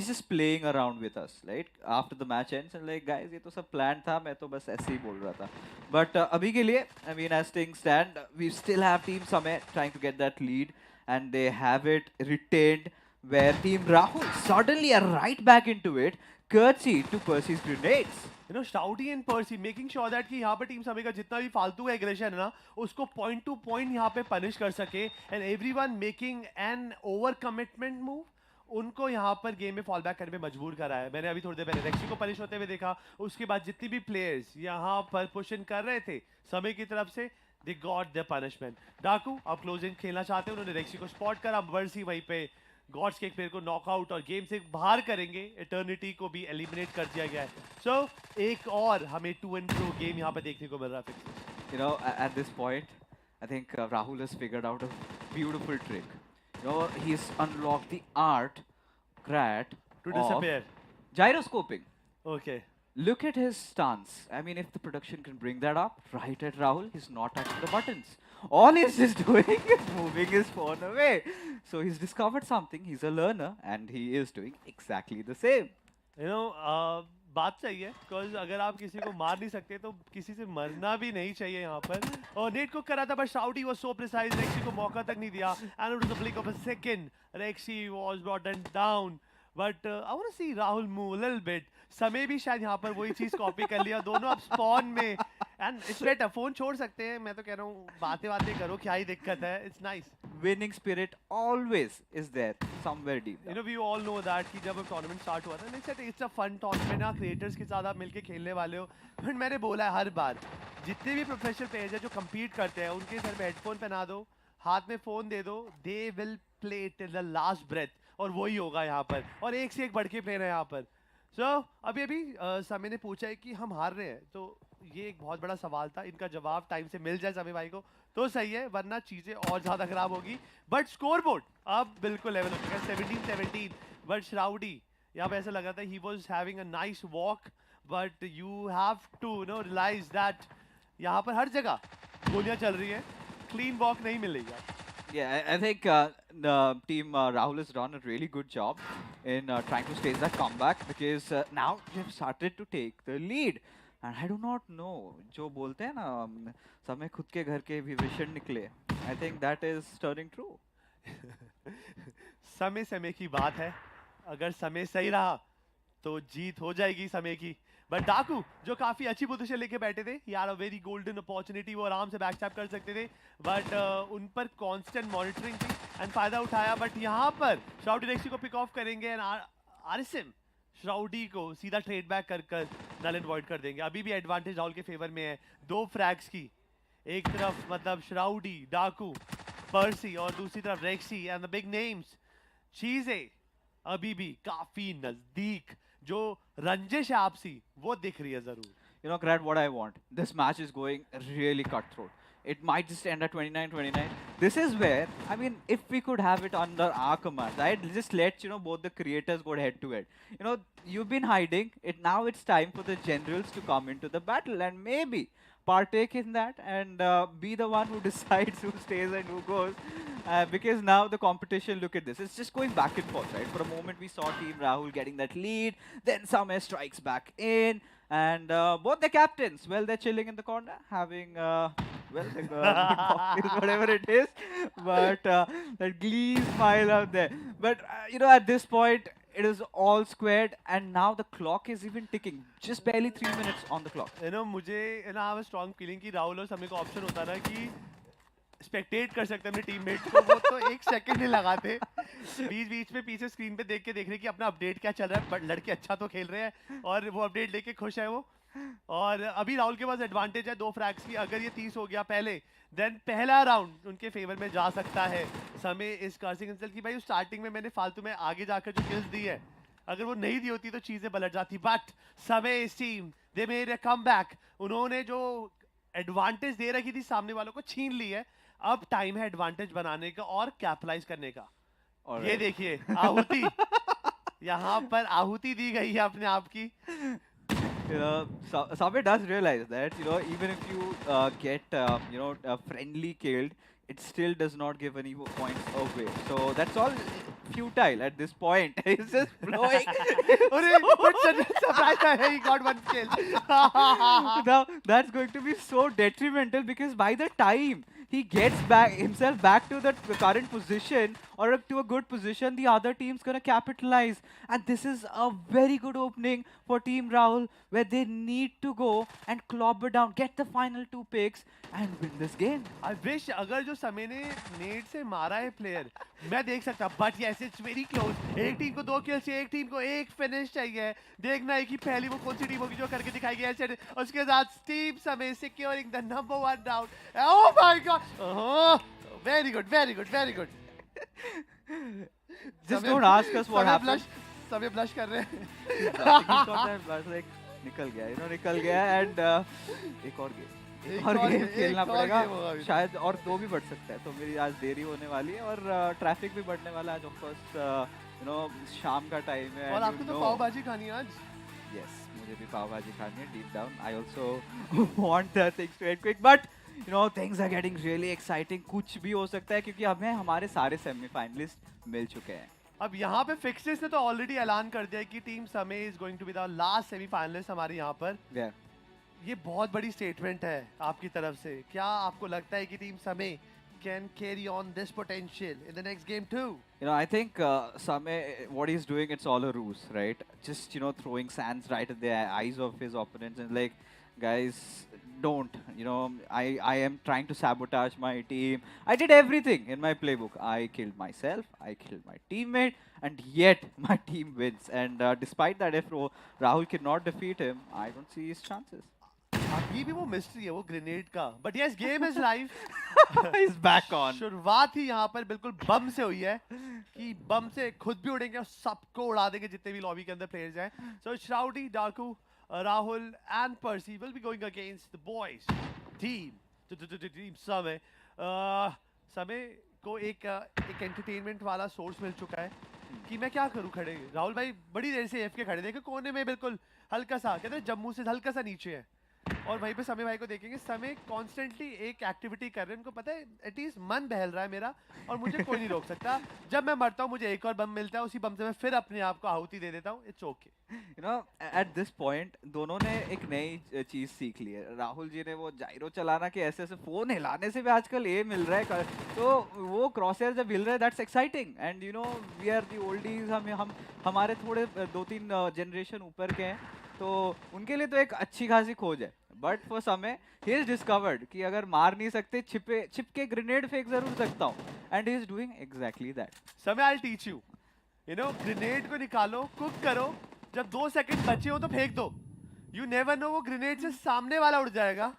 just playing around with us, right? After the match ends, and like, guys, ये तो सब plan था, मैं तो बस ऐसे ही बोल रहा था. But अभी के लिए, I mean, as things stand, we still have Team Samay trying to get that lead, and they have it retained, where Team Rahul suddenly are right back into it, courtesy to Percy's grenades. Shroudy and Percy making sure that कि यहाँ पे team समय का जितना भी फालतू aggression है ना, उसको point to point यहाँ पे punish कर सके, and everyone making an over commitment move, उनको यहाँ पर गेम में फॉल बैक करने में मजबूर करा है. मैंने अभी थोड़ी देर पहले रेक्सी को पनिश होते हुए देखा, उसके बाद जितनी भी प्लेयर्स यहाँ पर पुश इन कर रहे थे समय की तरफ से, they got their punishment. डाकू अब क्लोजिंग खेलना चाहते हैं, उन्होंने रेक्सी को स्पॉट करा, बर्सी वहीं पे गॉड्स के एक प्लेयर को नॉकआउट और गेम से बाहर करेंगे. इटर्निटी को भी एलिमिनेट कर दिया गया है. सो एक और हमें 2 and 2 गेम यहाँ पे देखने को मिल रहा है. At this point, I think Rahul has figured out a beautiful trick. He's unlocked the art, to disappear. Gyroscoping. Okay. Look at his stance. I mean, if the production can bring that up, right at Rahul, he's not touching the buttons. All he's just doing is moving his phone away. So he's discovered something. He's a learner, and he is doing exactly the same. You know बात सही है, because अगर आप किसी को मार नहीं सकते तो किसी से मरना भी नहीं चाहिए यहाँ पर। और नेट कुक करा था बट शाउटी वाज सो प्रिसाइज, रेक्सी को मौका तक नहीं दिया and it was a blink of a second, रेक्सी was brought down. But I want to see Rahul move little bit. समय भी शायद यहाँ पर वही चीज कॉपी कर लिया, दोनों अब स्पॉन में एंड इट्स बेटर। फोन छोड़ सकते हैं, मैं तो कह रहा हूँ बातें बातें करो, क्या ही दिक्कत है, it's nice. Winning spirit always is there somewhere deep You know, we all know that कि जब टूर्नामेंट स्टार्ट हुआ था, it's a fun tournament, आप क्रिएटर्स के साथ आप मिलके खेलने वाले हो। बट मैंने बोला है हर बार, जितने भी प्रोफेशनल प्लेयर्स हैं जो कम्पीट करते हैं, उनके सर पे हेडफोन पहना दो, हाथ में फोन दे दो, they will play till the last breath. और वही होगा यहाँ पर, और एक से एक बढ़ के प्लेयर है यहाँ पर। अभी समय ने पूछा है कि हम हार रहे हैं, तो ये एक बहुत बड़ा सवाल था, इनका जवाब टाइम से मिल जाए समय भाई को तो सही है, वरना चीजें और ज्यादा खराब होगी। बट स्कोर बोर्ड अब बिल्कुल लेवल हो चुका है, 17-17। बट श्राउडी यहाँ पे ऐसा लगा था he was having a nice walk, but you have to know realise that यहाँ पर हर जगह गोलियां चल रही है, क्लीन वॉक नहीं मिलेगा। Yeah, I think the team Rahul has done a really good job in trying to stage that comeback because now they've started to take the lead. And I do not know, जो बोलते हैं ना समय खुद के घर के विभीषण निकले, I think that is turning true. समय समय की बात है, अगर समय सही रहा तो जीत हो जाएगी समय की। बट डाकू जो काफी अच्छी पोजीशन लेके बैठे थे, यार अ वेरी गोल्डन अपॉर्चुनिटी, वो आराम से बैकस्टैप कर सकते थे, बट उन पर कांस्टेंट मॉनिटरिंग थी एंड फायदा उठाया। बट यहाँ पर श्राउडी रेक्सी को पिक ऑफ करेंगे एंड आरएसएम श्राउडी को सीधा ट्रेड बैक कर नल एंड वॉइड कर देंगे। अभी भी एडवांटेज राहुल के फेवर में है, 2 फ्रैग्स की, एक तरफ मतलब श्राउडी, डाकू, पर्सी और दूसरी तरफ रेक्सी एंड द बिग नेम्स। चीजें अभी भी काफी नजदीक, जो रंजिश है आपसी वो दिख रही है जरूर। You know, Grad, what I want. This match is going really cutthroat. It might just end at 29-29. This is where, I mean, if we could have it under our command, I'd just let, you know, both the creators go head to head. You know, you've been hiding. Now it's time for the generals to come into the battle and maybe partake in that and be the one who decides who stays and who goes. Because now the competition, look at this, it's just going back and forth, right? For a moment we saw Team Rahul getting that lead, then Samay strikes back in, and both the captains, well, they're chilling in the corner, having, well, good cocktails, whatever it is, but that glee smile out there. But, you know, at this point, it is all squared, and now the clock is even ticking. Just barely 3 minutes on the clock. You know, मुझे ना have a strong feeling कि राहुल और समय का option होता ना कि स्पेक्टेट कर सकते हैं अपने टीममेट को, वो तो 1 सेकंड नहीं लगाते, बीच में पीछे स्क्रीन पे देख रहे कि अपना अपडेट क्या चल रहा है, बट लड़के अच्छा तो खेल रहे हैं और वो अपडेट लेके खुश है वो। और अभी राहुल के पास एडवांटेज है 2 फ्रैग्स की, अगर ये 30 हो गया पहले, देन पहला राउंड उनके फेवर में जा सकता है। समय इस कर्सिंग इंसल्ट की भाई स्टार्टिंग में मैंने फालतू में आगे जाकर जो किल्स दी है, अगर वो नहीं दी होती तो चीजें पलट जाती। बट समय इस team they made a comeback, उन्होंने जो एडवांटेज दे रखी थी सामने वालों को छीन ली है। अब टाइम है एडवांटेज बनाने का और कैपिटलाइज करने का। ये देखिए आहुति, यहाँ पर आहुति दी गई है अपने आप की। You know, Sabir does realize that, you know, even if you get, you know, friendly killed, it still does not give any points away. So that's all futile at this point. He's just blowing. He got 1 kill. Now, that's going to be so detrimental because by the time he gets himself back to the current position or to a good position, the other team's going to capitalize. And this is a very good opening for Team Rahul, where they need to go and clobber down, get the final 2 picks and win this game. I wish अगर जो समय ने net से मारा है player, मैं देख सकता, but yes, it's very close. एक टीम को 2 kills चाहिए, एक टीम को 1 finish चाहिए। देखना है कि पहली वो कौन सी टीम होगी जो करके दिखाएगी ऐसे। उसके साथ टीम समय securing the number 1 round. Oh my God! Very good, very good, very good. Just don't ask us what happened. समय blush कर रहे हैं। like, निकल गया, you know, निकल गया and एक और गेम खेलना पड़ेगा शायद, और 2 भी बढ़ सकता है। तो मेरी आज देरी होने वाली है और ट्रैफिक भी बढ़ने वाला है। ऑफ कोर्स यू नो शाम का टाइम है और आपको तो पाव भाजी खानी है आज। यस, मुझे भी पाव भाजी खानी है deep down. I also want the things to end quick, but you know things are getting really exciting. कुछ भी हो सकता है क्योंकि हमें हमारे सारे सेमीफाइनलिस्ट मिल चुके हैं। अब यहाँ पे फिक्सेस ने तो ऑलरेडी ऐलान कर दिया कि team Samay is going to be the last semifinalist हमारे यहाँ पर। ये बहुत बड़ी स्टेटमेंट है आपकी तरफ से। क्या आपको लगता है कि टीम समय can carry on this potential in the next game too? You know, I think Samay, what he's doing, it's all a ruse, right? Just, you know, throwing sands right at the eyes of his opponents and like, guys, don't. You know, I am trying to sabotage my team. I did everything in my playbook. I killed myself, I killed my teammate, and yet my team wins. And despite that, if Rahul cannot defeat him, I don't see his chances. अभी भी वो mystery है वो grenade का, but yes game is live. He's back on. शुरुआत ही यहाँ पर बिल्कुल बम से हुई है कि बम से खुद भी उड़ेंगे और सबको उड़ा देंगे जितने भी लॉबी के अंदर प्लेयर्स हैं। सो श्राउडी, डाकू, Rahul and pursed will be going against the boys team समय। समय को एक एंटरटेनमेंट वाला सोर्स मिल चुका है कि मैं क्या करूं खड़े। राहुल भाई बड़ी देर से एफ के खड़े, देखे कोने में बिल्कुल हल्का सा, कहते हैं जम्मू से हल्का सा नीचे है, और वहीं पे समय भाई को देखेंगे। समय कॉन्स्टेंटली एक एक्टिविटी कर रहे हैं, उनको पता है एटलीस्ट मन बहल रहा है मेरा और मुझे कोई नहीं रोक सकता। जब मैं मरता हूँ मुझे एक और बम मिलता है, उसी बम से मैं फिर अपने आप को आहुति दे देता हूँ। It's okay. You know, at this point, दोनों ने एक नई चीज सीख ली है। राहुल जी ने वो जायरो चलाना कि ऐसे ऐसे फोन हिलाने से भी आजकल ये मिल रहा है, तो वो क्रॉसहेयर जब मिल रहा है, that's exciting. And you know, we are the oldies, हम हमारे थोड़े 2-3 जनरेशन ऊपर के हैं, तो उनके लिए तो एक अच्छी खासी खोज है। बट फॉर समय ही इज डिस्कवर्ड कि अगर मार नहीं सकते, छिप के ग्रेनेड फेंक जरूर सकता हूँ, and he is doing exactly that. समय I teach you, you know, grenade को निकालो, कुक करो, जब 2 सेकंड बचे हो तो फेंक दो। यू नेवर नो वो ग्रेनेड से सामने वाला उड़ जाएगा।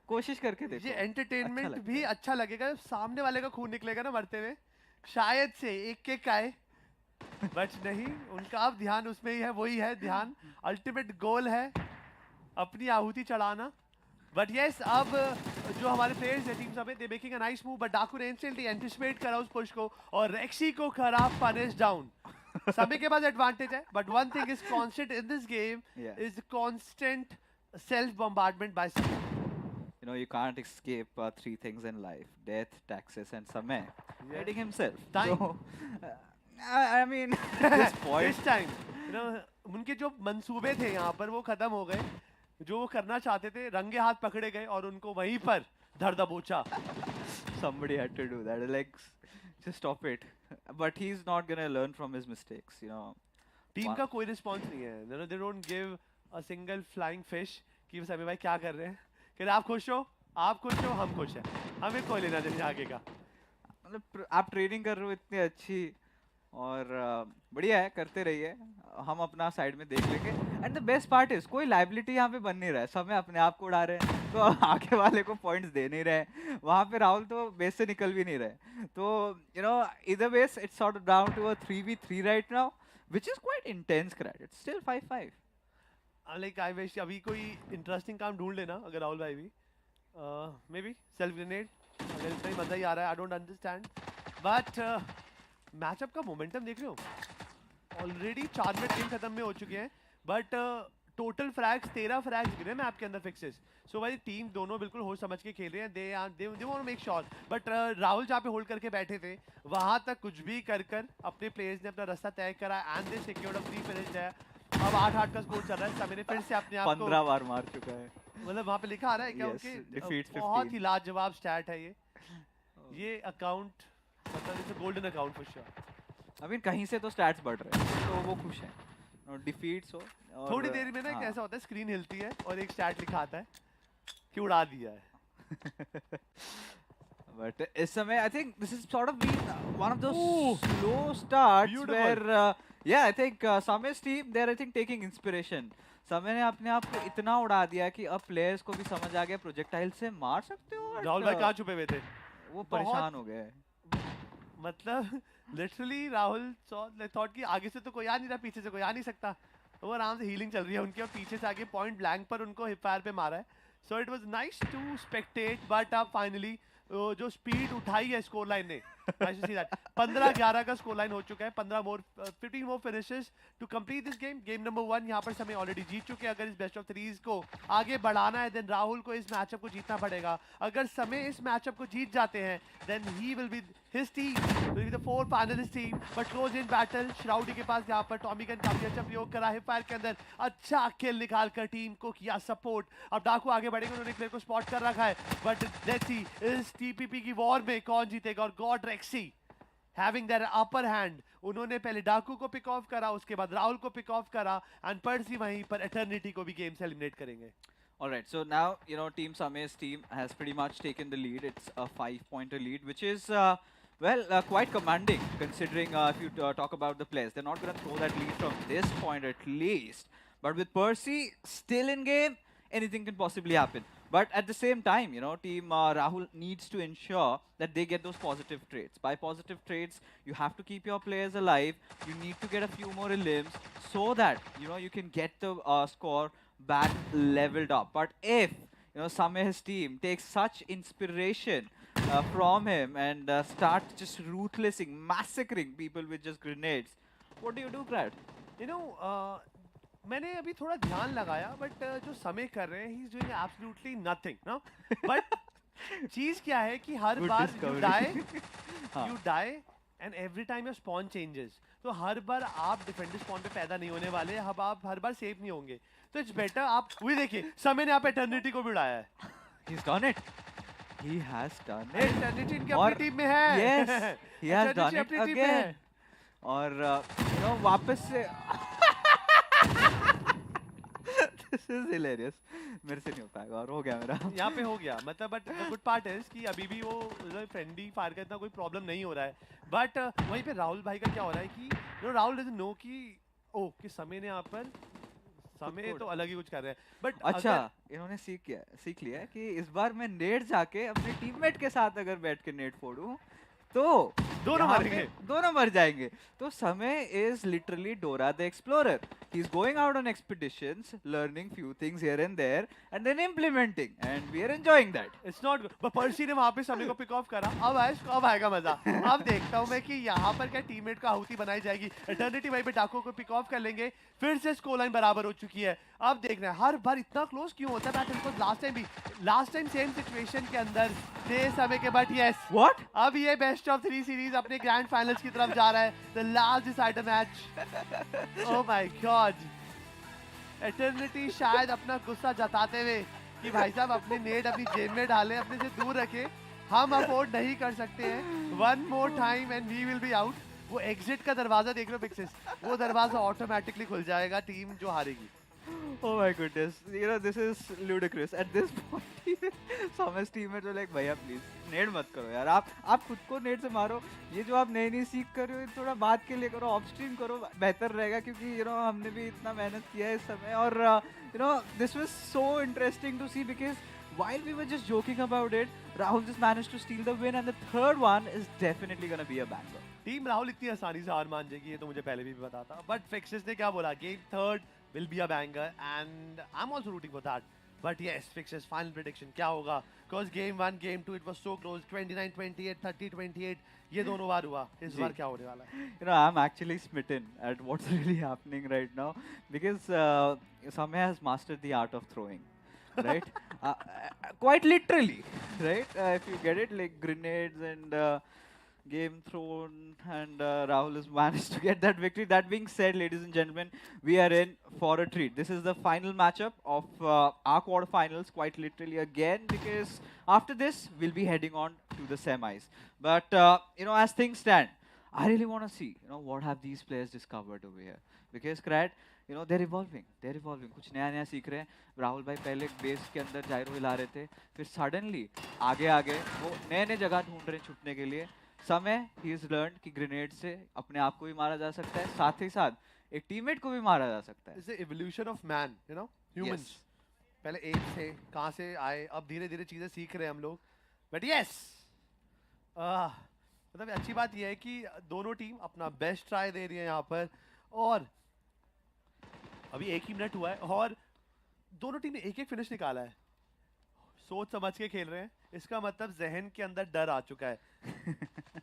कोशिश करके देखो, ये एंटरटेनमेंट भी अच्छा लगेगा। सामने वाले का खून निकलेगा ना मरते हुए, शायद से एक आए, बट नहीं, उनका अब ध्यान उसमें ही है, वही है ध्यान। अल्टीमेट गोल है अपनी आहुति चढ़ाना। बट यस, अब जो हमारे प्लेयर्स हैं टीम समय, they making a nice move, but डाकू ने इंस्टेंटली एंटिसिपेट करा उस पुश को और रेक्सी को करा पनिश डाउन। समय के पास एडवांटेज है, but one thing is constant in this game is constant self bombardment by Samay. You know, you can't escape 3 things in life: death, taxes, and Samay hating himself. Time. So, I mean, this point. This time, you know, उनके जो मंसूबे थे यहाँ पर वो खत्म हो गए, जो वो करना चाहते थे रंगे हाथ पकड़े गए और उनको वहीं पर धर दबोचा। Somebody had to do that. Like, just stop it. But he's not gonna learn from his mistakes, you know. Team का कोई रिस्पॉन्स नहीं है। You know, they don't give a single flying fish कि समय भाई क्या कर रहे हैं, कि आप खुश हो, आप खुश हो, हम खुश हैं, हमें कोई लेना देना आगे का। मतलब आप ट्रेनिंग कर रहे हो इतनी अच्छी और बढ़िया है, करते रहिए, हम अपना साइड में देख लेंगे। And the best part is कोई लाइबिलिटी यहाँ पे बन नहीं रहा है, समय अपने आप को उड़ा रहे हैं, तो आगे वाले को पॉइंट्स दे नहीं रहे। वहाँ पे राहुल तो बेस से निकल भी नहीं रहे। तो यू नो, इधर base it's sort down to a 3v3 right now, which is quite intense cried. It's still 5-5। Like I wish अभी कोई इंटरेस्टिंग काम ढूंढ लेना अगर राहुल भाई भी, मे बी सेल्फ ग्रेनेड, अगर इतना ही मजा ही आ रहा है। I don't understand, but matchup का मोमेंटम देख रहे हो, ऑलरेडी 4 मिनट गेम खत्म में हो चुके हैं, बट टोटल फ्रैग्स 13 फ्रैग्स गिरे मैप के अंदर फिक्सेस। सो भाई टीम दोनों बिल्कुल होश समझ के खेल रहे हैं, they want to make sure. But Rahul जहाँ पे होल्ड करके बैठे थे वहाँ तक कुछ भी कर अपने प्लेयर्स ने अपना रास्ता तय करा and they secured a 3 finish है। अब 8-8 का स्कोर चल रहा है। समय ने फिर से अपने आप को 15 बार मार चुका है। मतलब वहाँ पे लिखा आ रहा है क्या उनके, बहुत ही लाजवाब स्टैट है ये अकाउंट, मतलब it's a golden account for sure. I mean कहीं से तो स्टैट्स बढ़ रहे हैं, तो वो खुश हैं। डिफीट्स हो थोड़ी देर में ना एक ऐसा होता है, स्क्रीन हिलती है और एक स्टैट लिखा आता है कि उड़ा दिया है। But इस समय I think this is sort of been one of those slow starts where yeah, I think Samay's team they're I think taking inspiration. समय ने अपने आप को इतना उड़ा दिया कि अब प्लेयर्स को भी समझ आ गया प्रोजेक्टाइल से मार सकते हो। राहुल भाई कहाँ छुपे हुए थे, वो परेशान हो गए। मतलब लिटरली राहुल थॉट कि आगे से तो कोई आ नहीं रहा, पीछे से कोई आ नहीं सकता, वो आराम से हीलिंग चल रही है उनकी और पीछे से आगे पॉइंट ब्लैंक पर उनको हिप फायर पे मारा है। So it was nice to spectate, but अब फाइनली जो स्पीड उठाई है स्कोर लाइन ने I should see that. 15-11 का स्कोर लाइन हो चुका है. 15 more finishes to complete this game. Game number 1 यहाँ पर समय ऑलरेडी जीत चुके हैं. अगर इस बेस्ट ऑफ थ्रीज को आगे बढ़ाना है, देन राहुल को इस मैचअप को जीतना पड़ेगा. अगर समय इस मैचअप को जीत जाते हैं, then he will be his team will be the 4 finalist team. But close in battle. श्राउडी के पास यहाँ पर टॉमी गन काफी अच्छा प्रयोग करा है. फायर के अंदर अच्छा किल निकाल कर टीम को किया सपोर्ट. अब डाकू आगे बढ़ेंगे, उन्होंने प्लेयर को स्पॉट कर रखा है. बट लेट्स सी इस टीपीपी की वॉर में कौन जीतेगा. और God रेक्सी having their upper hand. उन्होंने पहले डाकू को पिक ऑफ करा, उसके बाद राहुल को पिक ऑफ करा, एंड पर्सी वहीं पर एटर्निटी को भी गेम से एलिमिनेट करेंगे. All right, so now, Team Same's team has pretty much taken the lead. It's a 5-pointer lead, which is, quite commanding, considering if you talk about the players. They're not going to throw that lead from this point at least. But with Percy still in game, anything can possibly happen. But at the same time, Team Rahul needs to ensure that they get those positive trades. By positive trades, you have to keep your players alive. You need to get a few more elims so that, you can get the score back leveled up. But if Same's team takes such inspiration from him and start just ruthlessing, massacring people with just grenades, what do you do, Brad? मैंने अभी थोड़ा ध्यान लगाया, but जो समय कर रहे हैं, he is doing absolutely nothing, no. But चीज क्या है कि हर बार you die and every time your spawn changes. तो हर बार आप डिफेंडर स्पॉन पे पैदा नहीं होने वाले. अब आप हर बार सेफ नहीं होंगे. तो इट्स बेटर आप वही देखिए, समय ने आप एटर्निटी को भी उड़ाया है. He's done it. He has done it. Eternity इनकी अपनी टीम में है. Yes, he has done it again. और वापस से This is hilarious. मेरे से नहीं हो पाएगा और हो गया मेरा. यहाँ पे हो गया, मतलब बट गुड पार्ट है कि अभी भी वो फ्रेंडली फायर का इतना कोई प्रॉब्लम नहीं हो रहा है. बट वहीं पे राहुल भाई का क्या हो रहा है कि राहुल डजंट नो कि समय ने यहाँ पर समय तो अलग ही कुछ कर रहे हैं. बट अच्छा, इन्होंने सीख लिया है कि इस बार मैं नेट जाके अपने टीममेट के साथ अगर बैठ के नेट फोड़ूं तो दोनों मर जाएंगे. तो समय is literally Dora the Explorer. He's going out on expeditions, learning few things here and there, and then implementing, and we are enjoying that. It's not good. But पर्सी ने वहाँ पे समय को पिक ऑफ करा. अब आएगा मजा. अब देखता हूँ मैं कि यहाँ पर क्या टीममेट का आहुति बनाई जाएगी. एटर्निटी वहीं पे डाको को पिक ऑफ कर लेंगे. फिर से स्कोर लाइन बराबर हो चुकी है. अब देखना है हर बार इतना क्लोज क्यों होता है battle. Last time same situation के अंदर थे समय के. बट यस, व्हाट, अब ये बेस्ट ऑफ 3 सीरीज अपने ग्रैंड फाइनल्स की तरफ जा रहा है. The last decider match. Oh my God. Eternity शायद अपना गुस्सा जताते हुए कि भाई साहब अपने नेट अपनी जेब में डालें, अपने से दूर रखें, हम अफोर्ड नहीं कर सकते हैं. One more time and we will be out. वो एग्जिट का दरवाजा देख लो पिक्सेस, वो दरवाजा ऑटोमेटिकली खुल जाएगा टीम जो हारेगी. Oh my goodness, this is ludicrous. At this point, Same's teammates are like, भैया please, नेट मत करो यार. आप खुद को नेट से मारो. ये जो आप नई सीख कर रहे हो, थोड़ा बाद के लिए करो, ऑफ स्ट्रीम करो, बेहतर रहेगा. क्योंकि हमने भी इतना मेहनत किया है इस समय. और this was so interesting to see because while we were just joking about it, Rahul just managed to steal the win, and the third one is definitely gonna be a banger. Team Rahul इतनी आसानी से हार मान जाएगी ये तो मुझे पहले भी पता था. बट फिक्सेस ने क्या बोला, game third will be a banger, and I'm also rooting for that. But yes, Fixes final prediction क्या होगा? Because game 1, game 2 it was so close. 29-28, 30-28. ये दोनों बार हुआ. इस बार क्या होने वाला है? I'm actually smitten at what's really happening right now because Samay has mastered the art of throwing, right? Quite literally, right? If you get it, like grenades and game thrown, and Rahul has managed to get that victory. That being said, ladies and gentlemen, we are in for a treat. This is the final matchup of our quarterfinals, quite literally again, because after this, we'll be heading on to the semis. But, as things stand, I really want to see, what have these players discovered over here. Because, Krat, they're evolving. कुछ नया सीख रहे हैं. राहुल भाई पहले base के अंदर जायरो हिला रहे थे, फिर सडनली आगे वो नए जगह ढूंढ रहे हैं छुटने के लिए. समय ही इज लर्न कि ग्रेनेड से अपने आप को भी मारा जा सकता है, साथ ही साथ एक टीममेट को भी मारा जा सकता है. It's the evolution of man, humans. पहले एक से कहां से आए, अब धीरे-धीरे चीजें सीख रहे हैं हम लोग. बट यस, मतलब अच्छी बात यह है कि दोनों टीम अपना बेस्ट ट्राई दे रही है यहाँ पर. और अभी 1 ही मिनट हुआ है और दोनों टीम ने एक फिनिश निकाला है. सोच समझ के खेल रहे हैं. इसका मतलब जहन के अंदर डर आ चुका है।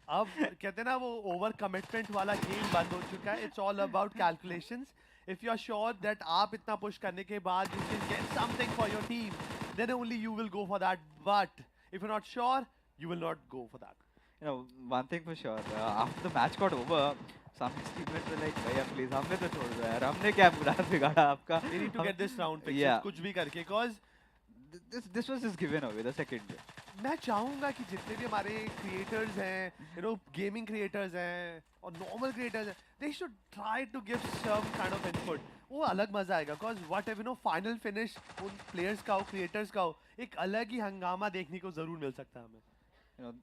अब कहते हैं ना वो ओवर कमिटमेंट वाला गेम बंद हो चुका है। It's all about calculations. If you are sure that आप इतना पुश करने के बाद you can get something for your team, then only you will go for that. But if you are not sure, you will not go for that. You know, one thing for sure, after the match got over, some teammates were like, भैया please हमें तो छोड़ दो यार, हमने क्या बुरा बिगाड़ा आपका? We need to get this round fixed. Yeah. कुछ भी करके, cause this was just given away the second day. मैं चाहूँगा कि जितने भी हमारे creators हैं, you know, gaming creators हैं और normal creators हैं, they should try to give some kind of input. वो अलग मजा आएगा, cause whatever you know, final finish उन players का हो, creators का हो, एक अलग ही हंगामा देखने को जरूर मिल सकता है हमें।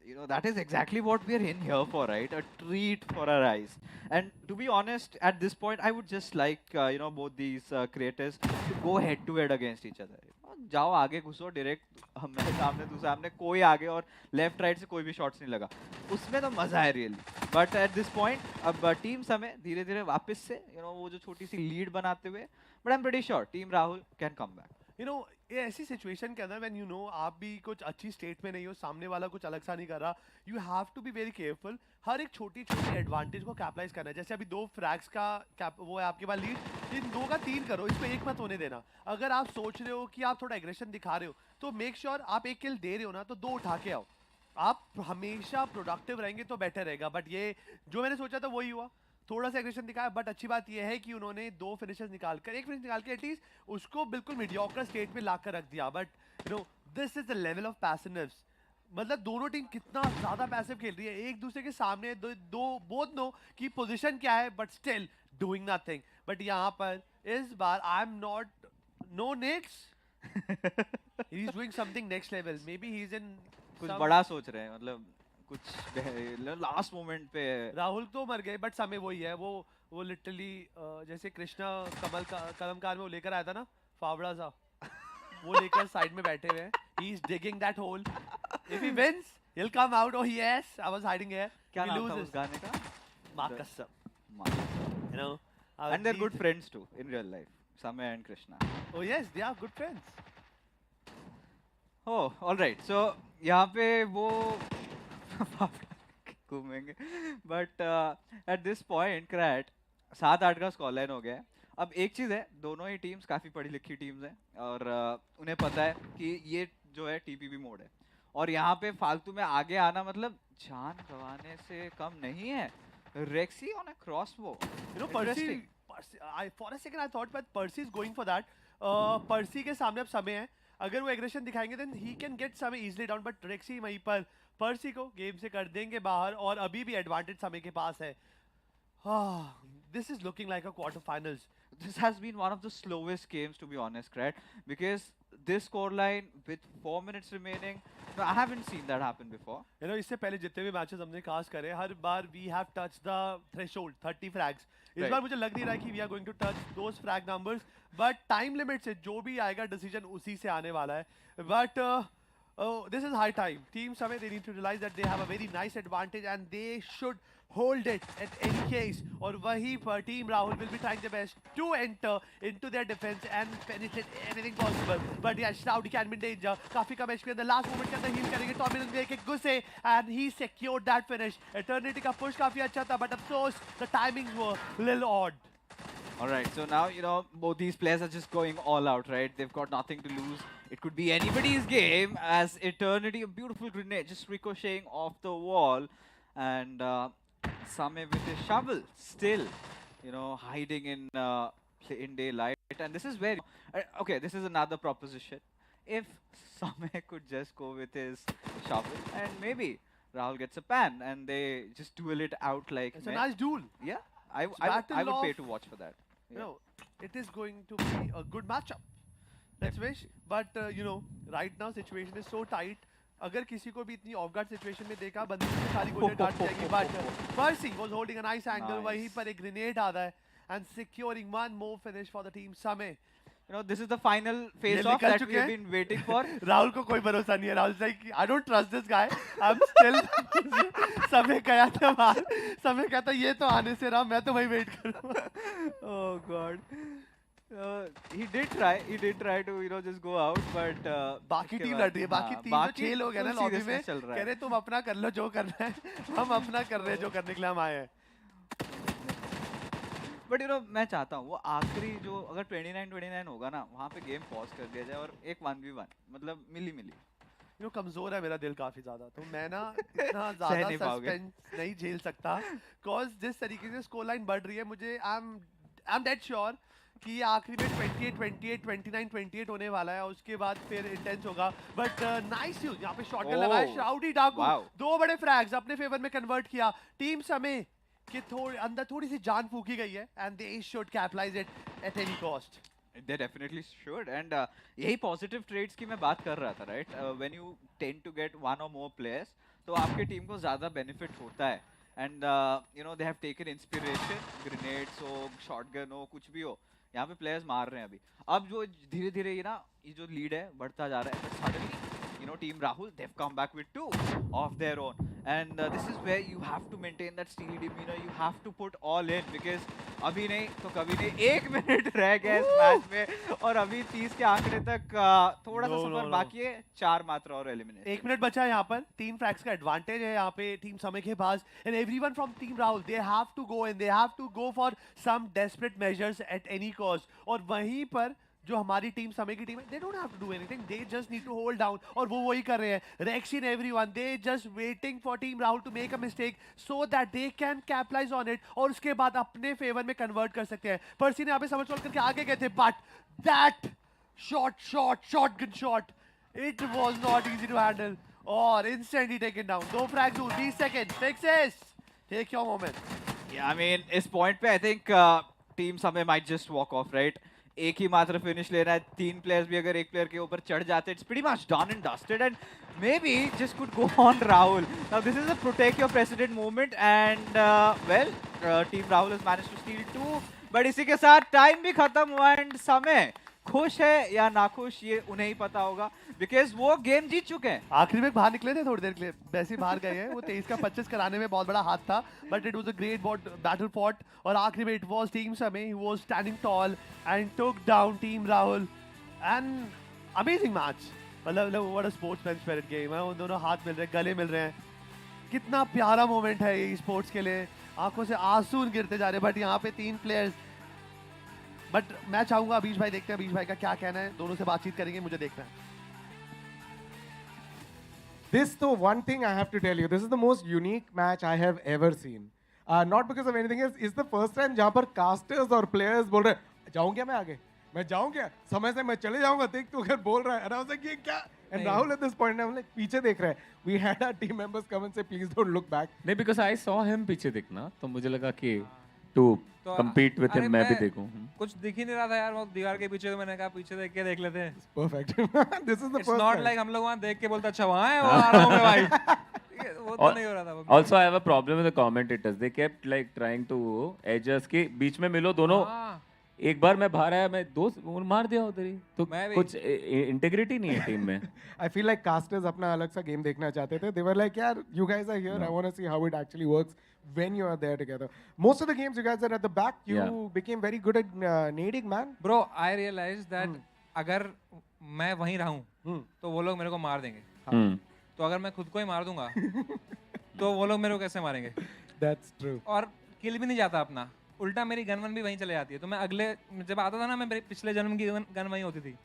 You know that is exactly what we are in here for, right? A treat for our eyes. And to be honest, at this point, I would just like you know, both these creators to go head to head against each other. जाओ आगे घुसो direct, हमें सामने तू सामने, कोई आगे और left right से कोई भी शॉट्स नहीं लगा, उसमें तो मजा है really. But at this point अब टीम समय धीरे धीरे वापस से यू नो वो जो छोटी सी लीड बनाते हुए, but I am pretty sure team Rahul can come back. You know, ये ऐसी सिचुएशन के अंदर when you know आप भी कुछ अच्छी स्टेट में नहीं हो, सामने वाला कुछ अलग सा नहीं कर रहा, you have to be very careful। हर एक छोटी छोटी एडवांटेज को कैपिटलाइज करना है। जैसे अभी 2 फ्रैग्स का वो है आपके पास लीड, इन 2 का 3 करो, इसमें 1 मत होने देना। अगर आप सोच रहे हो कि आप थोड़ा एग्रेशन दिखा रहे हो, तो मेक श्योर आप 1 किल दे रहे हो ना, तो 2 उठा के आओ। आप हमेशा प्रोडक्टिव रहेंगे तो बेटर रहेगा। बट ये जो मैंने सोचा था वही हुआ, थोड़ा सा एग्रेशन दिखाया। बट अच्छी बात यह है कि उन्होंने 2 फिनिशेस निकालकर, 1 फिनिश निकाल के एटलीस्ट उसको बिल्कुल मीडियोकर स्टेट में लाकर रख दिया। But you no this is the level of passiveness. मतलब दोनों टीम कितना ज्यादा पैसिव खेल रही है, एक दूसरे के सामने दो बोथ नो कि पोजीशन क्या है, but still doing nothing. But यहाँ पर इस बार आई एम नॉट नो नेक्स, he is doing something next level. Maybe he is in कुछ बड़ा सोच रहे हैं, मतलब कुछ लास्ट मोमेंट पे। राहुल तो मर गए, बट समय वही है। वो लिटरली जैसे कृष्णा कलमकार में वो लेकर आया था ना फावड़ा सा, वो लेकर साइड में बैठे हुए हैं। He is digging that hole. If he wins he'll come out. Oh yes, I was hiding here. क्या He नाम था loses. उस गाने का? Marcus. You know, and they're good friends too in real life, Samay and Krishna. Oh yes, they are good friends. Oh, all right. So यहाँ पे वो घूमेंगे, but at this point, Krat 7-8 का स्कोर लाइन हो गया है। अब एक चीज़ है, दोनों ही टीम्स काफ़ी पढ़ी लिखी टीम्स हैं और उन्हें पता है कि ये जो है टीपीबी मोड है और यहाँ पे फालतू में आगे आना मतलब जान गंवाने से कम नहीं है। Rexy on a crossbow. You know, Percy, for a second I thought that Percy is going for that. Percy के सामने अब समय है, अगर वो एग्रेशन दिखाएंगे then he can get समय easily down, but Rexy वहीं पर Percy को गेम से कर देंगे बाहर और अभी भी एडवांटेज समय के पास है। This is looking like a quarterfinals. This has been one of the slowest games, to be honest, right? Because this scoreline with 4 minutes remaining, no, I haven't seen that happen before. You know, इससे पहले जितने भी matches हमने cast करे, हर बार we have touched the threshold 30 frags. इस बार मुझे लग नहीं रहा कि we are going to touch those frag numbers, but time limit से जो भी आएगा decision उसी से आने वाला है. But this is high time. Team Samay, they need to realize that they have a very nice advantage and they should hold it at any case. और वहीं पर Team Rahul will be trying their best to enter into their defense and penetrate anything possible. But yeah, Shroud can be in danger. काफी कम HP के अंदर last moment के अंदर heal करेंगे. Tommy ने एक गुस्से and he secured that finish. Eternity का push काफी अच्छा था, but of course the timings were a little odd. Alright, so now, you know, both these players are just going all out, right? They've got nothing to lose. It could be anybody's game as Eternity, a beautiful grenade just ricocheting off the wall. And Samay with his shovel, still, you know, hiding in daylight. And this is where, okay, this is another proposition. If Samay could just go with his shovel and maybe Rahul gets a pan and they just duel it out like It's a nice duel. Yeah, I would pay to watch for that. You know, it is going to be a good matchup. Let's wish. But you know, right now situation is so tight. अगर किसी को भी इतनी of guard situation में देखा, बंदूक की सारी गोलियां काट जाएगी. But Percy was holding a nice angle. वहीं पर एक grenade आता है and securing one more finish for the team Samay. You know, this is the final face-off that we have been waiting for. Rahul को कोई भरोसा नहीं है. Rahul's like, I don't trust this guy. I'm still. समय गया था बाहर. समय कहता ये तो आने से रहा, मैं तो वही वेट करूँगा. Oh God. He did try to just go out, but बाकी टीम लड़ रही है, बाकी 3 तो 6 लोग हैं ना लॉबी में, कह रहे तुम अपना कर लो जो करना है, हम अपना कर रहे हैं जो करने के लिए हम आए हैं। बट मैं चाहता हूँ वो आखिरी जो अगर 29-29 होगा ना, वहाँ पे गेम पॉज कर दिया जाए और एक 1v1 मतलब मिली कमजोर है मेरा दिल काफी ज्यादा, तो मैं ना इतना ज्यादा सस्पेंस नहीं झेल सकता, cause जिस तरीके से स्कोर लाइन बढ़ रही है, मुझे आई एम डेड श्योर कि आखिरी में 28-28 29-28 होने वाला है, उसके बाद फिर इंटेंस होगा। बट नाइस यूज, यहाँ पे शॉटगन लगाया शाउडी डाकू, 2 बड़े फ्रैग्स अपने फेवर में कन्वर्ट किया। टीम समय के अंदर थोड़ी सी जान फूकी गई है, and they should capitalise it at any cost. They definitely should, and यही positive traits की मैं बात कर रहा था, right? When you tend to get 1 or more players, तो आपके टीम को ज़्यादा benefit होता है, and they have taken inspiration, grenades हो, shotgun हो, कुछ भी हो, यहाँ पे players मार रहे हैं अभी। अब जो धीरे-धीरे ये जो lead है बढ़ता जा रहा है, but suddenly Team Rahul, they've come back with 2 of their own, and this is where you have to maintain that steely demeanor. You have to put all in, because अभी नहीं तो कभी नहीं, 1 मिनट रह गया इस मैच में, और अभी 30 के आंकड़े तक थोड़ा सा सफर बाकी है, 4 मात्र और एलिमिनेट। 1 मिनट बचा है यहाँ पर, 3 फ्रैग्स का एडवांटेज है यहाँ पे टीम समय के पास, and everyone from team Rahul they have to go in, they have to go for some desperate measures at any cost. और वहीं पर जो हमारी टीम समय की टीम है, they don't have to do anything, they just need to hold down, और वो वही कर रहे हैं। Rexin everyone, they just waiting for team Rahul to make a mistake so that they can capitalise on it, और उसके बाद अपने फेवर में कन्वर्ट कर सकते हैं। पर्सी ने यहाँ पे समझ करके आगे गए थे, but that shotgun shot, it was not easy to handle, और instantly taken down. 2 frags, 20 second, fixes, take your moment. I mean इस पॉइंट पे I think team Samay might just walk off, right? एक ही मात्र फिनिश लेना है, 3 players भी अगर एक प्लेयर के ऊपर चढ़ जाते, it's pretty much done and dusted, and maybe just could go on Rahul. Now this is a protect your precedent moment, and Team Rahul has managed to steal 2, but इसी के साथ टाइम भी खत्म हुआ, एंड समय खुश है या नाखुश ये उन्हें ही पता होगा, बिकॉज वो गेम जीत चुके हैं। आखिरी में बाहर निकले थे थोड़ी देर के लिए, वैसे बाहर गए हैं, वो 23 का 25 कराने में बहुत बड़ा हाथ था, but it was a great battle fought, और आखिरी में इट वाज टीम समय ही was standing tall and took down team Rahul, and amazing match. मतलब what a sportsman spirit game है, उन दोनों हाथ मिल रहे हैं, गले मिल रहे हैं, कितना प्यारा मोमेंट है ये स्पोर्ट्स के लिए, आंखों से आंसू गिरते जा रहे हैं। बट यहाँ पे 3 प्लेयर्स, बट मैं चाहूंगा अभीश भाई, देखते हैं अभीश भाई का क्या कहना है, दोनों से बातचीत करेंगे, मुझे देखना है। This, the one thing I have to tell you, this is the most unique match I have ever seen. Not because of anything else, it's the first time जहाँ पर casters और players बोल रहे हैं, जाऊँ क्या मैं आगे, मैं जाऊँ क्या, समय से मैं चले जाऊँगा, देख तू अगर बोल रहा है, and I was like, ये क्या? And Rahul at this point, I'm like, पीछे देख रहे हैं. We had our team members come and say, please don't look back. नहीं, because I saw him पीछे देखना, तो मुझे लगा कि to compete with him मैं भी देखूं। कुछ दिख ही नहीं रहा था यार, वो दीवार के पीछे, तो मैंने कहा पीछे देख के देख लेते हैं। Perfect. This is the It's first not time. like हम लोग वहाँ देख के बोलते अच्छा वहाँ है, वो आ रहा हूँ मैं भाई। वो तो नहीं हो रहा था। Also, I have a problem with the commentators. They kept like trying to edge us कि बीच में मिलो दोनों। एक बार मैं बाहर आया, मैं 2 मार दिया उधर ही, तो कुछ इंटीग्रिटी नहीं है टीम में। I feel like casters अपना अलग सा गेम देखना चाहते थे. They were like, यार, you guys are here. I want to see how it actually works when you are there together. Most of the games you guys are at the back. You became very good at nading, man. Bro, I realized that अगर मैं वहीं रहूं, तो वो लोग मेरे को मार देंगे। तो अगर मैं खुद को ही मार दूंगा, तो वो लोग मेरे को कैसे मारेंगे? That's true. और किल भी नहीं जाता अपना, उल्टा मेरी गन वन भी वहीं चले जाती है। तो मैं अगले जब आता था ना, मैं मेरे पिछले जन्म की गन वहीं होती थी,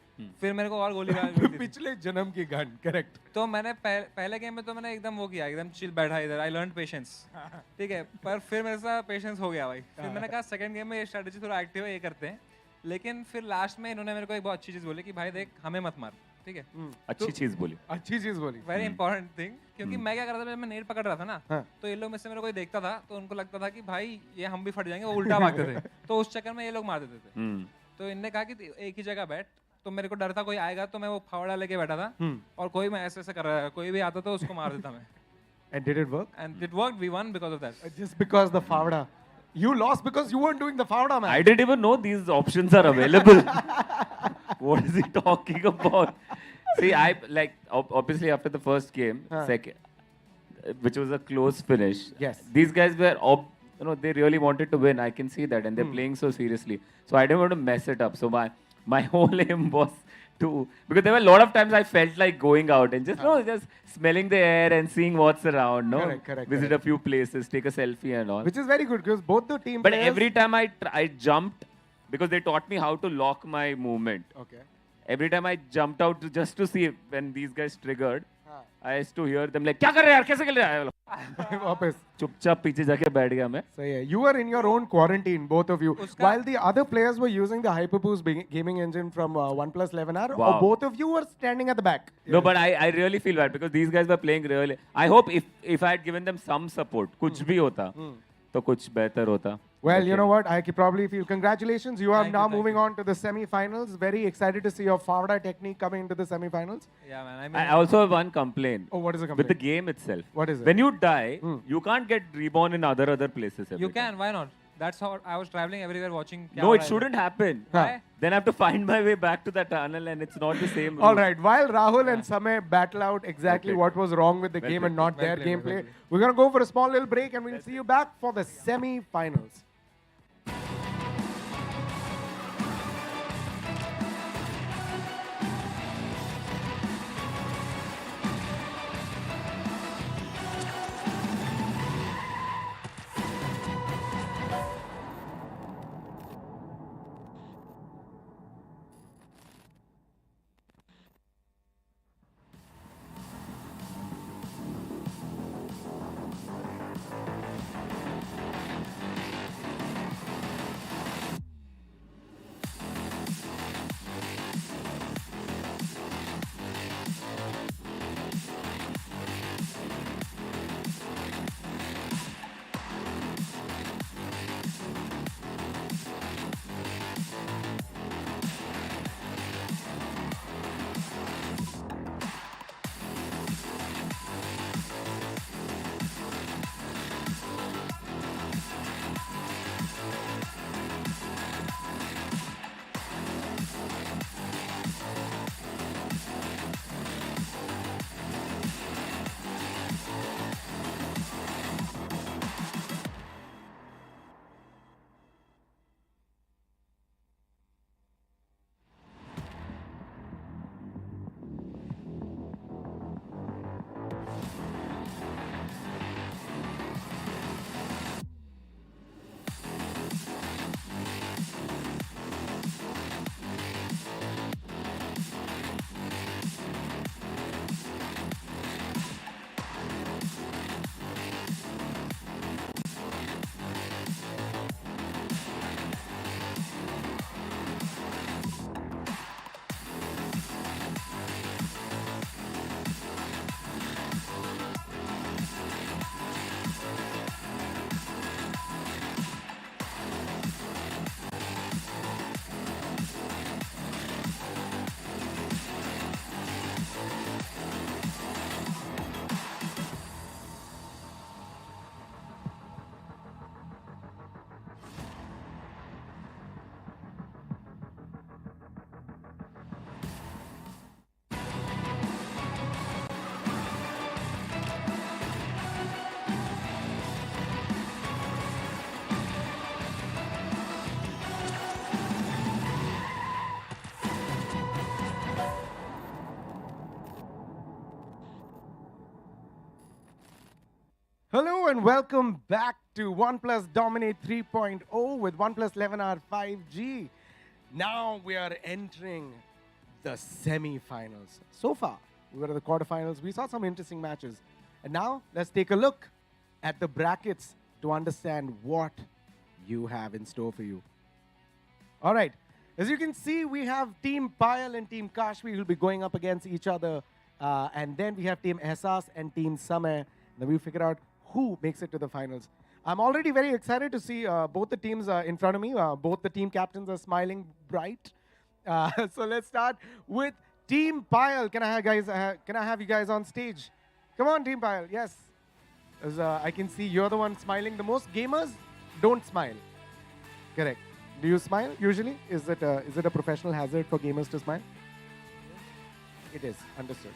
फिर मेरे को और गोली मिलती थी। पिछले जन्म की गन, करेक्ट। तो मैंने पहले गेम में तो मैंने एकदम वो किया, एकदम चिल बैठा इधर, आई लर्न पेशेंस, ठीक है। पर फिर मेरे साथ पेशेंस हो गया भाई। फिर मैंने कहा सेकंड गेम में ये स्ट्रेटजी थोड़ा एक्टिव है, ये करते हैं। लेकिन फिर लास्ट में इन्होंने मेरे को एक बहुत अच्छी चीज बोली कि भाई देख, हमें मत मार, ठीक है। अच्छी चीज बोली, अच्छी चीज बोली, वेरी इंपॉर्टेंट थिंग। क्योंकि मैं क्या कर रहा था, जब मैं नेट पकड़ रहा था ना, तो ये लोग में से मेरे को देखता था, तो उनको लगता था कि भाई ये हम भी फट जाएंगे, वो उल्टा भागते थे। तो उस चक्कर में ये लोग मार देते थे। तो इनने कहा कि एक ही जगह बैठ, तो मेरे को डर था कोई आएगा, तो मैं वो फावड़ा लेके बैठा था, और कोई मैं ऐसे ऐसे कर रहा है, कोई भी आता तो उसको मार देता मैं। And did it work? And it worked. We won because of that. Just because the Favda. You lost because you weren't doing the Favda, man. I didn't even know these options are available. What is he talking about? See, I like obviously after the first game, second, which was a close finish. Yes. These guys were they really wanted to win. I can see that, and they're playing so seriously. So I didn't want to mess it up. So my whole aim was to, because there were a lot of times I felt like going out and just smelling the air and seeing what's around. Correct, Visit a few places, take a selfie and all. Which is very good because both the team But players... every time I jumped, because they taught me how to lock my movement. Okay. Every time I jumped out just to see when these guys triggered, I used to hear them like, "क्या कर रहे हैं यार? कैसे खेल रहे हैं?" वापस चुपचाप पीछे जाके बैठ गया मैं. So yeah, you were in your own quarantine, both of you. While the other players were using the HyperBoost gaming engine from OnePlus 11R, or both of you were standing at the back. No, but I really feel bad because these guys were playing really. I hope if I had given them some support, कुछ भी होता, तो कुछ बेहतर होता. Well, you know what? I could probably feel congratulations. You are now moving on to the semi-finals. Very excited to see your Favda technique coming into the semi-finals. Yeah, man. I also have one complaint. Oh, what is the complaint? With the game itself. What is it? When you die, you can't get reborn in other places. You can. Why not? That's how I was traveling everywhere watching. No, it shouldn't happen. Why? Then I have to find my way back to the tunnel, and it's not the same. All right. While Rahul and Samay battle out exactly what was wrong with the game and not their gameplay, we're going to go for a small little break, and we'll see you back for the semi-finals. Hello and welcome back to OnePlus Dominate 3.0 with OnePlus 11R 5G. Now we are entering the semi-finals. So far, we were at the quarterfinals. We saw some interesting matches. And now, let's take a look at the brackets to understand what you have in store for you. All right. As you can see, we have Team Payal and Team Kashmir who will be going up against each other. And then we have Team Ehsas and Team Samay. Then we'll figure out who makes it to the finals. I'm already very excited to see both the teams in front of me. Both the team captains are smiling bright. So let's start with Team Payal. Can I have you guys on stage? Come on, Team Payal. Yes. As I can see, you're the one smiling the most. Gamers don't smile. Correct. Do you smile usually? Is it a professional hazard for gamers to smile? It is. Understood.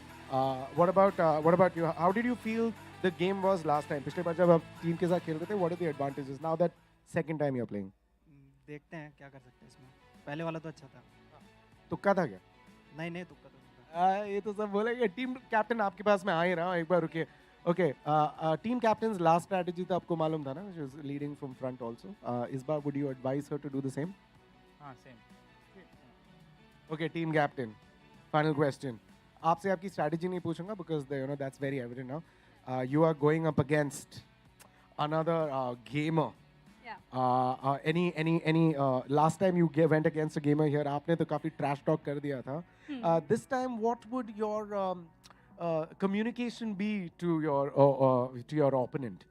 What about you? How did you feel the game was last time? पिछले बार जब आप team के साथ खेल रहे थे, what are the advantages now that second time you're playing? देखते हैं क्या कर सकते हैं इसमें. पहले वाला तो अच्छा था. तुक्का था क्या? नहीं तुक्का तो नहीं था. ये तो सब बोलेंगे. टीम कैप्टन आपके पास मैं आ ही रहा हूँ, एक बार रुकिए. Okay, team captain's last strategy तो आपको मालूम था ना? She was leading from front also. इस बार would you advise her to do the same? हाँ same. Okay, team captain. Final question. आपसे आपकी strategy नहीं पूछूंगा because that's very evident now. You are going up against another gamer. Yeah. Any last time you went against a gamer here, आपने तो काफी trash talk कर दिया था. This time, what would your communication be to your opponent?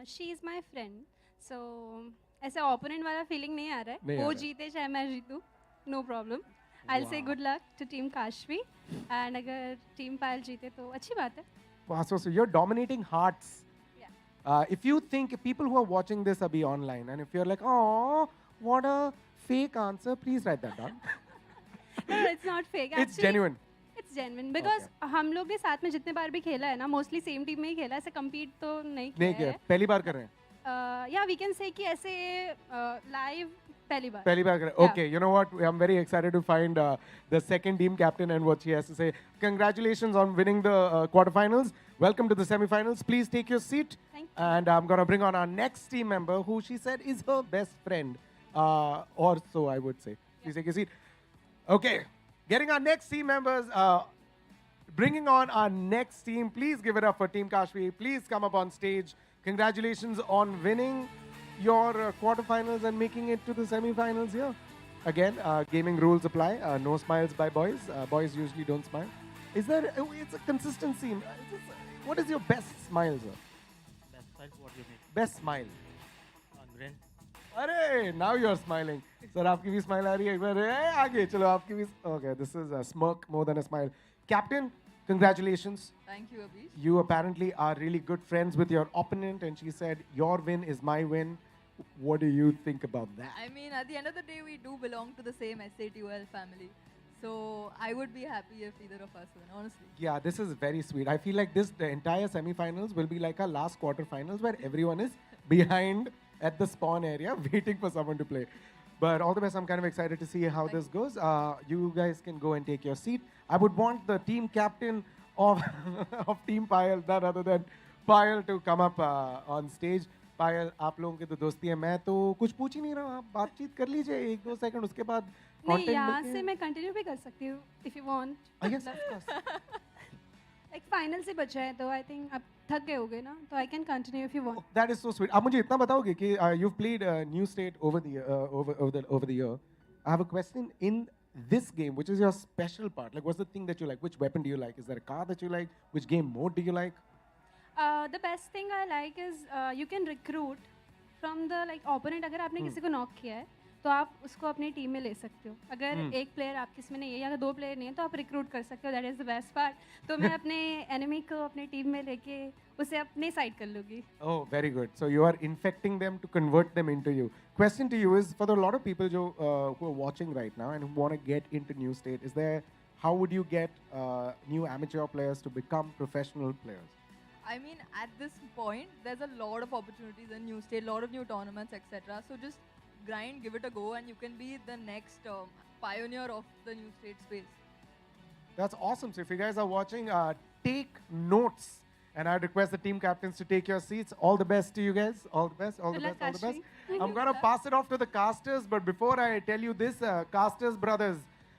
She is my friend, so ऐसे opponent वाला feeling नहीं आ रहा है. वो जीते चाहे मैं जीतूँ, no problem. I'll say good luck to team Kashvi, and अगर team पायल जीते तो अच्छी बात है. Wow, so you're dominating hearts. Yeah. If you think people who are watching this are be online, and if you're like, oh, what a fake answer, please write that down. No, it's not fake. It's genuine. It's genuine because हम लोग भी साथ में जितने बार भी खेला है ना, mostly same team में ही खेला है, ऐसे compete तो नहीं किया है. पहली बार कर रहे हैं. Yeah, we can say कि ऐसे live पहली बार. पहली बार कर रहे हैं. Okay, you know what? I'm very excited to find the second team captain and what she has to say. Congratulations on winning the quarterfinals. Welcome to the semifinals. Please take your seat. Thank you. And I'm gonna bring on our next team member, who she said is her best friend, or so I would say. Please take your seat. Okay, getting our next team members. Bringing on our next team. Please give it up for Team Kashvi. Please come up on stage. Congratulations on winning your quarterfinals and making it to the semifinals here. Again, gaming rules apply. No smiles by boys. Boys usually don't smile. Is there? It's a consistency. What is your best smile, sir? Best smile, what do you mean? Best smile. Grin. Arey, now you're smiling. Sir, आपकी भी smile आ रही है एक बार. आगे चलो आपकी भी. Okay, this is a smirk more than a smile. Captain, congratulations. Thank you, Abhish. You apparently are really good friends with your opponent, and she said your win is my win. What do you think about that? I mean, at the end of the day, we do belong to the same SATUL family. So I would be happy if either of us win, honestly. Yeah, this is very sweet. I feel like the entire semi-finals will be like our last quarter-finals where everyone is behind at the spawn area waiting for someone to play. But all the best, I'm kind of excited to see how this goes. You guys can go and take your seat. I would want the team captain of, of Team Payal, none other than Payal, to come up on stage. पायल आप लोगों की तो दोस्ती है मैं तो कुछ पूछ ही नहीं रहा हूँ आप बातचीत कर लीजिए एक दो सेकंड उसके बाद नहीं यहाँ से मैं कंटिन्यू भी कर सकती हूँ if you want. Yes, of course. Like final से बचा है तो I think आप थक गए होगे ना तो I can continue if you want. That is so sweet. आप मुझे इतना बताओगे कि you've played New State over the year. I have a question in this game, which is your special part. Like, what's the thing that you like? Which weapon do you like? Is there a car that you like? Which game mode do you like? The best thing I like is you can recruit from the like opponent. अगर आपने किसी को knock किया है तो आप उसको अपनी टीम में ले सकते हो. अगर एक player आपके इसमें नहीं है या दो player नहीं है तो आप recruit कर सकते हो. That is the best part. तो मैं अपने enemy को अपनी टीम में लेके उसे अपने side कर लूँगी. Oh, very good. So you are infecting them to convert them into you. Question to you is, for the lot of people who are watching right now and who want to get into New State, is there, how would you get new amateur players to become professional players? I mean, at this point, there's a lot of opportunities in New State, a lot of new tournaments, etc. So just grind, give it a go, and you can be the next pioneer of the New State space. That's awesome. So if you guys are watching, take notes. And I request the team captains to take your seats. All the best to you guys. All the best, all the best, all the best. I'm going to pass it off to the casters, but before I tell you this, casters brothers,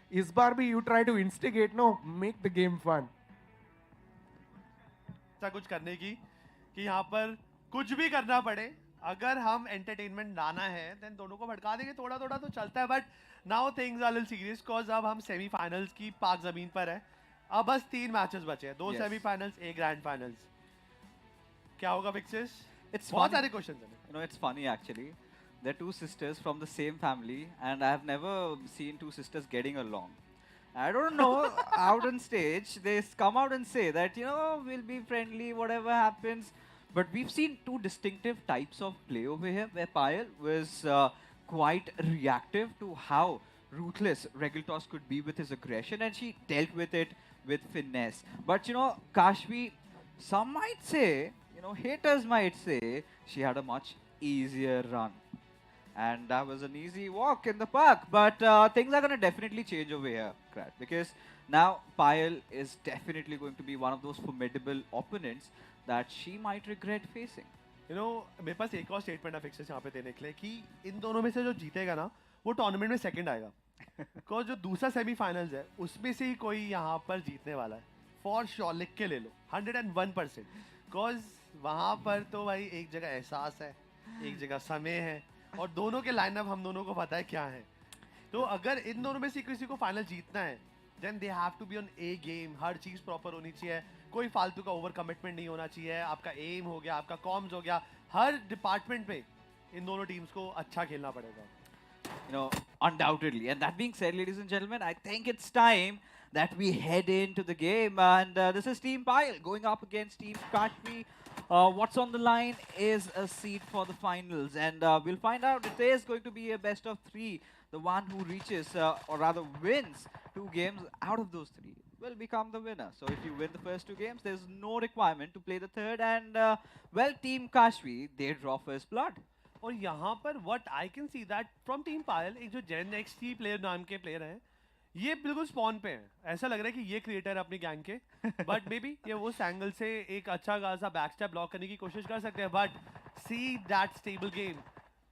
is बार भी you try to instigate, no, make the game fun. ऐसा कुछ करने की कि यहाँ पर कुछ भी करना पड़े अगर हम एंटरटेनमेंट लाना है देन दोनों को भड़का देंगे थोड़ा थोड़ा तो चलता है but now things are little serious because अब हम सेमीफाइनल्स की पाक जमीन पर है अब बस 3 मैचेस बचे हैं 2 सेमीफाइनल्स एक ग्रैंड फाइनल्स क्या होगा फिक्सेस बहुत सारे क्वेश्चंस हैं you know it's funny actually they're two sisters from the same family and I have never seen two sisters getting along. I don't know, out on stage, they come out and say that, you know, we'll be friendly, whatever happens. But we've seen two distinctive types of play over here, where Payal was quite reactive to how ruthless ReGaLToS could be with his aggression, and she dealt with it with finesse. But, you know, Kashvi some might say, you know, haters might say she had a much easier run. And that was an easy walk in the park. But things are going to definitely change over here, Krat, because now Payal is definitely going to be one of those formidable opponents that she might regret facing. You know मेरे पास एक और statement है fixes यहाँ पे देने के लिए कि इन दोनों में से जो जीतेगा ना वो टूर्नामेंट में सेकंड आएगा बिकॉज जो दूसरा सेमीफाइनल्स है उसमें से ही कोई यहाँ पर जीतने वाला है फॉर श्योर लिख के ले लो 101% बिकॉज वहाँ पर तो भाई एक जगह एहसास है एक जगह समय है और दोनों के लाइनअप हम दोनों को पता है क्या है तो अगर इन दोनों में से किसी को फाइनल जीतना है then they have to be on a game हर चीज़ प्रॉपर होनी चाहिए कोई फालतू का ओवर कमिटमेंट नहीं होना चाहिए आपका एम हो गया आपका कॉम्स हो गया हर डिपार्टमेंट में इन दोनों टीम्स को अच्छा खेलना पड़ेगा You know, undoubtedly. And that being said, ladies and gentlemen, I think it's time that we head into the game. And this is Team Pyle going up against Team Kashmir. What's on the line is a seed for the finals. And we'll find out if there is going to be a best of three. The one who reaches, or rather wins, 2 games out of those 3 will become the winner. So if you win the first 2 games, there's no requirement to play the third. And, well, Team Kashmir, they draw first blood. और यहाँ पर what I can see that from team Payal एक जो जेन XT player नाम के player हैं ये बिल्कुल स्पॉन पे हैं ऐसा लग रहा है कि ये क्रिएटर है अपनी गैंग के बट मे बी ये वो एंगल से एक अच्छा खासा बैक स्टेप ब्लॉक करने की कोशिश कर सकते हैं but see that stable game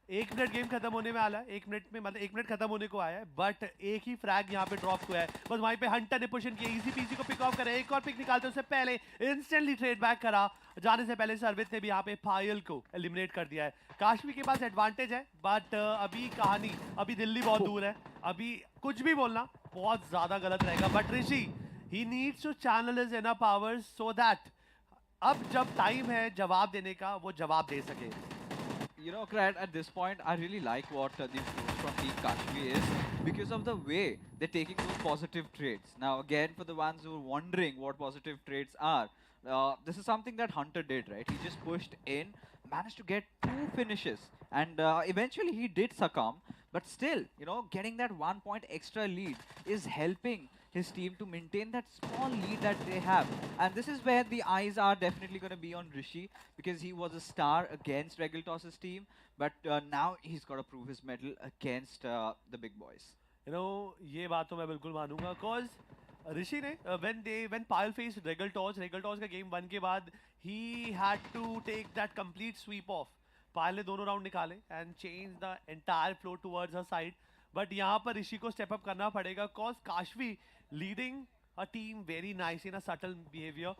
1 minute game खत्म होने में आला है 1 मिनट में मतलब 1 मिनट खत्म होने को आया है बट एक ही फ्रैग यहाँ पे ड्रॉप हुआ है बस वहीं पे हंटर ने पुशन किया इजी पीसी को पिक ऑफ करा एक और पिक निकालते उससे पहले इंस्टेंटली ट्रेड बैक करा जाने से पहले सर्विस ने भी यहाँ पे पायल को एलिमिनेट कर दिया है काश्मीर के पास एडवांटेज है बट अभी कहानी अभी दिल्ली बहुत दूर है अभी कुछ भी बोलना बहुत ज्यादा गलत रहेगा but Rishi he needs to channel his inner powers so that अब जब टाइम है जवाब देने का वो जवाब दे सके You know, Krat, at this point, I really like what the approach from Team Kashmir is because of the way they're taking those positive trades. Now, again, for the ones who are wondering what positive trades are, this is something that Hunter did, right? He just pushed in, managed to get 2 finishes, and eventually he did succumb. But still, you know, getting that 1 point extra lead is helping his team to maintain that small lead that they have. And this is where the eyes are definitely going to be on Rishi because he was a star against ReGaLToS' team. But now he's got to prove his mettle against the big boys. You know, ये बात तो मैं बिल्कुल मानूंगा cause ऋषि ने when Pyle faced ReGaLToS का game 1 के बाद he had to take that complete sweep off. Pyle ने दोनों राउंड निकाले and change the entire flow towards her side. But यहाँ पर ऋषि को स्टेप अप करना पड़ेगा cause Kashvi leading a team very nice in a subtle behaviour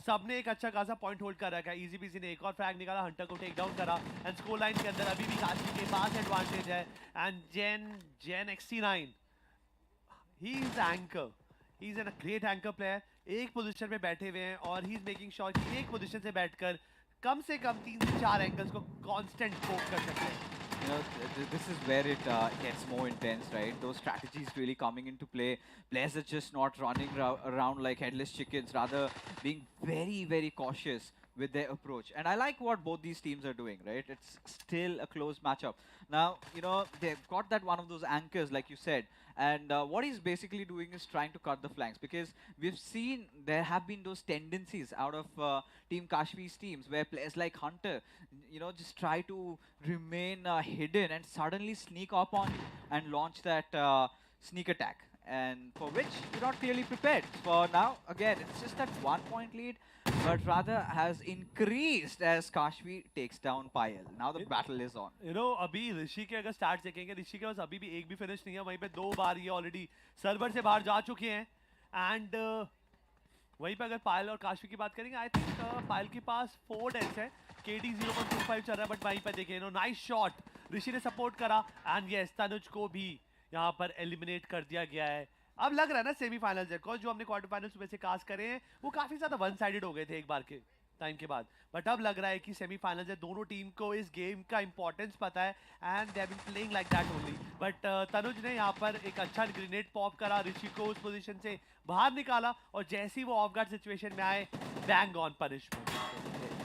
सबने एक अच्छा खासा पॉइंट होल्ड कर रखा है इजी पीसी ने एक और फ्रैग निकाला हंटर को टेक डाउन करा एंड स्कोर लाइन के अंदर अभी भी काशवी के पास एडवांटेज है and Jen XC9 he is anchor he is an great anchor player एक पोजीशन पे बैठे हुए हैं और ही इज मेकिंग श्योर कि एक पोजीशन से बैठकर कम से कम 3 से 4 एंगल्स को कांस्टेंट पोक कर सकते हैं You know, this is where it gets more intense, right? Those strategies really coming into play. Players are just not running around like headless chickens, rather being very, very cautious with their approach. And I like what both these teams are doing, right? It's still a close matchup. Now, you know, they've got that one of those anchors, like you said. And what he's basically doing is trying to cut the flanks because we've seen there have been those tendencies out of Team Kashmir's teams where players like Hunter, you know, just try to remain hidden and suddenly sneak up on you and launch that sneak attack. And for which you're not really prepared. For now, again, it's just that 1 point lead, but rather has increased as Kashmir takes down Payal. Now the battle is on. You know, अभी ऋषि के अगर start देखेंगे ऋषि के पास अभी भी एक भी finish नहीं है वहीं पे 2 बार ये ऑलरेडी सर्वर से बाहर जा चुके हैं एंड वहीं पे अगर पायल और काशवी की बात करेंगे आई थिंक पायल के पास 4 डेथ्स है KD 0.25 चल रहा है बट वहीं पे देखें नाइस शॉट ऋषि ने सपोर्ट करा एंड यस तनुज को भी यहाँ पर एलिमिनेट कर दिया गया है अब लग रहा है ना सेमीफाइनल्स है बिकॉज जो हमने क्वार्टर फाइनल्स में से कास्ट करे हैं वो काफी ज्यादा वन साइडेड हो गए थे एक बार के टाइम के बाद बट अब लग रहा है कि सेमीफाइनल्स है दोनों टीम को इस गेम का इंपॉर्टेंस पता है and they have been playing like that only but Tanuj ने यहाँ पर एक अच्छा ग्रेनेड पॉप करा ऋषि को उस पोजीशन से बाहर निकाला और जैसे ही वो ऑफ गार्ड सिचुएशन में आए bang on punishment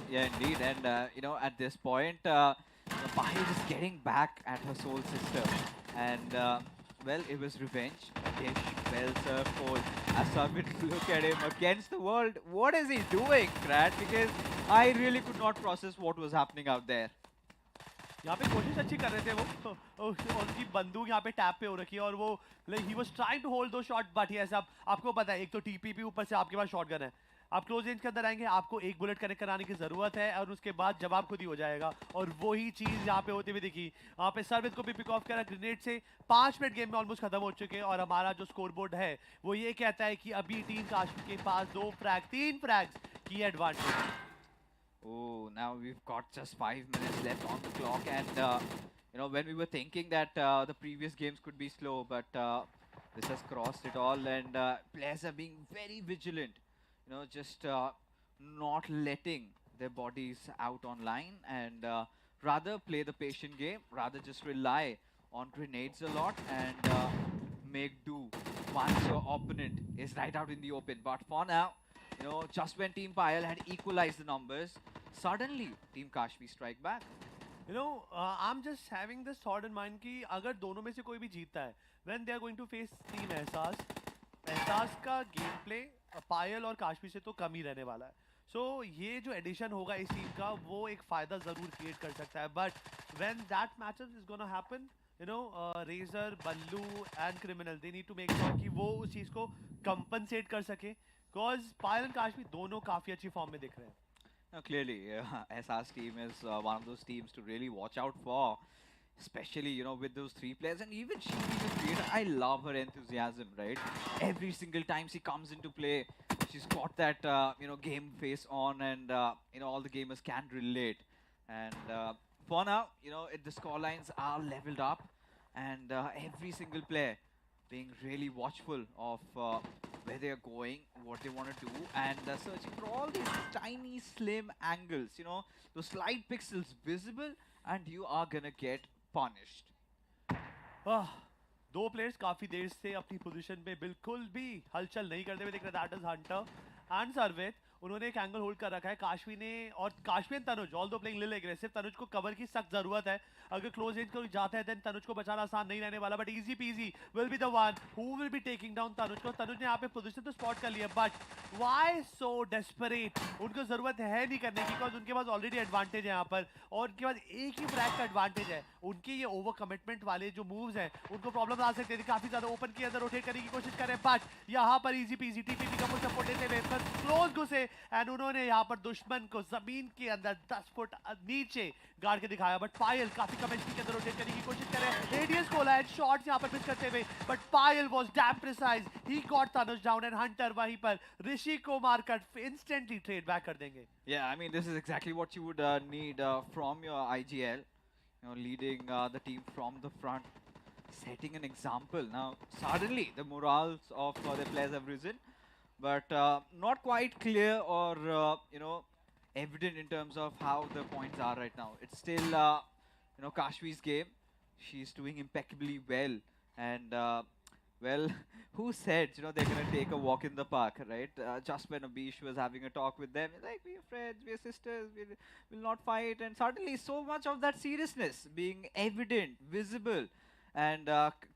Yeah, indeed. And, you know, at this point, Payal is getting back at her soul sister. And well, it was revenge. Dish, well served, Cole. As Summit, look at him against the world. What is he doing, Krat? Because I really could not process what was happening out there. यहाँ पे कोशिश अच्छी कर रहे थे वो उनकी बंदूक यहाँ पे टैप पे हो रखी है और वो he was trying to hold दो शॉट बट यस अब आपको पता है एक तो टीपीपी ऊपर से आपके पास शॉटगन है आप क्लोज रेंज के अंदर आएंगे आपको एक बुलेट कनेक्ट कराने की जरूरत है और उसके बाद जवाब खुद ही हो जाएगा और वही चीज यहाँ पे होती हुई दिखी यहाँ पे सर्विस को भी पिक ऑफ करा ग्रेनेड से 5 मिनट गेम में ऑलमोस्ट खत्म हो चुके हैं और हमारा जो स्कोर बोर्ड है वो ये कहता है कि अभी टीम काश्मीर के पास 3 फ्रैग्स की advantage. Oh, now we've got just 5 minutes left on the clock, and you know, when we were thinking that the previous games could be slow, but this has crossed it all, and players are being very vigilant. You know, just not letting their bodies out online, and rather play the patient game, rather just rely on grenades a lot, and make do once your opponent is right out in the open. But for now, you know, just when Team Payal had equalized the numbers, suddenly Team Kashmir strike back. You know, I'm just having this thought in mind कि अगर दोनों में से कोई भी जीतता है, when they are going to face Team एहसास का गेम प्ले पायल और काश्मीर से तो कम ही रहने वाला है. So ये जो एडिशन होगा इस टीम का वो एक फायदा जरूर क्रिएट कर सकता है. But when that matchup is gonna happen, you know, Razor, Ballu and Criminal, they need to make sure कि वो उस चीज को compensate कर सके. Because Payal and Kashmir दोनों काफी अच्छी फॉर्म में दिख रहे हैं. Now, clearly, SR's team is one of those teams to really watch out for, especially, you know, with those 3 players. And even she is a creator. I love her enthusiasm, right? Every single time she comes into play, she's got that, you know, game face on, and, you know, all the gamers can relate. And for now, you know, the scorelines are leveled up, and every single player being really watchful of where they're going, what they want to do, and searching for all these tiny, slim angles, you know, those slight pixels visible, and you are gonna get punished. दो players काफी देर से अपनी position पे बिल्कुल भी हलचल नहीं करते हुए दिख रहे. दैट इज हंटर एंड सर्वित. उन्होंने एक एंगल होल्ड कर रखा है. काश्मीर ने और काश्मीर तनुज ऑल दो प्लेइंग लिटिल एग्रेसिव. तनुज को कवर की सख्त जरूरत है. अगर क्लोज रेंज को जाता है देन तनुज को बचाना आसान नहीं रहने वाला. But easy PG will be the one who will be taking down Tanuj को. तनुज ने यहाँ पे पोजीशन तो स्पॉट कर लिया बट व्हाई सो डेस्परेट. उनको जरूरत है नहीं करने की बिकॉज उनके पास ऑलरेडी एडवांटेज है यहाँ पर और उनके पास एक ही फ्रैग का एडवांटेज है. उनके ये ओवर कमिटमेंट वाले जो मूव्स हैं उनको प्रॉब्लम आ सकती है. काफी ज्यादा ओपन के अंदर रोटेट करने की कोशिश करें बट यहाँ पर इजी पीजी टीपीपी का फुल सपोर्ट देते हुए क्लोज घुसे एंड उन्होंने यहाँ पर दुश्मन को जमीन के अंदर 10 फुट नीचे गाड़ के दिखाया. बट पायल काफी कम एचपी के अंदर रोटेट करने की कोशिश करे. रेडियस खोला है शॉट्स यहाँ पर मिस करते हुए but Payal was dam precise. He got Tanuj down and Hunter वहीं पर ऋषि को मारकर इंस्टेंटली ट्रेड बैक कर देंगे. Yeah, I mean, this is exactly what you would need from your IGL. You know, leading the team from the front, setting an example. Now, suddenly the morals of the players have risen, but not quite clear or you know, evident in terms of how the points are right now. It's still you know, Kashmi's game. She's doing impeccably well, and well, who said, you know, they're gonna take a walk in the park, right? Just when Abish was having a talk with them, like, we're friends, we're sisters, we'll not fight, and suddenly so much of that seriousness being evident, visible, and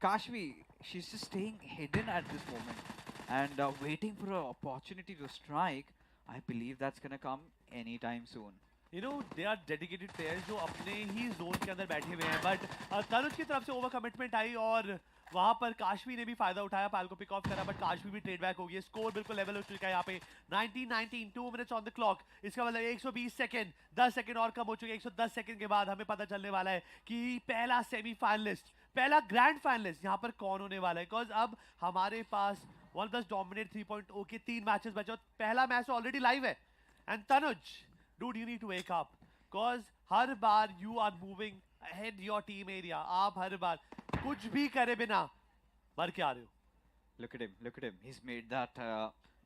Kashmir, she's just staying hidden at this moment, and waiting for an opportunity to strike. I believe that's gonna come anytime soon. You know, they are dedicated players जो अपने ही zone के अंदर बैठे हुए हैं but Tanuj की तरफ से ओवर कमिटमेंट आई और वहां पर काश्मीर ने भी फायदा उठाया. पायल को पिक ऑफ करा बट काश्मीर भी ट्रेड बैक हो गई. स्कोर बिल्कुल लेवल हो चुका है यहाँ पे 19-19 2 मिनट्स ऑन द क्लॉक. इसका मतलब 120 सेकंड 10 सेकंड और कम हो चुके. 110 सेकंड के बाद हमें पता चलने वाला है कि पहला सेमीफाइनलिस्ट पहला ग्रैंड फाइनलिस्ट यहाँ पर कौन होने वाला है. बिकॉज अब हमारे पास OnePlus डोमिनेट 3.0 के 3 मैचेस बचे और पहला मैच ऑलरेडी लाइव है. And Tanuj, dude, you need to wake up because her bar you are moving ahead your team area. आप हर बार कुछ भी करे बिना मर के आ रहे हो. Look at him, look at him. He's made that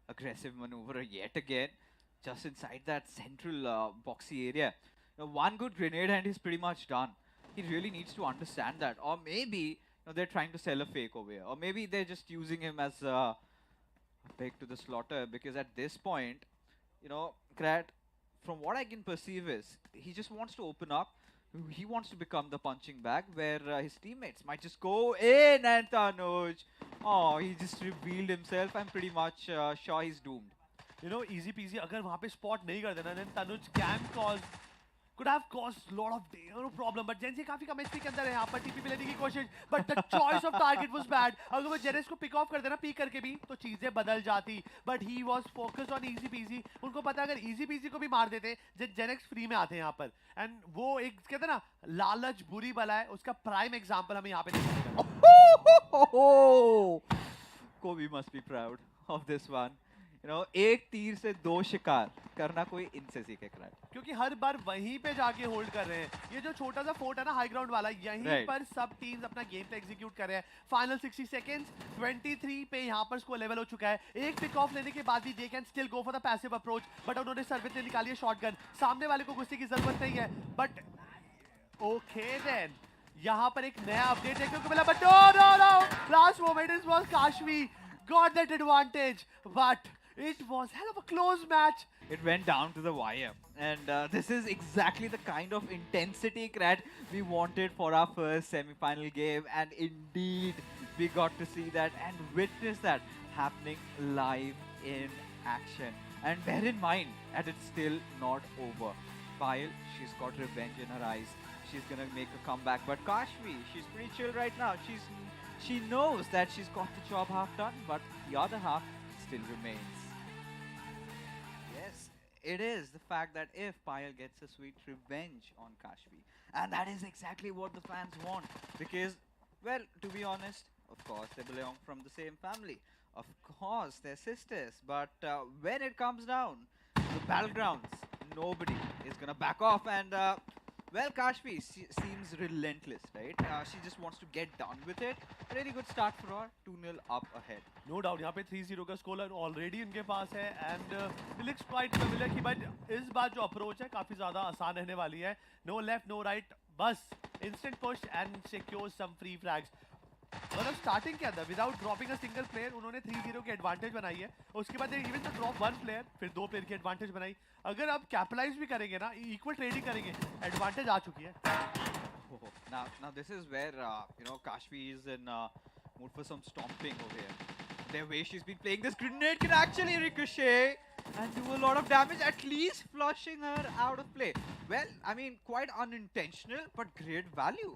aggressive maneuver yet again, just inside that central boxy area. Now, one good grenade and he's pretty much done. He really needs to understand that. Or maybe, you know, they're trying to sell a fake over here. Or maybe they're just using him as a peg to the slaughter, because at this point, you know, Krat, from what I can perceive is, he just wants to open up, he wants to become the punching bag where his teammates might just go in, and Tanuj, oh, he just revealed himself. I'm pretty much sure he's doomed. You know, easy peasy. अगर वहाँ पे spot नहीं कर देना, then Tanuj can cause could have caused lot of no problem, but Gen Z काफी कम HP के अंदर है यहाँ पर TP पे लेने की कोशिश, but the choice of target was bad. अगर वो Genex को pick off कर देना पीक करके भी तो चीजें बदल जाती, but he was focused on easy peasy. उनको पता है अगर easy peasy को भी मार देते Genex free में आते हैं यहाँ पर, and वो एक कहते हैं ना लालच बुरी बला है, उसका prime example हमें यहाँ पे देखने को मिला. Kobe must be proud of this one. You know, एक तीर से दो शिकार करना कोई इनसे सीखे क्रैट. क्योंकि हर बार वहीं पे जाके होल्ड कर रहे हैं. ये जो छोटा सा फोर्ट है ना हाई ग्राउंड वाला, यहीं पर सब टीम्स अपना गेम प्ले एग्जीक्यूट कर रहे हैं. फाइनल 60 सेकंड्स 23 पे यहाँ पर स्कोर लेवल हो चुका है. एक पिक ऑफ लेने के बाद भी they can still go for the passive approach, but उन्होंने सर्विस ने निकाली है शॉटगन. सामने वाले को घुसने की जरूरत नहीं है, बट ओके देन यहाँ पर एक नया अपडेट देखने को मिला, but no last moment it was Kashvi got that advantage, but it was hell of a close match. It went down to the wire, and this is exactly the kind of intensity Krat we wanted for our first semi-final game, and indeed we got to see that and witness that happening live in action. And bear in mind that it's still not over. Payal, she's got revenge in her eyes. She's gonna make a comeback, but Kashvi, she's pretty chill right now. She knows that she's got the job half done, but the other half still remains. It is the fact that if Payal gets a sweet revenge on Kashvi, and that is exactly what the fans want, because, well, to be honest, of course, they belong from the same family. Of course, they're sisters, but when it comes down to the battlegrounds, nobody is gonna back off, and well, Kashvi seems relentless, right? She just wants to get done with it. Really good start for her, 2-0 up ahead. No doubt, यहाँ पे 3-0 का score already इनके पास है, and it looks quite familiar कि भाई इस बार जो approach है काफी ज़्यादा आसान रहने वाली है. No left, no right, बस instant push and secure some free frags. मतलब स्टार्टिंग के अंदर without dropping a single player उन्होंने 3-0 की एडवांटेज बनाई है. उसके बाद इवन तो ड्रॉप वन प्लेयर, फिर दो प्लेयर की एडवांटेज बनाई. अगर अब कैपिटलाइज भी करेंगे ना, इक्वल ट्रेडिंग करेंगे, एडवांटेज आ चुकी है. Now this is where you know, Kashvi is in mood for some stomping over here. The way she's been playing, this grenade can actually ricochet and do a lot of damage, at least flushing her out of play. Well, I mean, quite unintentional, but great value.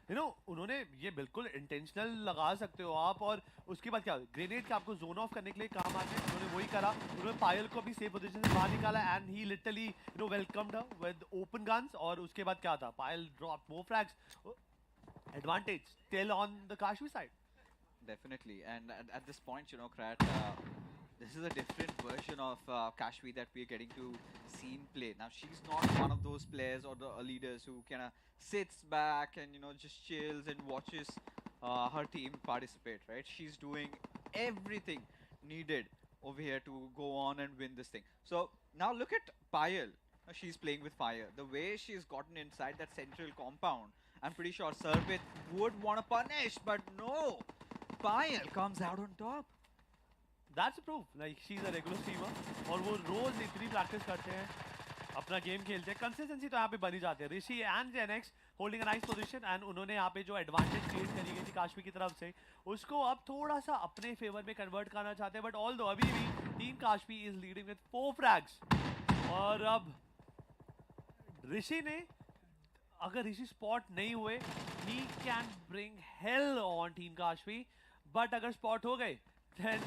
You know, उन्होंने ये बिल्कुल intentional लगा सकते हो आप, और उसके बाद क्या ग्रेनेड का आपको जोन ऑफ करने के लिए काम आते हैं. उन्होंने वही करा. उन्होंने पायल को भी सेफ पोजीशन से बाहर निकाला, and he literally you know welcomed her with open guns. और उसके बाद क्या था, Payal drop more frags, advantage still on the Kashvi side. Definitely, and at this point, you know, Krat, this is a different version of Kashvi that we are getting to see in play. Now, she's not one of those players or the leaders who kind of sits back and, you know, just chills and watches her team participate, right? She's doing everything needed over here to go on and win this thing. So, now look at Payal. She's playing with fire. The way she's gotten inside that central compound, I'm pretty sure Sarvit would want to punish, but no! Payal comes out on top. That's a proof. Like, she's a regular streamer, और वो रोज इतनी practice करते हैं, अपना game खेलते हैं. Consistency तो यहाँ पे बनी जाती है. ऋषि एंड जेनेक्स holding a nice position, and उन्होंने यहाँ पे जो एडवांटेज क्रिएट करी गई थी काशवी की तरफ से, उसको अब थोड़ा सा अपने फेवर में कन्वर्ट करना चाहते हैं. बट ऑल दो अभी भी team Kashvi is leading with 4 frags. और अब ऋषि ने, अगर ऋषि स्पॉट नहीं हुए, he can bring hell on team Kashvi. But अगर स्पॉट हो गए देन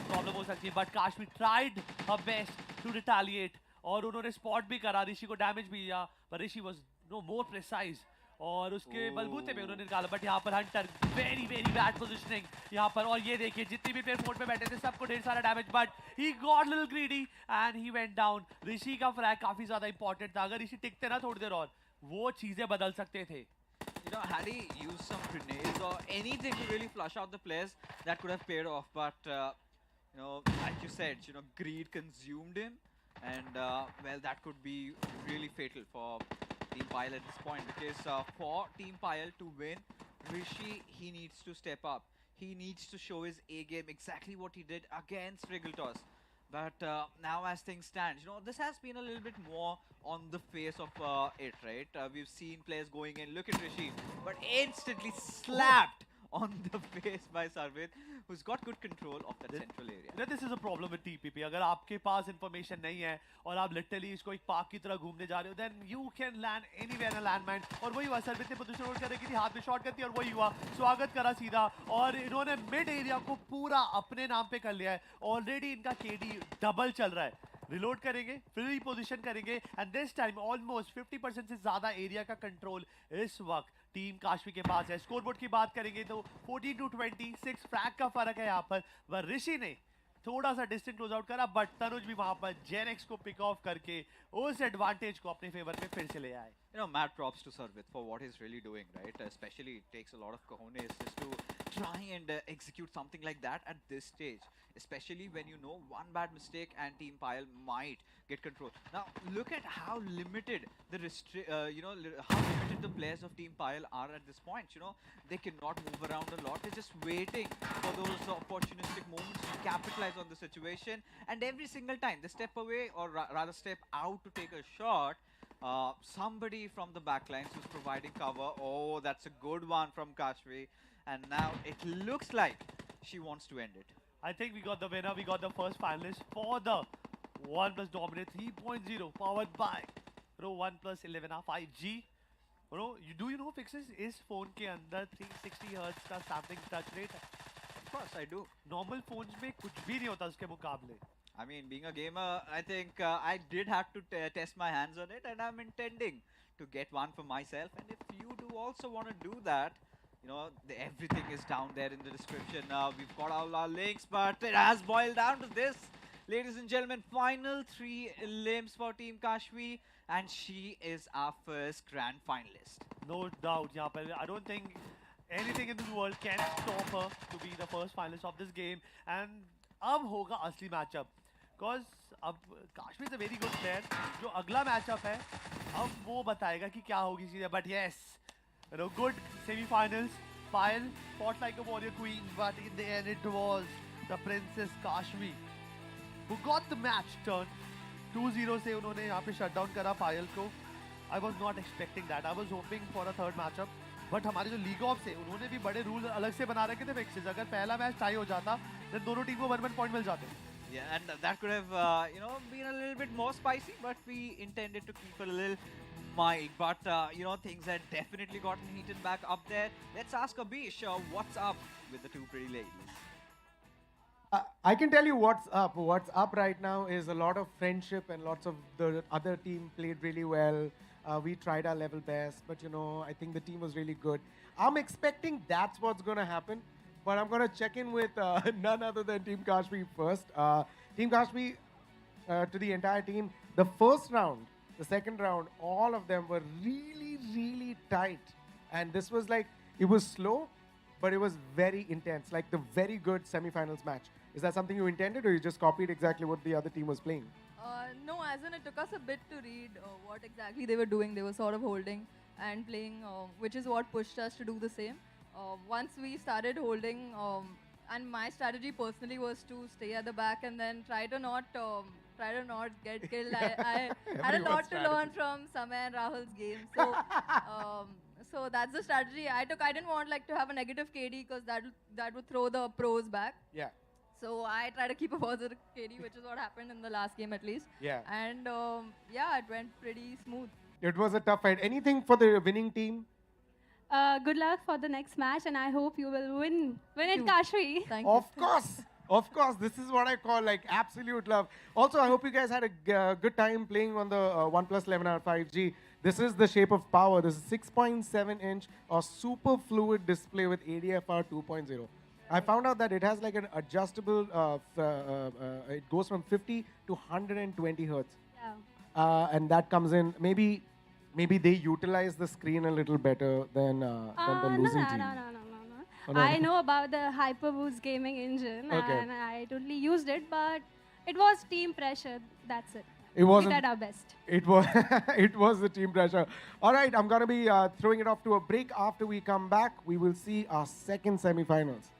प्रॉब्लम हो सकती है. But Kashvi tried her best to retaliate, और उन्होंने स्पॉट भी करा, ऋषि को डैमेज भी दिया, पर ऋषि वाज नो मोर प्रिसाइज, और उसके बलबूते पे उन्होंने निकाला. बट यहाँ पर Hunter very very bad positioning यहाँ पर, और ये देखिए जितने भी प्लेयर फोर्ट पे बैठे थे सबको ढेर सारा damage, but he got little greedy and he went down. Rishi का फ्रैग काफी ज्यादा इंपॉर्टेंट था. अगर ऋषि टिकते ना थोड़ी देर और, वो चीजें बदल सकते थे. You know, had he used some grenades or anything to really flush out the players, that could have paid off. But, you know, like you said, you know, greed consumed him. And, well, that could be really fatal for Team Payal at this point. Because for Team Payal to win, Rishi, he needs to step up. He needs to show his A game, exactly what he did against ReGaLToS. But now, as things stand, this has been a little bit more on the face of it, right? We've seen players going in. Look at Rishi, but instantly slapped on the face by Sarvit, who's got good control of that central area. This is a problem with TPP. अगर आपके पास information नहीं है और आप literally इसको एक park की तरह घूमने जा रहे हो, then you can land anywhere in a landmine. और वही हुआ, सर्विस ने पोजीशन होल्ड कर रखी थी, हाथ में शॉट करती और वही हुआ, स्वागत करा सीधा और इन्होंने मिड एरिया को पूरा अपने नाम पे कर लिया है. ऑलरेडी इनका KD डबल चल रहा है. रिलोड करेंगे, फिर रिपोजिशन करेंगे एंड दिस टाइम ऑलमोस्ट 50% से ज्यादा एरिया का कंट्रोल इस वक्त टीम काशवी के पास है. स्कोरबोर्ड की बात करेंगे तो 14-20 6 फ्रैग का फर्क है यहाँ पर ऋषि ने थोड़ा सा डिस्टेंस क्लोज आउट करा, बट तनुज भी वहां पर जेनेक्स को पिक ऑफ करके उस एडवांटेज को अपने फेवर में फिर से ले आए. Mad props to Sarvit for what he's really doing, right? Especially it takes a lot of cojones just to try and execute something like that at this stage. Especially when you know one bad mistake and Team Pile might get control. Now look at how limited the how limited the players of Team Pile are at this point. They cannot move around a lot. They're just waiting for those opportunistic moments to capitalize on the situation. And every single time they step away or rather step out to take a shot, somebody from the backlines who's providing cover. Oh, that's a good one from Kashvi. And now it looks like she wants to end it. I think we got the winner. We got the first finalist for the OnePlus Dominate 3.0 powered by OnePlus 11R 5G. Do you know Fixes इस phone के अंदर 360 Hz का sampling touch rate है? Of course I do. Normal phones में कुछ भी नहीं होता उसके मुकाबले. I mean, being a gamer, I think I did have to test my hands on it, and I'm intending to get one for myself. And if you do also want to do that, everything is down there in the description. We've got all our links, but it has boiled down to this. Ladies and gentlemen, final 3 limbs for Team Kashvi, and she is our first grand finalist. No doubt, यहाँ पर I don't think anything in this world can stop her to be the first finalist of this game. And अब होगा असली matchup. Because अब काश्मी is a very good player. जो अगला matchup है, अब वो बताएगा कि क्या होगी चीज़ें. But yes, good semi-finals. Pile fought like a warrior queen, but in the end it was the Princess Kashmi who got the match turned. 2-0 से उन्होंने यहाँ पे shut down करा Pile को. I was not expecting that. I was hoping for a third matchup. But हमारे जो league of से उन्होंने भी बड़े रूल अलग से बना रखे थे फिक्सेस. अगर पहला मैच टाई हो जाता, then दोनों टीम को 1-1 पॉइंट मिल जाते. Yeah, and that could have, been a little bit more spicy, but we intended to keep it a little mild. But, things had definitely gotten heated back up there. Let's ask Abish, what's up with the two pretty ladies? I can tell you what's up. What's up right now is a lot of friendship and lots of the other team played really well. We tried our level best, but, I think the team was really good. I'm expecting that's what's going to happen. But I'm going to check in with none other than Team Kashmi first. Team Kashmi, to the entire team, the first round, the second round, all of them were really, really tight. And this was like, it was slow, but it was very intense, like the very good semi-finals match. Is that something you intended, or you just copied exactly what the other team was playing? No, as in it took us a bit to read what exactly they were doing. They were sort of holding and playing, which is what pushed us to do the same. Once we started holding, and my strategy personally was to stay at the back and then try to not get killed. I had a lot to learn from Samay and Rahul's game. So, so that's the strategy I took. I didn't want to have a negative KD because that would throw the pros back. Yeah. So I try to keep a positive KD, which is what happened in the last game at least. Yeah. And yeah, it went pretty smooth. It was a tough fight. Anything for the winning team? Good luck for the next match, and I hope you will win it, Kashvi. Thank you. Of course. This is what I call absolute love. Also, I hope you guys had a good time playing on the OnePlus 11R 5G. This is the shape of power. This is 6.7-inch or super fluid display with ADFR 2.0. I found out that it has an adjustable, it goes from 50 to 120 Hertz. Yeah. And that comes in, maybe they utilize the screen a little better than the losing team. No. Oh, no. I know about the HyperBoost gaming engine, Okay. and I totally used it, but it was team pressure. That's it. It wasn't. We did our best. It was. It was the team pressure. All right, I'm gonna be throwing it off to a break. After we come back, we will see our second semi-finals.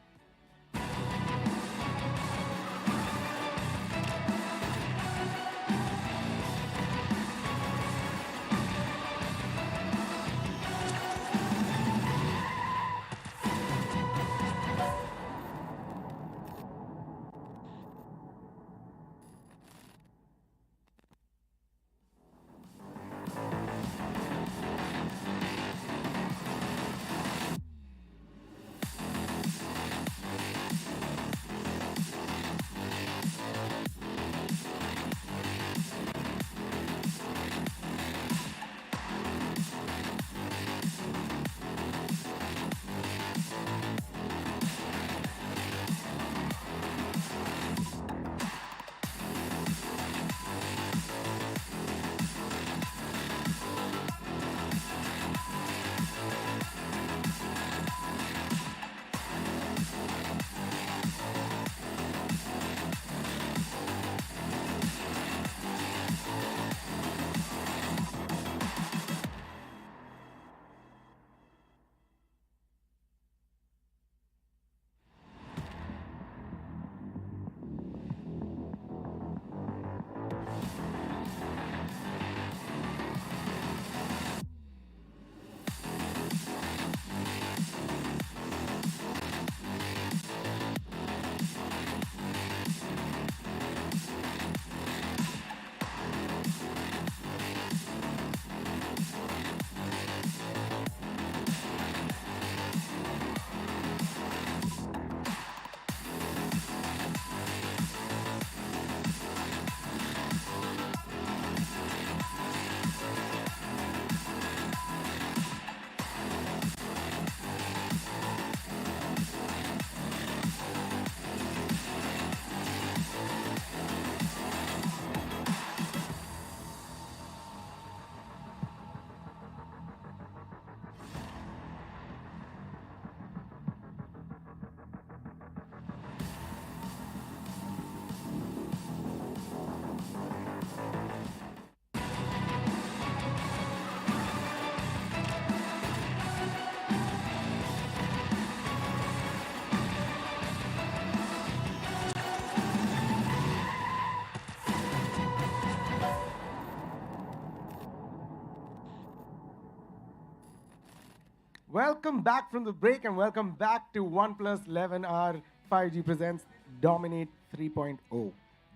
Welcome back from the break and welcome back to OnePlus 11R 5G presents Dominate 3.0.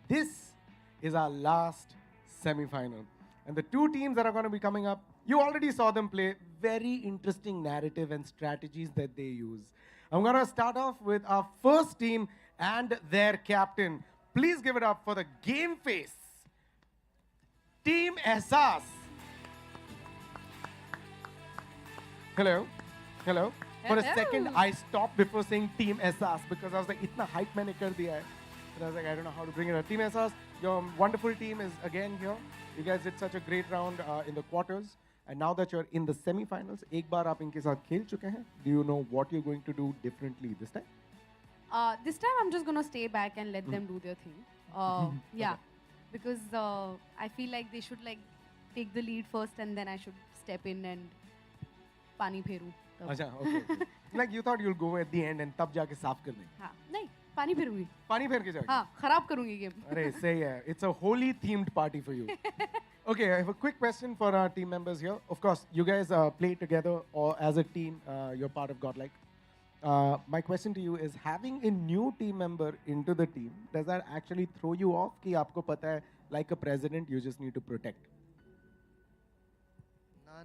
This is our last semi-final. And the two teams that are going to be coming up, you already saw them play. Very interesting narrative and strategies that they use. I'm going to start off with our first team and their captain. Please give it up for the game face, Team Ehsaas. Hello. Hello. For a second, I stopped before saying Team Ehsaas because I was like, itna hype maine kar diya hai. And I was like, I don't know how to bring it up. Team Ehsaas, your wonderful team is again here. You guys did such a great round in the quarters. And now that you're in the semi-finals, ek baar aap inke saath khel chuke hain. Do you know what you're going to do differently this time? This time I'm just gonna stay back and let them do their thing. Yeah, because I feel like they should like take the lead first and then I should step in and pani pheru. Acha, okay. Like you thought you'll go at the end and tab jaake saaf kar deंगे. हाँ, नहीं, पानी फेरूंगी. पानी फेर के जाओगे? हाँ, खराब करूंगी game. अरे सही है. It's a holy themed party for you. Okay, I have a quick question for our team members here. Of course, you guys play together or as a team. You're part of Godlike. My question to you is, having a new team member into the team, does that actually throw you off? कि आपको पता है, like a president, you just need to protect.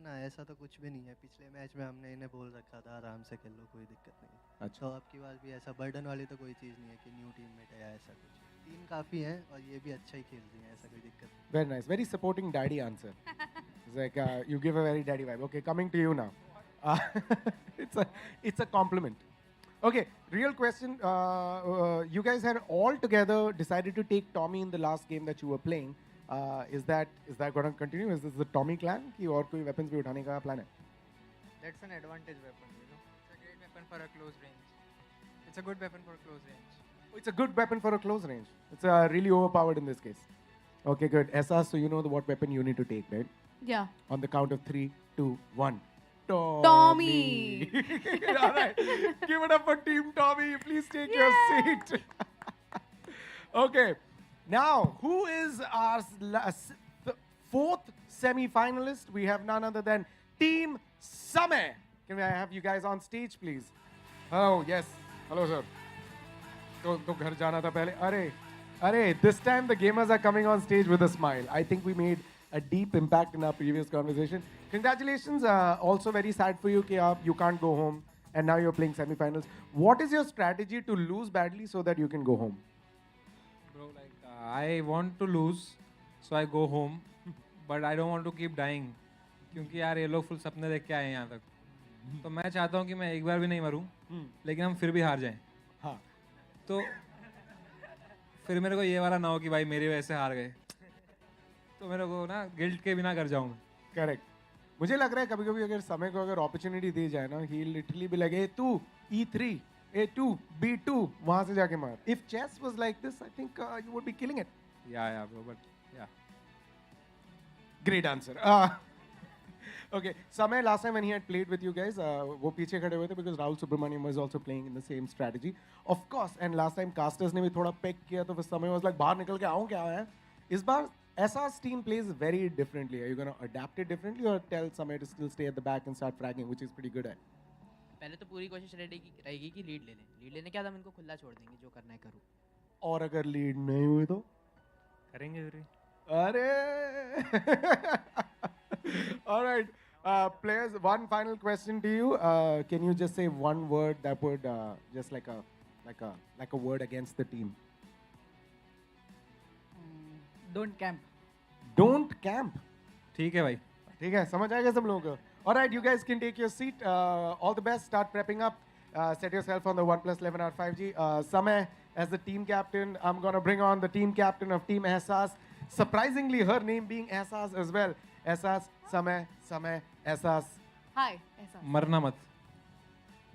ना ऐसा तो कुछ भी नहीं है. पिछले मैच में हमने इन्हें बोल रखा था आराम से खेल लो, कोई दिक्कत नहीं. अच्छा. तो अब की बार भी ऐसा बर्डन वाली तो कोई चीज़ नहीं है कि न्यू टीममेट है या ऐसा कुछ. टीम काफ़ी है और ये भी अच्छा ही खेल रही है, ऐसा कोई दिक्कत नहीं. Very nice, very supporting daddy answer. It's like you give a very daddy vibe. Okay, coming to you now. It's a compliment. Okay, real question. You guys had all together decided to take Tommy in the last game that you were playing. Is that going to continue? Is this the Tommy clan? कि और कोई weapons भी उठाने का plan है? That's an advantage weapon, you know. It's a great weapon for a close range. It's a good weapon for close range. Oh, it's a good weapon for a close range. It's really overpowered in this case. Okay, good. Ehsaas, so you know what weapon you need to take, right? Yeah. On the count of 3, 2, 1. Tommy. All right. Give it up for Team Tommy. Please take your seat. Okay. Now, who is our fourth semi-finalist? We have none other than Team Samay. Can I have you guys on stage, please? Oh, yes. Hello, sir. तो घर जाना था पहले. अरे, this time the gamers are coming on stage with a smile. I think we made a deep impact in our previous conversation. Congratulations. Also very sad for you that you can't go home and now you're playing semi-finals. What is your strategy to lose badly so that you can go home? Bro, like I want to lose, so I go home, but I don't want to keep dying. क्योंकि यार ये लोग full सपने देख के आए हैं यहाँ तक. तो मैं चाहता हूँ कि मैं एक बार भी नहीं मरूँ, लेकिन हम फिर भी हार जाएं. हाँ. तो फिर मेरे को ये वाला ना हो कि भाई मेरी वजह से हार गए. तो मेरे को ना गिल्ट के बिना कर जाऊँ. करेक्ट. मुझे लग रहा है कभी-कभी अगर समय को अगर अपॉर्चुनिटी दी जाए ना, he literally be like, hey, तू E3, A2, B2, वहाँ से जाके मार. If chess was like this, I think you would be killing it. Yeah, bro, but yeah. Great answer. Okay, Samay, last time when he had played with you guys, वो पीछे खड़े हुए थे because Rahul Subramaniam was also playing in the same strategy. Of course, and last time casters ने भी थोड़ा pick किया तो फिर Samay was like बाहर निकल के आऊँ क्या है? इस बार Ehsaas team plays very differently. Are you going to adapt it differently or tell Samay to still stay at the back and start fragging, which is pretty good at? पहले तो पूरी कोशिश रहेगी कि लीड ले लें. लीड लेने के बाद हम इनको खुला छोड़ देंगे, जो करना है करो. और अगर लीड नहीं हुई तो? करेंगे फिर. अरे. All right. Players, one final question to you. Can you just say one word that would just like a word against the team? Don't camp. Don't camp. ठीक है भाई. ठीक है, समझ आएगा सब लोगों को. All right, you guys can take your seat. All the best. Start prepping up. Set yourself on the OnePlus 11R 5G. Samay, as the team captain, I'm gonna bring on the team captain of Team Ehsaas. Surprisingly, her name being Ehsaas as well. Ehsaas, Samay, Ehsaas. Hi, Ehsaas. मरना मत.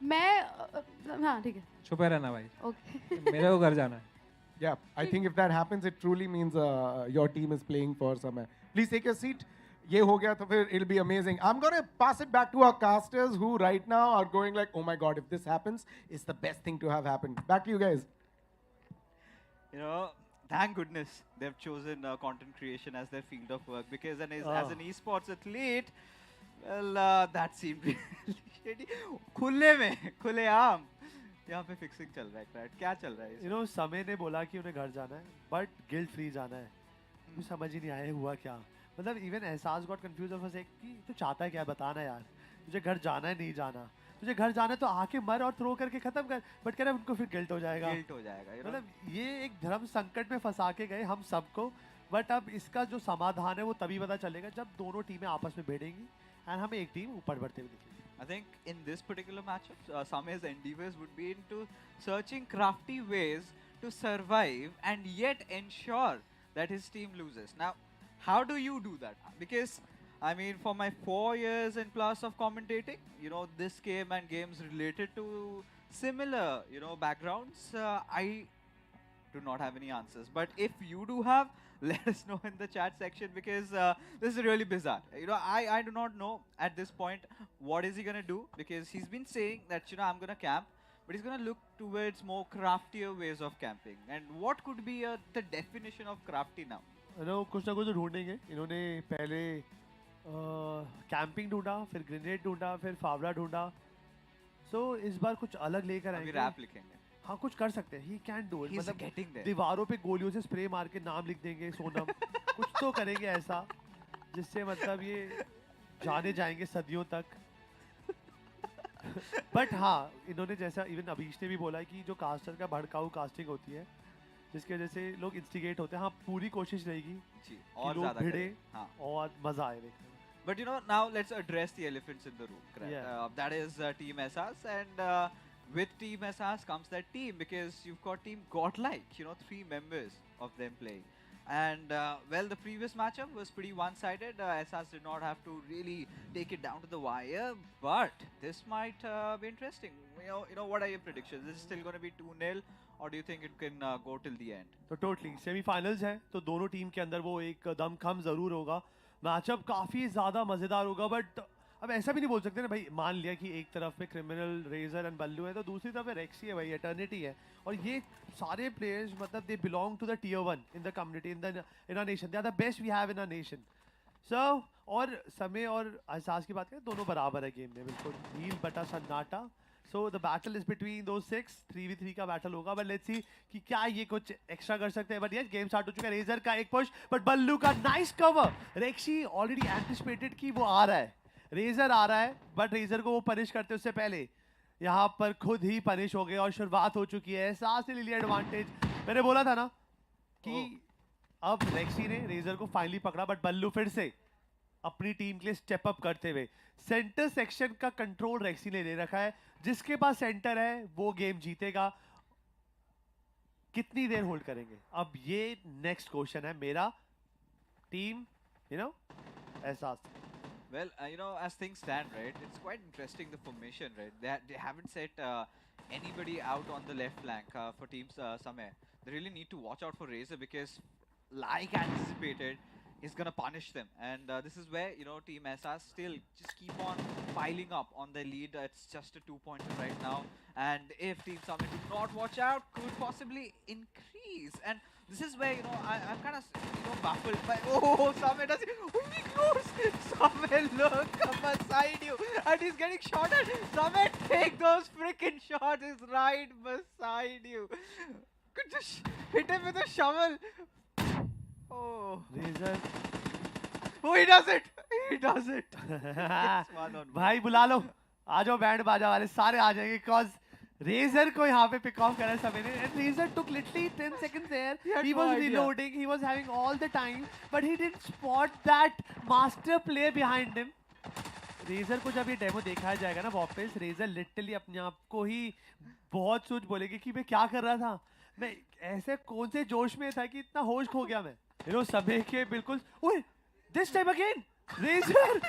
मैं हाँ ठीक है. छुपे रहना भाई. Okay. मेरे को घर जाना है. Yeah, I think if that happens, it truly means your team is playing for Samay. Please take your seat. ये हो गया तो फिर it'll be amazing. I'm gonna pass it back to our casters who right now are going like, oh my God, if this happens, it's the best thing to have happened. Back to you guys. You know, thank goodness they've chosen content creation as their field of work, because as an esports athlete, Well, that seemed really shady. खुलेआम यहाँ पे fixing चल रहा है, crowd क्या चल रहा है You know, समय ने बोला कि उन्हें घर जाना है, but guilt free जाना है. मुझे समझ ही नहीं आया हुआ क्या. मतलब even एहसास got confused और फंसे कि तू चाहता है क्या, बताना यार. तुझे घर जाना है नहीं जाना. तुझे घर जाना है तो आके मर और थ्रो करके खत्म कर. बट कह रहा है उनको फिर गिल्ट हो जाएगा. गिल्ट हो जाएगा. मतलब ये एक धर्म संकट में फंसा के गए हम सबको. बट अब इसका जो समाधान है वो तभी पता चलेगा जब दोनों टीमें आपस में भिड़ेंगी एंड हमें एक टीम ऊपर बढ़ते हुए दिखेगी. I think in this particular matchup, Same's endeavors would be into searching crafty ways to survive and yet ensure that his team loses. Now, how do you do that? Because, I mean, for my 4 years and plus of commentating, you know, this game and games related to similar, you know, backgrounds, I do not have any answers. But if you do have, let us know in the chat section, because this is really bizarre. You know, I do not know at this point what is he gonna do, because he's been saying that, you know, I'm gonna camp, but he's gonna look towards more craftier ways of camping. And what could be the definition of crafty now? You know, कुछ ना कुछ तो ढूंढेंगे. इन्होंने पहले camping ढूंढा, फिर grenade ढूंढा, फिर फावड़ा ढूंढा. So इस बार कुछ अलग लेकर आएंगे. अभी रैप लिखेंगे. हाँ कुछ कर सकते हैं. He can do it. He's getting there. दीवारों पे गोलियों से स्प्रे मार के नाम लिख देंगे सोनम. कुछ तो करेंगे ऐसा जिससे मतलब ये जाने जाएंगे सदियों तक. बट हाँ, इन्होंने जैसा इवन अभीश ने भी बोला है कि जो कास्टर का भड़काऊ कास्टिंग होती है जिसकी वजह से लोग इंस्टिगेट होते हैं. हाँ पूरी कोशिश रहेगी जी, कि और लोग ज़्यादा भिड़े हाँ. और मजा आए देखने में. But you know, now let's address the elephants in the room. Correct? Yeah. That is Team SAS, and with Team SAS comes that team, because you've got Team Godlike, you know, 3 members of them playing. And well, the previous matchup was pretty one-sided. SAS did not have to really take it down to the wire, but this might be interesting. You know, what are your predictions? Is it still going to be 2-0, or do you think it can go till the end? तो totally semifinals है तो दोनों team के अंदर वो एक दमखम जरूर होगा. मैचअप काफी ज्यादा मजेदार होगा. बट अब ऐसा भी नहीं बोल सकते ना भाई. मान लिया कि एक तरफ पे क्रिमिनल, रेजर एंड बल्लू है तो दूसरी तरफ पे रेक्सी है भाई, एटर्निटी है. और ये सारे प्लेयर्स मतलब they belong to the tier 1 in the community, in our nation. They are the best we have in our nation. So और समय और एहसास की बात करें दोनों बराबर है गेम में बिल्कुल. नील बटा सन्नाटा. So the battle is between दो 6 3v3 का बैटल होगा. बट लेट्स सी कि क्या ये कुछ एक्स्ट्रा कर सकते हैं. बट यस गेम स्टार्ट हो चुका है. रेजर का एक पुश बट बल्लू का नाइस कवर. रेक्सी ऑलरेडी एंटिसिपेटेड कि वो आ रहा है, रेजर आ रहा है. बट रेजर को वो पनिश करते उससे पहले यहाँ पर खुद ही पनिश हो गए और शुरुआत हो चुकी है. एहसास ने ले लिया एडवांटेज. मैंने बोला था ना कि अब रेक्सी ने रेजर को फाइनली पकड़ा. बट बल्लू फिर से अपनी टीम के लिए स्टेप अप करते हुए सेंटर सेक्शन का कंट्रोल रेक्सी ने ले रखा है. जिसके पास सेंटर है वो गेम जीतेगा. कितनी देर होल्ड करेंगे अब ये नेक्स्ट क्वेश्चन है मेरा. टीम यू नो एहसास. Well, you know, as things stand, right, it's quite interesting, the formation, right? They haven't set anybody out on the left flank for teams Samay. They really need to watch out for Razor, because like anticipated, he's going to punish them. And this is where, you know, Team SAS still just keep on piling up on their lead. It's just a 2-pointer right now. And if Team Samay do not watch out, could possibly increase. And this is where, you know, I'm kind of, you know, baffled by, oh, Samay does it. Oh, he close. Samay, look, come beside you. And he's getting shot at. Samay, take those freaking shots. He's right beside you. Could just hit him with a shovel. Oh. Razor. Oh, he does it. He does it. भाई बुला लो. आ जाओ band बाजा वाले सारे आ जाएंगे. cause razor को यहाँ पे पिक ऑफ करा सभी ने. And Razor took literally 10 seconds there. He was reloading. He was having all the time, but he didn't spot that master play behind him. Razor को जब ये डेमो दिखाया जाएगा ना वापस, रेजर लिटरली अपने आप को ही बहुत सोच बोलेगी कि मैं क्या कर रहा था. मैं ऐसे कौन से जोश में था कि इतना होश खो गया मैं. यू नो समय के बिल्कुल. ओए this time again Razor.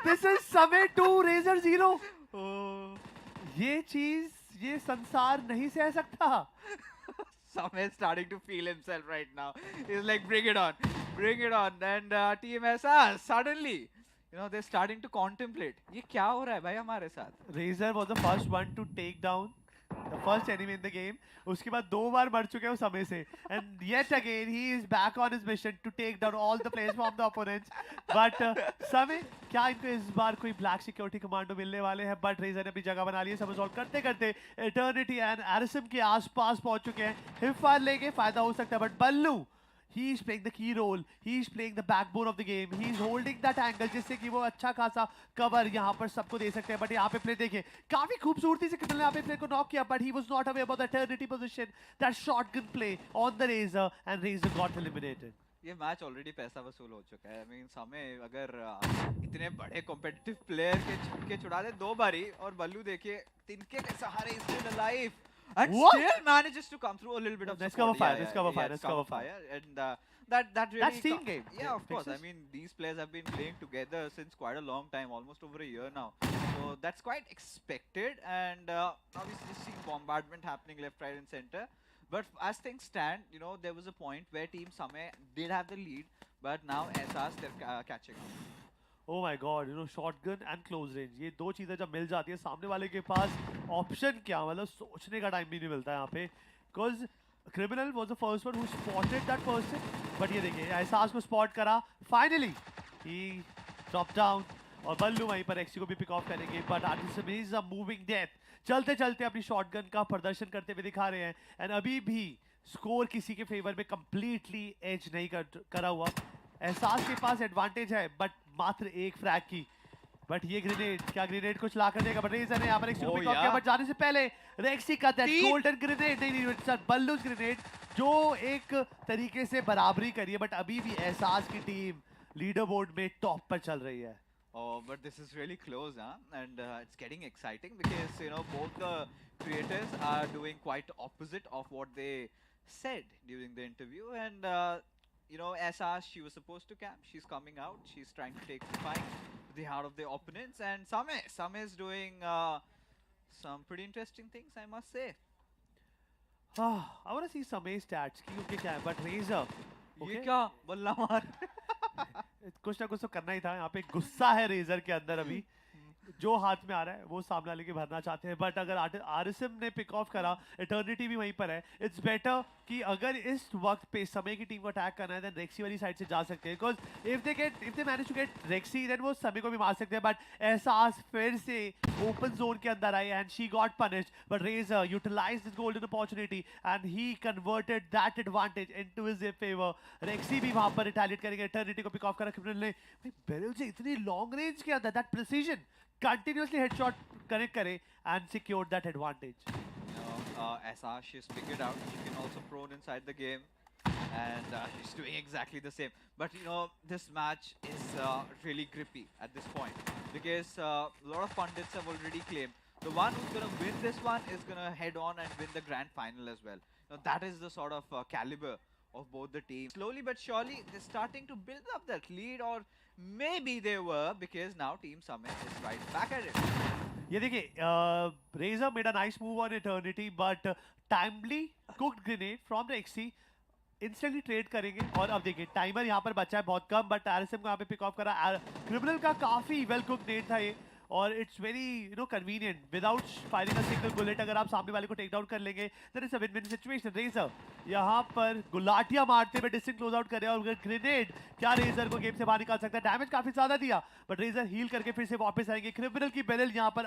This is Samay 2 razor 0. ये चीज ये संसार नहीं सह सकता. Samay is starting to feel himself right now. He's like, bring it on, bring it on. And Team SAS suddenly, you know, they're starting to contemplate. ये क्या हो रहा है भाई हमारे साथ? Razor was the first one to take down the first enemy in the game. उसके बाद 2 बार मर चुके हैं उस समय से. And yet again he is back on his mission to take down all the players from the opponents. But समय क्या इनको इस बार कोई black security commando मिलने वाले हैं? But रेजर ने अपनी जगह बना ली है. सब resolve करते करते Eternity and Arism के आसपास पहुंच चुके हैं. हिफार लेके फायदा हो सकता है. But Ballu, he is playing the key role. He is playing the backbone of the game. He is holding that angle जिससे कि वो अच्छा खासा cover यहाँ पर सबको दे सकते हैं. But यहाँ पे play देखिए, काफी खूबसूरती से कितने यहाँ पे play को knock किया. But he was not aware about the eternity position. That shotgun play on the Razor and Razor got eliminated. ये मैच ऑलरेडी पैसा वसूल हो चुका है. I mean, समय अगर इतने बड़े कॉम्पिटिटिव प्लेयर के छक्के छुड़ा दे 2 बारी और बल्लू देखिए तिनके के सहारे is still alive. And What? still manages to come through a little bit of Let's support. cover fire, let's cover fire, let's cover fire. And that really... That's team game. Yeah, of course. I Fixes. mean, these players have been playing together since quite a long time, almost over a year now. So that's quite expected. And obviously just seeing bombardment happening left, right and center. But as things stand, you know, there was a point where Team Samay did have the lead. But now SRs, they're catching up. Oh my God, you know, shotgun and close range. ये 2 चीजें जब मिल जाती है सामने वाले के पास option क्या, मतलब सोचने का टाइम भी नहीं मिलता है यहाँ पे. Because criminal was the first one who spotted that person. But ये देखिए, एहसास को spot करा. Finally, he dropped down. और बल्लू वहीं पर एक्सी को भी पिक ऑफ करेंगे. But Atisam is a moving death. चलते चलते अपनी शॉटगन का प्रदर्शन करते हुए दिखा रहे हैं. एंड अभी भी स्कोर किसी के फेवर में कंप्लीटली एज नहीं करा हुआ. एहसास के पास एडवांटेज है बट मात्र 1 फ्रैग की. बट ये ग्रेनेड, क्या ग्रेनेड कुछ ला कर देगा? बट रेजर ने यहाँ पर एक्सी को पिक ऑफ किया. बट जाने से पहले रेक्सी का दैट गोल्डन ग्रेनेड, नहीं सर, बल्लूज ग्रेनेड जो एक तरीके से बराबरी करी है. बट अभी भी एहसास की टीम लीडर बोर्ड में टॉप पर चल रही है. Oh, but this is really close, huh? And it's getting exciting because, you know, both the creators are doing quite opposite of what they said during the interview. And, you know, SR, she was supposed to camp. She's coming out. She's trying to take the fight to the heart of the opponents. And Samay is doing some pretty interesting things, I must say. I want to see Samay's stats. क्योंकि क्या है? But Razor, ये क्या? बल्ला मार. कुछ ना कुछ तो करना ही था. यहाँ पे गुस्सा है रेजर के अंदर अभी. जो हाथ में आ रहा है वो सामने वाले के भरना चाहते हैं. बट अगर आरिसम ने पिक ऑफ करा, एटर्निटी भी वहीं पर है. इट्स बेटर कि अगर इस वक्त पे समय की टीम को अटैक करना है देन रेक्सी वाली साइड से जा सकते हैं. Because if they manage to get Rexy then वो समय को भी मार सकते हैं. बट एहसास फिर से ओपन जोन के अंदर आई and she got punished. But Razor utilized this golden opportunity and he converted that advantage into his favour. रेक्सी भी वहां पर रिटेलिएट करेंगे. एटर्निटी को पिक ऑफ करा क्रिमिनल ने. भाई बैरल से इतनी लॉन्ग रेंज के अंदर that precision, continuously headshot connect करे and secured that advantage. You know, SR, she's figured out she can also prone inside the game, and she's doing exactly the same. But you know, this match is really grippy at this point because a lot of pundits have already claimed the one who's going to win this one is going to head on and win the grand final as well. You know, that is the sort of caliber of both the teams. Slowly but surely, they're starting to build up that lead, or maybe they were, because now Team Summit is right back at it. ये देखिए, Razor made a nice move on Eternity, but timely cooked grenade from the XC. Instantly trade करेंगे. और अब देखिए timer यहाँ पर बचा है बहुत कम. बट आरएसएम को यहाँ पे पिक ऑफ करा. क्रिमिनल का काफी वेल कुक नेट था ये. और it's very you know convenient without firing a single bullet. अगर आप सामने वाले को टेक डाउन कर लेंगे then it's a win win situation. Razor यहाँ पर गुलाटियां मारते हुए डिस्टेंस क्लोज आउट कर रहे हैं. और ग्रेनेड क्या रेजर को गेम से बाहर निकाल सकता है? डैमेज काफी ज्यादा दिया बट रेजर हील करके फिर से वापस आएंगे. क्रिमिनल की बेरल यहाँ पर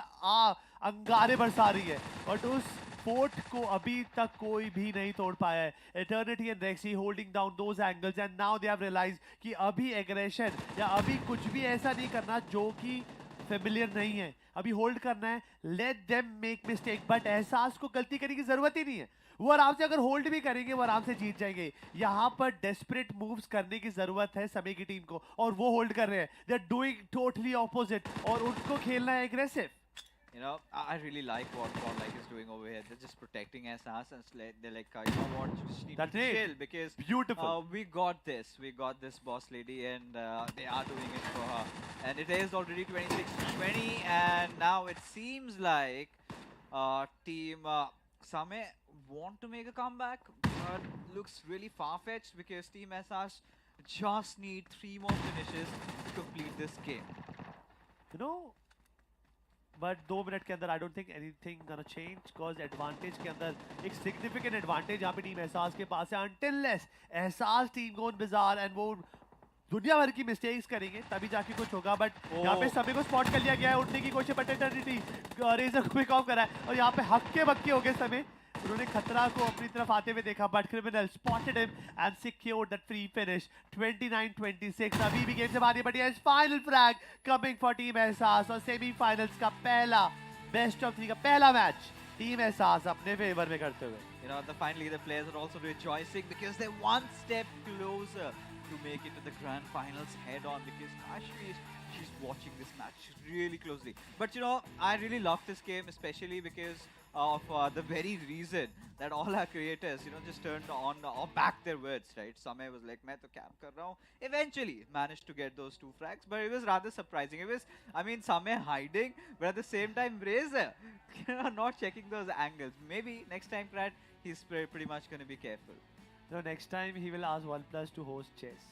अंगारे बरसा रही है बट उस फोर्ट को अभी तक कोई भी नहीं तोड़ पाया है. Eternity and Rexy holding down those angles and now they have realised कि अभी एग्रेशन या अभी कुछ भी ऐसा नहीं करना जो कि फेमिलियर नहीं है. अभी होल्ड करना है. Let them make mistake. But एहसास को गलती करने की जरूरत ही नहीं है. वो आराम से अगर होल्ड भी करेंगे वो आराम से जीत जाएंगे. यहाँ पर डेस्परेट मूव्स करने की जरूरत है समय की टीम को और वो होल्ड कर रहे हैं. They are doing totally opposite और उनको खेलना है aggressive. You know, I really like what Like is doing over here. They're just protecting SRs and they're like, you know what, you just need to chill because beautiful. We got this boss lady, and they are doing it for her. And it is already 26-20, and now it seems like Team Samay want to make a comeback, but looks really far-fetched because Team SRs just need 3 more finishes to complete this game. You know, but 2 minute के अंदर I don't think anything gonna change because advantage के अंदर एक significant advantage यहाँ पे team Ehsaas के पास है until less एहसास टीम गोन बिजार एंड वो दुनिया भर की मिस्टेक्स करेंगे तभी जाके कुछ होगा बट यहाँ पे सभी को स्पॉट कर लिया गया है उठने की कोशिश बट एटर्निटी रेजर को पिक ऑफ करा है और यहाँ पे हक्के बक्के हो गए समय उन्होंने खतरा को अपनी तरफ आते हुए देखा but criminal spotted him and secured that free finish 29-26 अभी भी गेम से बाहर है but yes final frag coming for team एहसास और सेमीफाइनल्स का पहला बेस्ट ऑफ 3 का पहला मैच टीम एहसास अपने फेवर में करते हुए You know, finally the players are also rejoicing because they're one step closer to make it to the grand finals head on because Ashmi she's watching this match really closely. But you know, I really love this game especially because of the very reason that all our creators, you know, just turned on or back their words, right? Samay was like, "मैं तो camp कर रहा हूँ." Eventually managed to get those 2 frags, but it was rather surprising. It was, I mean, Samay hiding, but at the same time, Razor, you know, not checking those angles. Maybe next time, Brad, he's pretty much going to be careful. No, next time he will ask OnePlus to host chess.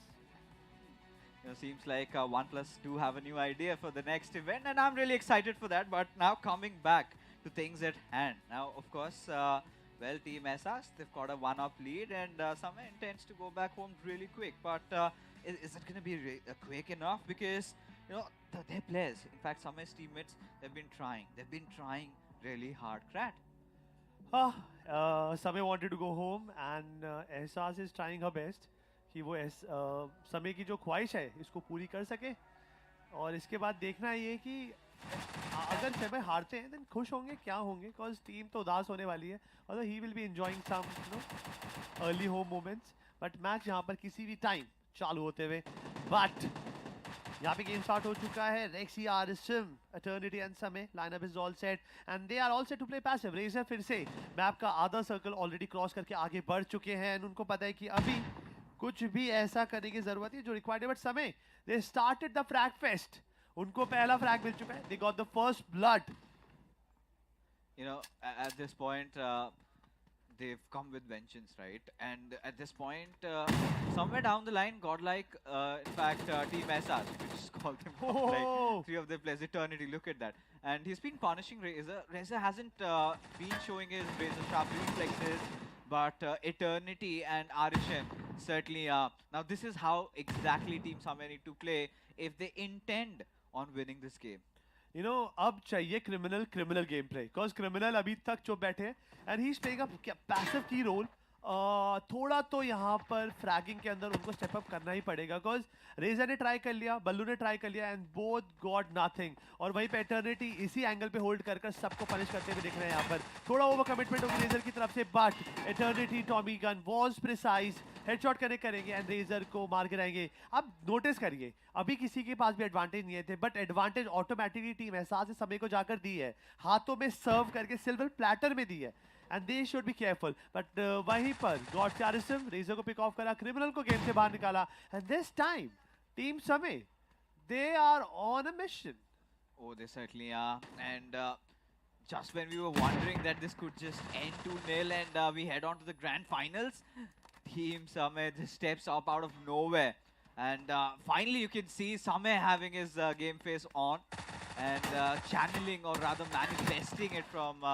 You know, seems like OnePlus do have a new idea for the next event, and I'm really excited for that. But now coming back to things at hand. Now, of course, well, Team SS, they've got a 1-up lead, and Samay intends to go back home really quick. But is it going to be quick enough? Because, you know, their players, in fact, Samay's teammates, they've been trying. They've been trying really hard. Krat. Samay wanted to go home and एहसास is trying her best कि वो समय की जो ख्वाहिश है इसको पूरी कर सके और इसके बाद देखना ये कि अगर समय हारते हैं then खुश होंगे क्या होंगे cause टीम तो उदास होने वाली है although he will be enjoying some you know early home moments but match यहाँ पर किसी भी टाइम चालू होते हुए but यहाँ पे गेम स्टार्ट हो चुका है Rexy RSM Eternity and Samay lineup is all set and they are all set to play passive Razor फिर से मैप का आधा सर्कल ऑलरेडी क्रॉस करके आगे बढ़ चुके हैं एंड उनको पता है कि अभी कुछ भी ऐसा करने की जरूरत है जो रिक्वायर्ड है बट समय they started the frag fest उनको पहला फ्रैग मिल चुका है they got the first blood You know, at this point they've come with vengeance, right? And at this point, somewhere down the line, godlike, in fact, Team SR, we just call them godlike, 3 of their players, Eternity, look at that. And he's been punishing Razor. Razor hasn't been showing his razor sharp reflexes, but Eternity and Arishem certainly are. Now this is how exactly Team Samay need to play if they intend on winning this game. You know, अब चाहिए criminal game play because criminal अभी तक चुप बैठे हैं and he is playing a passive की role थोड़ा तो यहाँ पर फ्रैगिंग के अंदर उनको स्टेप अप करना ही पड़ेगा बिकॉज रेजर ने ट्राई कर लिया बल्लू ने ट्राई कर लिया एंड बोथ गॉट नथिंग और वहीं पे एटर्निटी इसी एंगल पे होल्ड कर सबको पनिश करते हुए दिख रहे हैं यहाँ पर थोड़ा ओवर कमिटमेंट होगी रेजर की तरफ से but eternity Tommy gun was precise headshot करेंगे एंड रेजर को मार के रहेंगे अब नोटिस करिए अभी किसी के पास भी एडवांटेज नहीं थे बट एडवांटेज ऑटोमेटिकली टीम एहसास से समय को जाकर दी है हाथों में सर्व करके सिल्वर प्लेटर में दी है and they should be careful but वहीं पर गॉड चारिसम रेजर को पिक ऑफ करा क्रिमिनल को गेम से बाहर निकाला and this time team समय they are on a mission. Oh, they certainly are. And just when we were wondering that this could just end 2-0 and we head on to the grand finals, Team Samay just steps up out of nowhere. And finally you can see Samay having his game face on and channeling or rather manifesting it from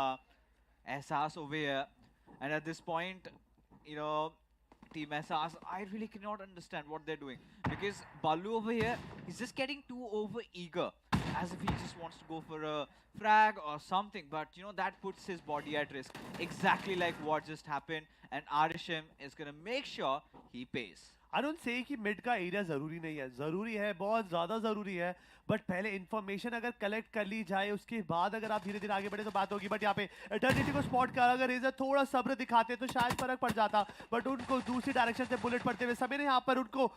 Ehsaas over here. And at this point, you know, Team Ehsaas, I really cannot understand what they're doing. Because Ballu over here, he's just getting too over eager. As if he just wants to go for a frag or something. But, you know, that puts his body at risk. Exactly like what just happened. And Arisham is going to make sure he pays. I don't say कि mid का area ज़रूरी नहीं है ज़रूरी है बहुत ज़्यादा ज़रूरी है बट पहले इन्फॉर्मेशन अगर कलेक्ट कर ली जाए उसके बाद अगर आप धीरे धीरे आगे बढ़े तो बात होगी बट यहाँ पे एटर्निटी को स्पॉट कर अगर रेजर थोड़ा सब्र दिखाते तो शायद फर्क पड़ जाता बट उनको दूसरी डायरेक्शन से बुलेट पड़ते हुए समय ने यहाँ पर उनको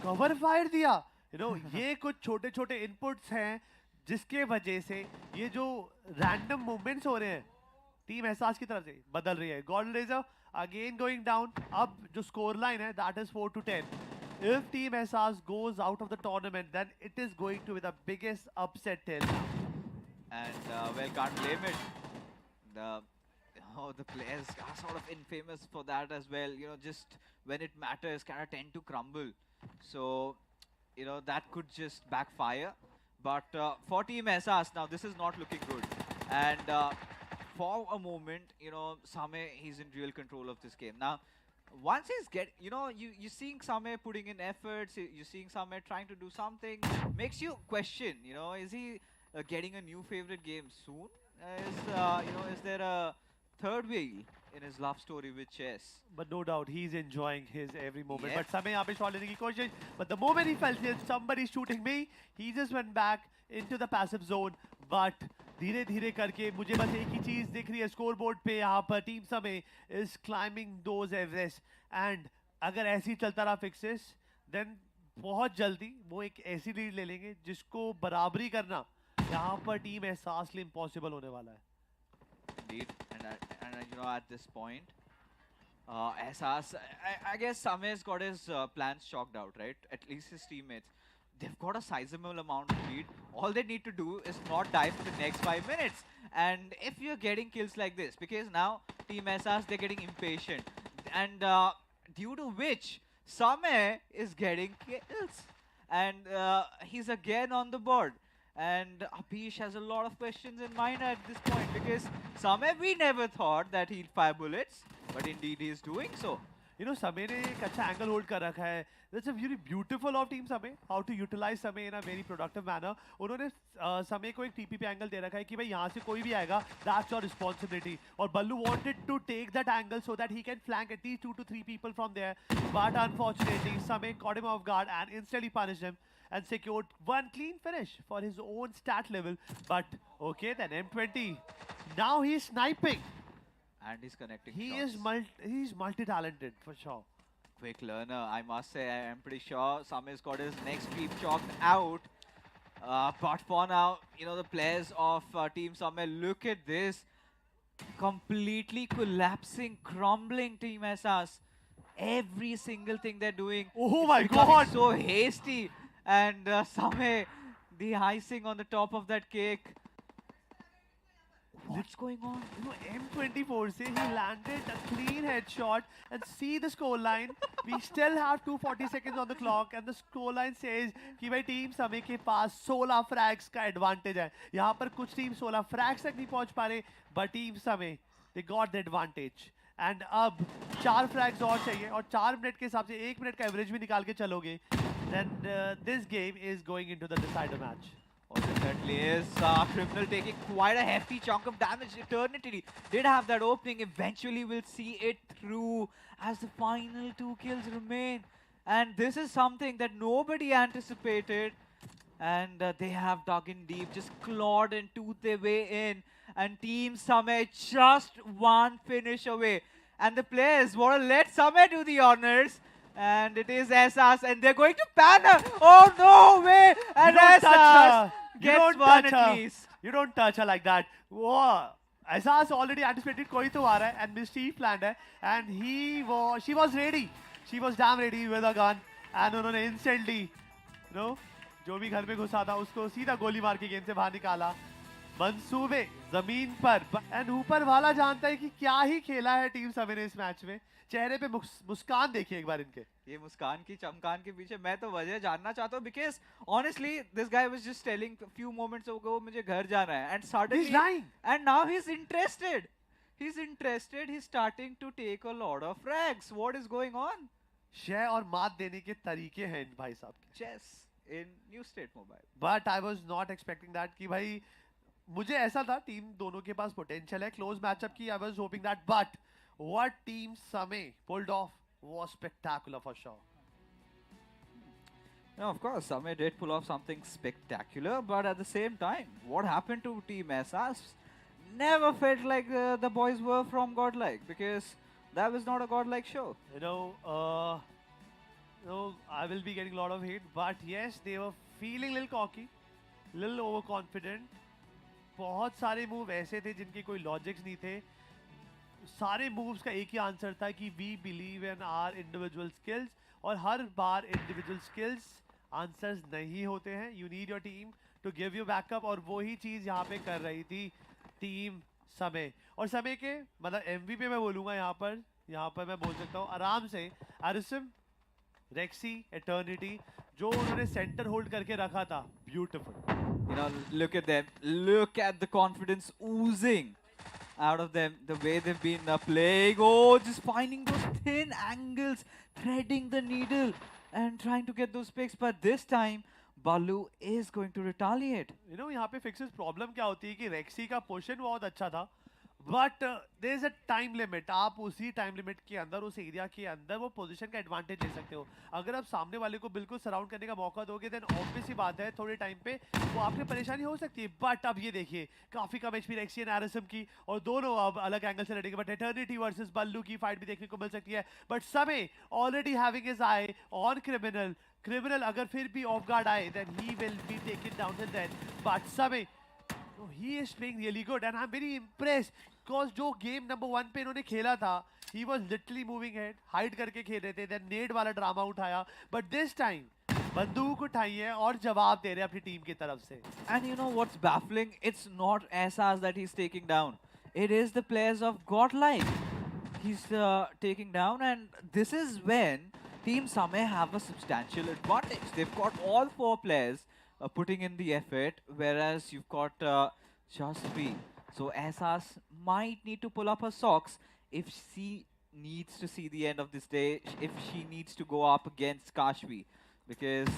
कवर फायर दिया यू नो ये कुछ छोटे छोटे इनपुट्स हैं जिसके वजह से ये जो रैंडम मूवमेंट्स हो रहे हैं टीम एहसास की तरफ से बदल रही है god Razor again going down अब जो स्कोर लाइन है that is 4-10 if team Ehsaas goes out of the tournament then it is going to be the biggest upset till now and well can't blame it the players are sort of infamous for that as well you know just when it matters kind of tend to crumble so you know that could just backfire But for Team SRs now, this is not looking good. And for a moment, you know, Same, he's in real control of this game. Now, once he's you're seeing Same putting in efforts, you're seeing Same trying to do something, makes you question, you know, is he getting a new favorite game soon? Is there a third wheel in his love story with chess? But no doubt, he's enjoying his every moment. Yep. But Samay यहाँ पे shot लेने की कोशिश. But the moment he felt that somebody's shooting me, he just went back into the passive zone. But धीरे धीरे करके मुझे बस एक ही चीज दिख रही है स्कोरबोर्ड पे यहाँ पर टीम समय is climbing those Everest. And अगर ऐसे ही चलता रहा फिक्सेस, then बहुत जल्दी वो एक ऐसी लीड ले लेंगे जिसको बराबरी करना यहाँ पर टीम एहसास लिए इम्पॉसिबल होने वाला है. Indeed, and you know, at this point, Ehsas, I guess Same's got his plans chalked out, right? At least his teammates. They've got a sizable amount of lead. All they need to do is not die for the next 5 minutes. And if you're getting kills like this, because now Team Ehsas, they're getting impatient. And due to which, Same is getting kills. And he's again on the board. And Apish has a lot of questions in mind at this point because Same, we never thought that he'd fire bullets, but indeed he's doing so. You know, Same ने एक अच्छा angle hold कर रखा है. That's a very beautiful of team Same, how to utilize Same in a very productive manner. उन्होंने Same को एक TP पे angle दे रखा है कि भाई यहाँ से कोई भी आएगा, that's your responsibility. और Ballu wanted to take that angle so that he can flank at least 2 to 3 people from there. But unfortunately, Same caught him off guard and instantly punished him and secured one clean finish for his own stat level. But okay, then M20. Now he's sniping. And he's connecting He's multi-talented for sure. Quick learner, I must say. I'm pretty sure Same's got his next creep chalked out. But for now, you know, the players of Team Same, look at this. Completely collapsing, crumbling Team SRs. Every single thing they're doing. Oh my becoming God! So hasty. And Same, the icing on the top of that cake. What's going on? You know, M24 से he landed a clean headshot and see the scoreline. We still have 240 seconds on the clock and the scoreline says कि भाई team Samay के पास 16 frags का advantage है. यहाँ पर कुछ team 16 frags तक नहीं पहुँच पा रहे, but टीम समय they got the advantage. And अब 4 frags और चाहिए और 4 मिनट के हिसाब से 1 मिनट का average भी निकाल के चलोगे, then this game is going into the decider match. Oh, it certainly is. Criminal taking quite a hefty chunk of damage. Eternity did have that opening. Eventually, we'll see it through as the final 2 kills remain. And this is something that nobody anticipated. And they have dug in deep, just clawed and toothed their way in. And Team Same just one finish away. And the players want to let Same do the honors. And it is Ehsas, and they're going to ban her. Oh, no way! And Ehsas gets one at least. You don't touch her like that. Whoa! Ehsas already anticipated कोई तो आ रहा है and mischief planned है. And she was ready. She was damn ready with a gun. And उन्होंने instantly, you know, जो भी घर में घुसा था उसको सीधा गोली मार के गेम से बाहर निकाला. मंसूबे जमीन पर and ऊपर वाला जानता है कि क्या ही खेला है टीम सभी ने इस मैच में. चेहरे पे मुस्कान देखिए एक बार इनके. ये मुस्कान की चमकान के पीछे मैं तो वजह जानना चाहता हूँ because honestly this guy was just telling a few moments ago मुझे घर जाना है and suddenly he's lying. And now he's interested. He's interested. He's starting to take a lot of frags. What is going on? शय और मात देने के तरीके हैं इन भाई साहब के. Chess in New State Mobile. But I was not expecting that कि भाई मुझे ऐसा था टीम दोनों के पास पोटेंशियल है क्लोज मैचअप की. I was hoping that, but what Team Same pulled off was spectacular for sure. Now, of course, Same did pull off something spectacular, but at the same time, what happened to Team SRs never felt like the boys were from Godlike, because that was not a Godlike show. You know, I will be getting a lot of hate, but yes, they were feeling a little cocky, little overconfident. बहुत सारे move ऐसे थे जिनके कोई logics नहीं थे. सारे moves का एक ही आंसर था कि we believe in our individual skills, और हर बार इंडिविजुअल स्किल्स आंसर्स नहीं होते हैं. You need your team to give you backup, और वही चीज़ यहाँ पे कर रही थी टीम समय. और समय के मतलब MVP मैं बोलूँगा यहाँ पर मैं बोल सकता हूँ आराम से अरिसम, रेक्सी, एटर्निटी, जो उन्होंने सेंटर होल्ड करके रखा था, beautiful. You know, look at them. Look at the confidence oozing out of them. The way they've been playing. Oh, just finding those thin angles, threading the needle, and trying to get those picks. But this time, Baloo is going to retaliate. You know, यहाँ पे Fix's problem क्या होती है कि रेक्सी का position बहुत अच्छा था, but there is a time limit. आप उसी टाइम लिमिट के अंदर, उस एरिया के अंदर वो पोजीशन का एडवांटेज ले सकते हो. अगर आप सामने वाले को बिल्कुल सराउंड करने का मौका दोगे, देन ऑब्वियस ही बात है थोड़े टाइम पे वो आपकी परेशानी हो सकती है. बट अब ये देखिए, काफी कम एचपी रेक्सी एंड आरएसएम की, और दोनों अब अलग एंगल से लड़ेंगे. बट एटर्निटी वर्सेस बल्लू की फाइट भी देखने को मिल सकती है. But Samay already having his eye on Criminal. Criminal अगर फिर भी ऑफ गार्ड आए, then he will be taken down till then. But Samay, he is playing really good and I'm very impressed because जो गेम नंबर 1 पे इन्होंने खेला था, he was literally moving ahead, hide करके खेल रहे थे, then नेड वाला ड्रामा उठाया, but this time बंदूक उठाई है और जवाब दे रहे हैं अपनी टीम की तरफ से. And you know what's baffling? It's not SRs that he's taking down. It is the players of Godlike he's taking down, and this is when Team Samay have a substantial advantage. They've got all 4 players putting in the effort, whereas you've got just 3. So SRs might need to pull up her socks if she needs to see the end of this day, if she needs to go up against Kashvi, because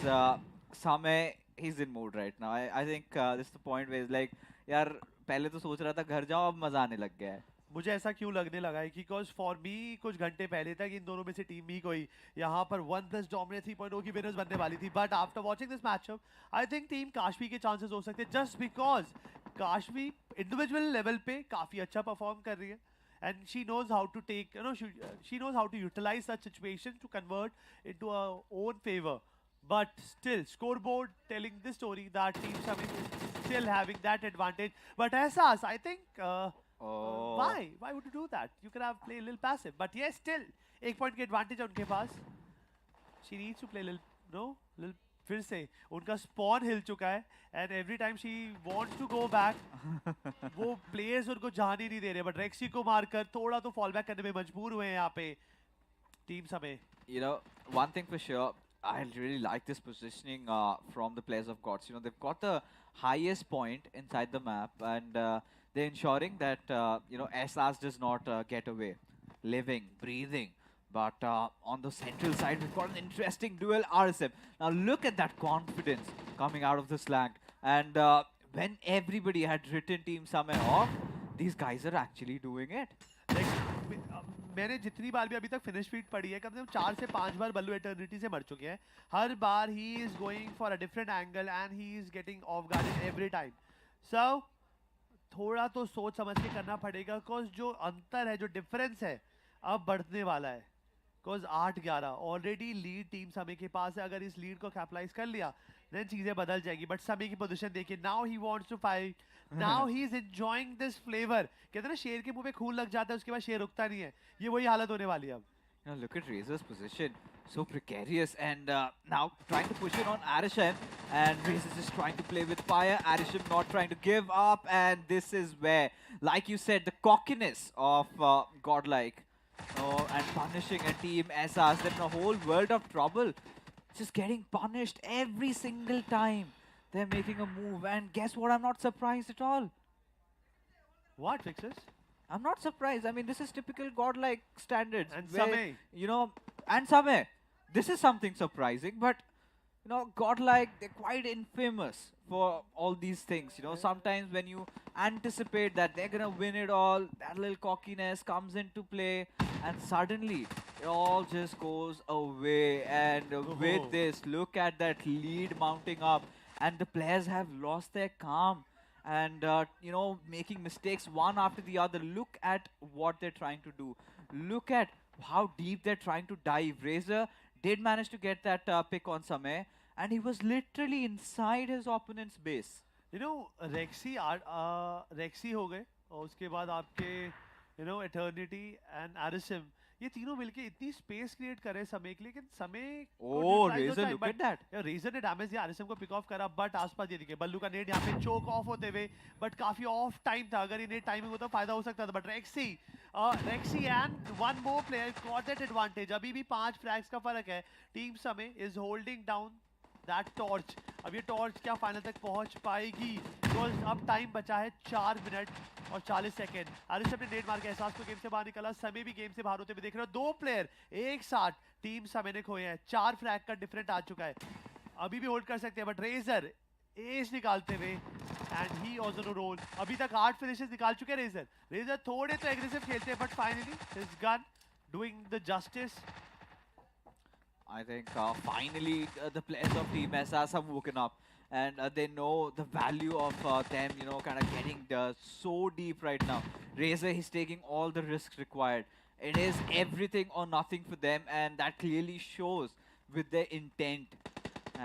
Samay, he's in mood right now. I think this is the point where he's like, यार पहले तो सोच रहा था घर जाओ, अब मजा आने लग गया है. मुझे ऐसा क्यों लगने लगा है कि बिकॉज फॉर मी कुछ घंटे पहले तक इन दोनों में से टीम भी कोई यहाँ पर OnePlus डोमिनेट 3.0 की विनर्स बनने वाली थी. But after watching this matchup I think team Kashvi के चांसेस हो सकते हैं, just because Kashvi individual level पे काफ़ी अच्छा परफॉर्म कर रही है. And she knows how to take, you know, she knows how to utilize such situations to convert into her own favor. But still, scoreboard telling this story that Team Samay is still having that advantage. But Ehsas, I think, why would you do that? You could have played a little passive. But yes, still, 1 point के advantage है उनके पास. She needs to play a little फिर से उनका spawn हिल चुका है, and every time she wants to go back, वो players उनको जाने नहीं दे रहे. But Rexy को मारकर थोड़ा तो fall back करने में मजबूर हुए हैं यहाँ पे Team Samay. You know, one thing for sure, I really like this positioning from the players of GOTS. You know, they've got the highest point inside the map, and they're ensuring that, you know, SRs does not get away. Living, breathing. But on the central side, we've got an interesting duel RSM. Now look at that confidence coming out of the slang. And when everybody had written Team Samay off, these guys are actually doing it. मैंने जितनी बार भी अभी तक finish feed पढ़ी है, कम से कम 4 से 5 बार बल्लू eternity से मर चुके हैं. हर बार he is going for a different angle and he is getting off guard every time. So थोड़ा तो सोच समझ के करना पड़ेगा, बिकॉज जो अंतर है, जो डिफरेंस है, अब बढ़ने वाला है. Because 8-11 already lead team Samay के पास है. अगर इस लीड को कैपिटलाइज कर लिया, देन चीजें बदल जाएगी. बट समय की पोजीशन देखिए, now he wants to fight, now he is enjoying this flavour. कहते हैं ना, शेर के मुंह पे खून लग जाता है, उसके बाद शेर रुकता नहीं है. ये वही हालत होने वाली है अब. Now look at Razor's position, so precarious, and now trying to push it on Arisham, and Razor just trying to play with fire. Arisham not trying to give up, and this is where, like you said, the cockiness of Godlike, and punishing a team SRs, they're in a whole world of trouble, just getting punished every single time they're making a move. And guess what? I'm not surprised at all. What fixes? I'm not surprised. I mean, this is typical Godlike standards. And where, Samay. you know, and Samay. This is something surprising, but you know, Godlike, they're quite infamous for all these things. You know, sometimes when you anticipate that they're gonna win it all, that little cockiness comes into play, and suddenly it all just goes away. And with this, look at that lead mounting up, and the players have lost their calm. And you know, making mistakes one after the other. Look at what they're trying to do. Look at how deep they're trying to dive. Razor did manage to get that pick on Samay, and he was literally inside his opponent's base. You know, Rexy हो गए, और उसके बाद आपके, you know, Eternity and Arisham, ये तीनों मिलके इतनी स्पेस क्रिएट करे समय के लिए, लेकिन समय Razor, look at that. Razor ने डैमेज दिया, आरएसएम को पिक ऑफ करा, बट आसपास ये देखिए बल्लू का नेट यहाँ पे चोक ऑफ होते हुए, बट काफी ऑफ टाइम था. अगर ये नेट टाइमिंग होता फायदा हो सकता था. But रेक्सी and one more player got that advantage. अभी भी 5 फ्रैग्स का फर्क है. Team Samay is holding down that torch, अब ये टॉर्च क्या फाइनल तक पहुंच पाएगी? बिकॉज अब टाइम बचा है 4 मिनट और 40 सेकेंड। आरिस ने नेट मार के एहसास को गेम से बाहर निकाला, समय भी गेम से बाहर होते हुए देख रहे हो। 2 प्लेयर एक साथ टीम समय ने खोए हैं, 4 फ्रैग का डिफरेंट आ चुका है, अभी भी होल्ड कर सकते हैं बट रेजर एज निकालते हुए and he also know role. अभी तक 8 फिनिशेस निकाल चुके हैं रेजर। रेजर थोड़े तो एग्रेसिव खेलते हैं but finally his gun doing the justice. I think finally the players of Team SS have woken up and they know the value of them, you know, kind of getting so deep right now. Razor is taking all the risks required. It is everything or nothing for them, and that clearly shows with their intent.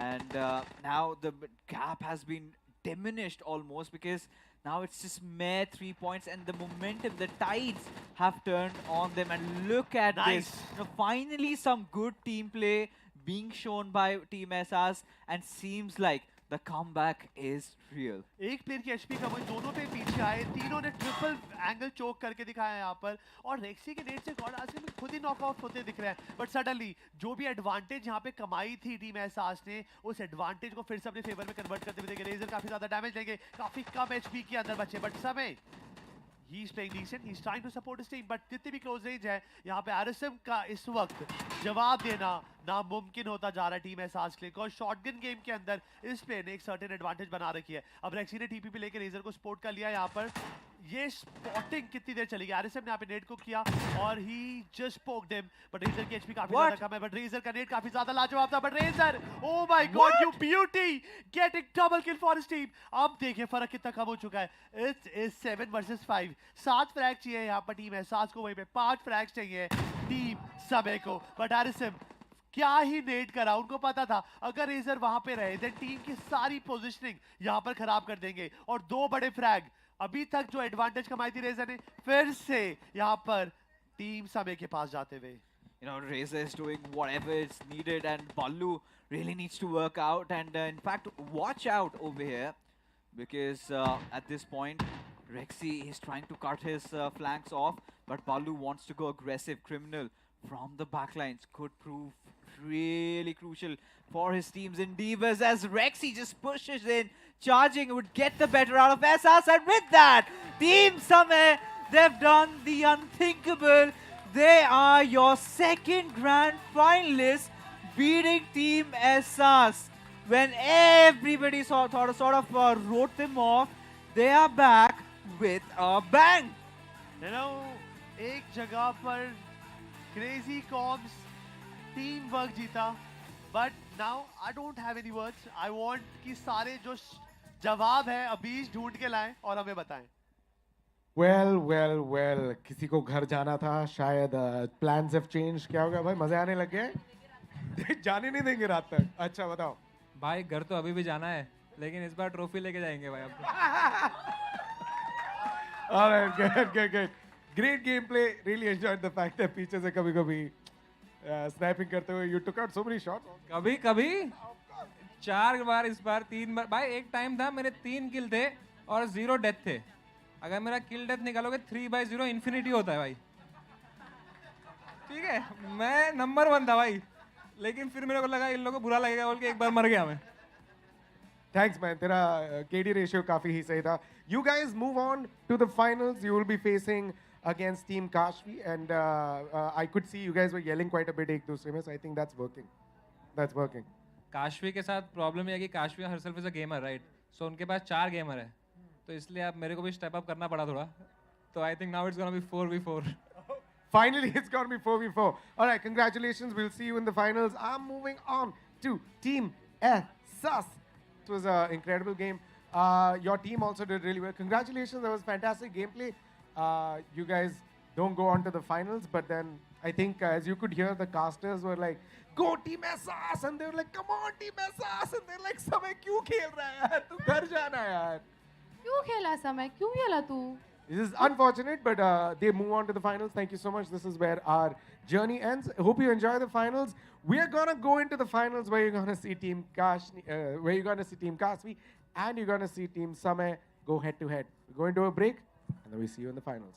And now the gap has been diminished almost because now it's just mere 3 points and the momentum, the tides have turned on them. And look at this. You know, finally some good team play being shown by Team SS and seems like the comeback is real. एक player की HP कम हुई, दोनों पे पीछे आए, तीनों ने triple angle चोक करके दिखाया यहाँ पर और रेक्सी के नेट से गॉड आसिफ में खुद ही नॉकआउट होते दिख रहे हैं। बट सडनली जो भी एडवांटेज यहाँ पे कमाई थी टीम एहसास ने, उस एडवांटेज को फिर से अपने फेवर में कन्वर्ट करते हुए देखे। रेजर काफी ज्यादा डैमेज लेंगे, काफी कम एचपी के अंदर बचे बट समय he's playing decent, he's trying to support his team, but जितनी भी क्लोज रेंज है यहाँ पे आरएसएम का इस वक्त जवाब देना नामुमकिन होता जा रहा है टीम एहसास के लिए। और शॉटगन गेम के अंदर इस प्लेयर ने एक सर्टेन एडवांटेज बना रखी है। अब रेक्सी ने टीपीपी लेके रेजर को सपोर्ट कर लिया यहाँ पर। ये स्पॉटिंग कितनी देर चलेगी? आरएसएम ने यहाँ पे नेट को किया और he just poked him but Razor की एचपी काफी ज्यादा कम है। बट रेजर का नेट काफी ज्यादा लाजवाब था but Razor, oh my God you beauty, getting double kill for his team. अब देखिए फर्क कितना कम हो चुका है। It's is 7 versus 5। 7 फ्रैग चाहिए यहाँ पर टीम एहसास को, वहीं पे 5 फ्रैग्स चाहिए टीम समय को। बट आरएसएम क्या ही नेट करा, उनको पता था अगर रेजर वहां पे रहे देन टीम की सारी पोजीशनिंग यहाँ पर खराब कर देंगे। और 2 बड़े फ्रैग अभी तक जो एडवांटेज कमाई थी रेजर ने, फिर से यहाँ पर टीम समय के पास जाते हुए। You know, Razor is doing whatever is needed and Ballu really needs to work out and in fact watch out over here because at this point Rexy is trying to cut his flanks off but Ballu wants to go aggressive. Criminal from the backlines could prove really crucial for his team's endeavors as Rexy just pushes in, charging, would get the better out of SS, and with that, Team Samay, they've done the unthinkable. They are your second grand finalists, beating Team SS. When everybody sort of wrote them off, they are back with a bang. You know, एक जगह पर crazy comms team work जीता but now I don't have any words. I want कि सारे जो जवाब है अबीश ढूंढ के लाएं और हमें बताएं। वेल किसी को घर जाना था शायद, प्लान्स हैव चेंज। क्या हो गया भाई, मजे आने लग गए? जाने नहीं देंगे रात तक? अच्छा बताओ भाई, घर तो अभी भी जाना है लेकिन इस बार ट्रॉफी लेके जाएंगे भाई अब। Alright, good. Great gameplay. Really enjoyed the fact that पीछे से कभी-कभी स्नाइपिंग करते हुए you took out so many shots. कभी 4 बार, इस बार 3 बार। भाई एक टाइम था मेरे 3 किल थे और 0 डेथ थे। अगर मेरा किल डेथ निकालोगे 3/0 इन्फिनिटी होता है भाई। ठीक है, मैं नंबर 1 था भाई, लेकिन फिर मेरे को लगा इन लोगों को बुरा लगेगा बोल के एक बार मर गया मैं। Thanks man, तेरा KD ratio काफी ही सही था. You guys move on to the finals. You will be facing against Team Kashvi, and I could see you guys were yelling quite a bit एक दूसरे में, so I think that's working. That's working. Kashvi के साथ problem ये है कि Kashvi herself is a gamer, right? So उनके पास 4 गेमर है, तो इसलिए अब मेरे को भी स्टेप अप करना पड़ा थोड़ा. तो I think now it's gonna be 4v4. Finally, it's going to be 4v4. All right, congratulations. We'll see you in the finals. I'm moving on to Team SS. It was an incredible game. Your team also did really well. Congratulations. That was fantastic gameplay. You guys don't go on to the finals, but then I think as you could hear, the casters were like, go Team SS! And they were like, come on Team SS! And they're like, Samay, क्यों खेल रहा है यार? तू घर जाना है यार. क्यों खेला समय? क्यों खेला तू? This is unfortunate, but they move on to the finals. Thank you so much. This is where our journey ends. I hope you enjoy the finals. We are gonna go into the finals where you're gonna see Team Kasvi, and you're gonna see Team Samay go head to head. We're going to a break, and then we see you in the finals.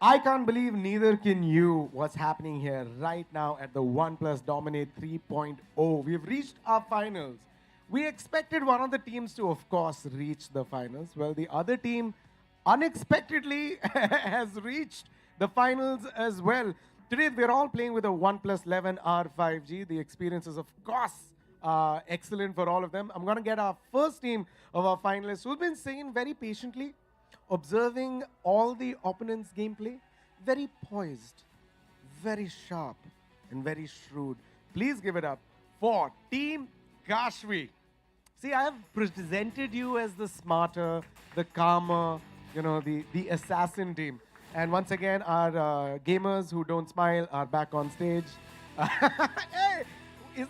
I can't believe neither can you what's happening here right now at the OnePlus Dominate 3.0. We've reached our finals. We expected one of the teams to, of course, reach the finals. Well, the other team unexpectedly has reached the finals as well. Today, we're all playing with a OnePlus 11R 5G. The experience is, of course, excellent for all of them. I'm going to get our first team of our finalists who've been sitting very patiently, observing all the opponents' gameplay, very poised, very sharp, and very shrewd. Please give it up for Team Kashvi. See, I have presented you as the smarter, the calmer, the assassin team. And once again, our gamers who don't smile are back on stage. Hey, is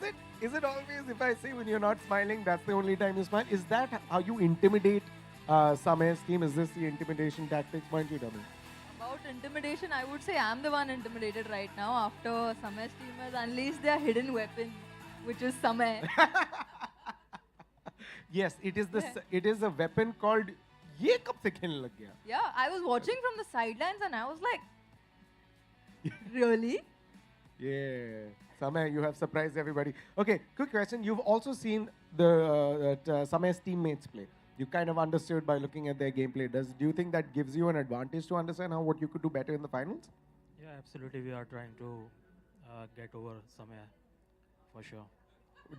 it always, if I say when you're not smiling, that's the only time you smile? Is that how you intimidate Samay's team? Is this the intimidation tactics? Why don't you tell me? About intimidation, I would say I'm the one intimidated right now after Samay's team has unleashed their hidden weapon, which is Samay. Yes, it is a weapon called ये कब से खेलने लग गया? Yeah, I was watching from the sidelines and I was like, really? Yeah, Samay, you have surprised everybody. Okay, quick question. You've also seen the Samay's teammates play. You kind of understood by looking at their gameplay. Do you think that gives you an advantage to understand what you could do better in the finals? Yeah, absolutely. We are trying to get over Samay, for sure.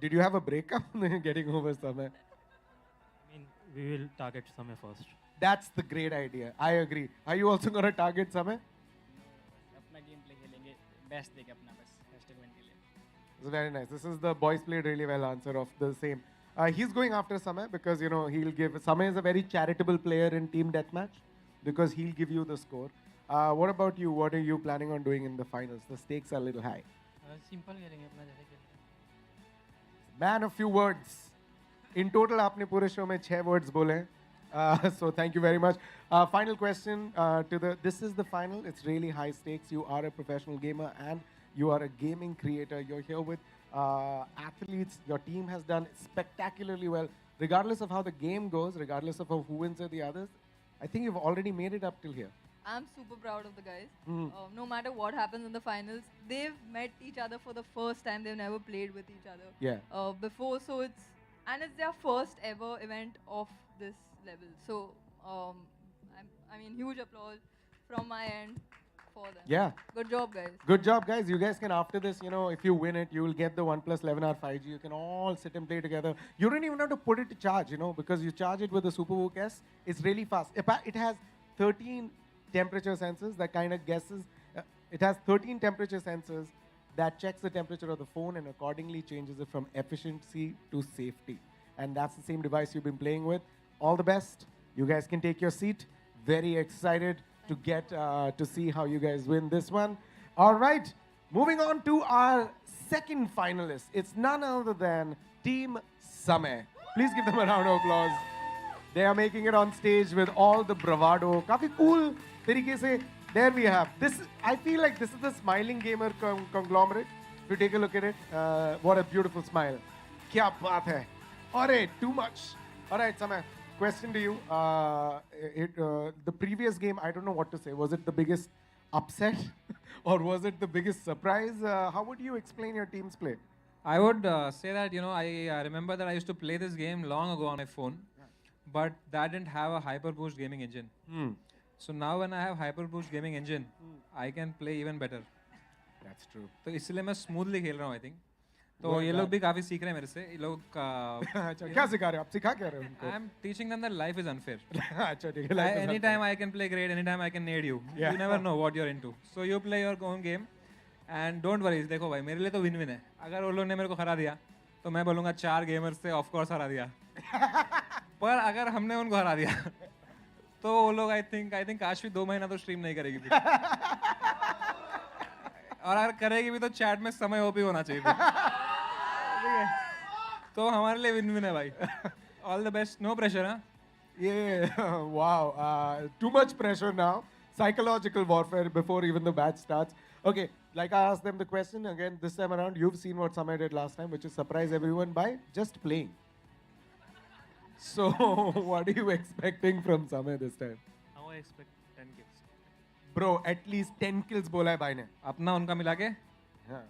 Did you have a breakup getting over Samay? I mean, we will target Samay first. That's the great idea. I agree. Are you also going to target Samay? अपना game play खेलेंगे best देके अपना बस hashtag win के लिए. It's very nice. This is the boys played really well answer of the same. He's going after Samay because he'll give. Samay is a very charitable player in team deathmatch because he'll give you the score. What about you? What are you planning on doing in the finals? The stakes are a little high. Simple खेलेंगे अपना जैसे खेलते हैं. Man of few words. In total, आपने पूरे show में 6 words बोले. So thank you very much. Final question this is the final. It's really high stakes. You are a professional gamer and you are a gaming creator. You're here with athletes. Your team has done spectacularly well. Regardless of how the game goes, regardless of who wins or the others, I think you've already made it up till here. I'm super proud of the guys. Mhm. No matter what happens in the finals, they've met each other for the first time. They've never played with each other before. So it's their first ever event of this level. So I mean, huge applause from my end for them. Yeah. Good job, guys. Good job, guys. You guys can, after this, if you win it, you will get the OnePlus 11R 5G. You can all sit and play together. You don't even have to put it to charge, because you charge it with the Superbook S. It's really fast. It has 13 temperature sensors that kind of guesses. It has 13 temperature sensors that checks the temperature of the phone and accordingly changes it from efficiency to safety. And that's the same device you've been playing with. All the best. You guys can take your seat. Very excited to get to see how you guys win this one. All right, moving on to our second finalist. It's none other than Team Samay. Please give them a round of applause. They are making it on stage with all the bravado. Kafi cool तरीके से. There we have. I feel like this is the smiling gamer conglomerate. If you take a look at it, what a beautiful smile. Kya baat hai. Alright, too much. Alright, Samay. Question to you. The previous game, I don't know what to say. Was it the biggest upset or was it the biggest surprise? How would you explain your team's play? I would say that, I remember that I used to play this game long ago on my phone, but that didn't have a hyper-boost gaming engine. So now when I have hyper-boost gaming engine, I can play even better. That's true. तो इसलिए मैं smoothly खेल रहा हूँ, I think. तो ये लोग भी काफी सीख रहे हैं मेरे से. ये लोग अच्छा, क्या सिखा रहे हो? आप सिखा क्या रहे हो उनको? I'm teaching them that life is unfair. अच्छा, ठीक है. Life is Anytime I can play great, anytime I can nade you. Yeah. You never know what you're into. So you play your own game and don't worry. देखो भाई, मेरे लिए तो win-win है. अगर वो लोग ने मेरे को हरा दिया, तो मैं बोलूँगा 4 gamers से of course हरा दिया. पर अगर हमने उनको हरा दिया, तो वो लोग I think काश भी 2 महीना तो stream नहीं करेगी. और अगर करेगी भी तो chat में समय OP होना चाहिए. तो हमारे लिए win-win है भाई. All the best. No pressure, huh? Yeah. Wow. Too much pressure now. Psychological warfare before even the match starts. Okay. Like I asked them the question again this time around. You've seen what Samay did last time, which is surprise everyone by just playing. So what are you expecting from Samay this time? Now I expect 10 kills. Bro, at least 10 kills बोला है भाई ने. अपना उनका मिला के हाँ.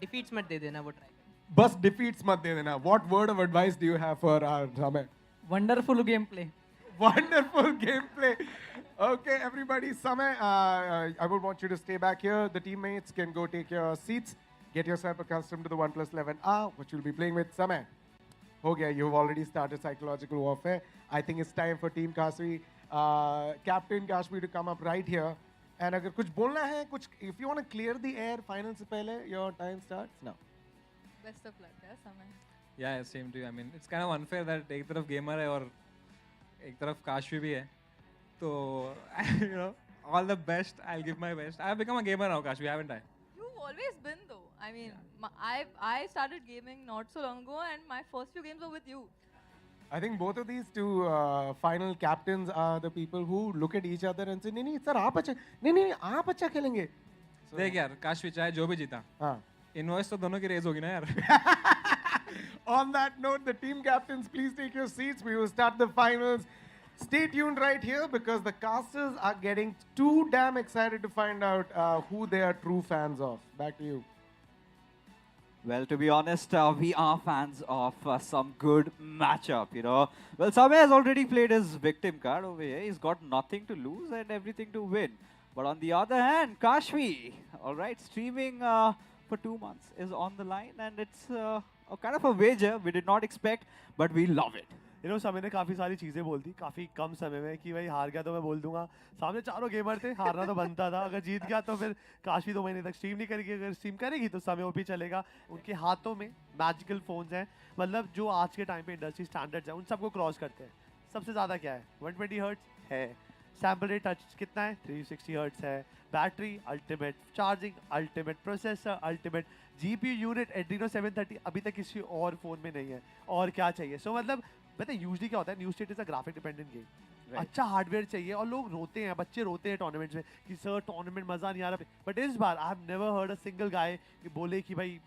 Defeats मत दे देना, वो ट्राई बस defeats मत दे देना. What word of advice do you have for our Samay? Wonderful game play. Wonderful gameplay. Okay, everybody, Samay, I would want you to stay back here. The teammates can go take your seats. Get yourself accustomed to the OnePlus 11R, which you'll be playing with. Samay, okay, you've already started psychological warfare. I think it's time for Team Kashvi, Captain Kashvi, to come up right here. And अगर कुछ बोलना है, कुछ, if you want to clear the air, final से पहले, your time starts now. Best of luck, yeah, Samay. Yeah, same to you. I mean, it's kind of unfair that एक तरफ gamer है और एक तरफ काशवी भी है. तो you know, all the best. I'll give my best. I've become a gamer now, Kashvi, haven't I? You've always been though. I mean, I started gaming not so long ago, and my first few games were with you. I think both of these two final captains are the people who look at each other and say, नहीं sir आप अच्छा, नहीं आप अच्छा खेलेंगे. देख यार, काशवी चाहे जो भी जीता, हाँ. इनवॉइस तो दोनों की रेस होगी ना यार. On that note, the team captains, please take your seats. We will start the finals. Stay tuned right here because the casters are getting too damn excited to find out who they are true fans of. Back to you. Well, to be honest, we are fans of some good matchup, you know. Well, Samay has already played his victim card over here. He's got nothing to lose and everything to win. But on the other hand, Kashvi, all right, streaming for 2 months is on the line, and it's a kind of a wager we did not expect, but we love it. You know, समय ने काफ़ी सारी चीज़ें बोल दी काफ़ी कम समय में कि भाई हार गया तो मैं बोल दूंगा. सामने चारों गेमर थे, हारना तो बनता था. अगर जीत गया तो फिर काशवी 2 महीने तक स्ट्रीम नहीं करेगी. अगर स्ट्रीम करेगी तो समय ओपी चलेगा. उनके हाथों में मैजिकल फोन्स हैं, मतलब जो आज के टाइम पे इंडस्ट्री स्टैंडर्ड्स हैं उन सबको क्रॉस करते हैं. सबसे ज़्यादा क्या है, 120 हर्ट्ज है. सैम्पल रेट टच कितना है, 360 हर्ट्ज है. Battery ultimate, charging ultimate, processor ultimate, GPU unit Adreno 730 अभी तक किसी और फोन में नहीं है. और क्या चाहिए. सो मतलब पता है यूजली क्या होता है, new state is a graphic dependent game. अच्छा हार्डवेयर चाहिए और लोग रोते हैं, बच्चे रोते हैं टूर्नामेंट्स में कि सर टूर्नामेंट मजा नहीं आ रहा. बट इस बार I have never heard a single guy कि बोले कि भाई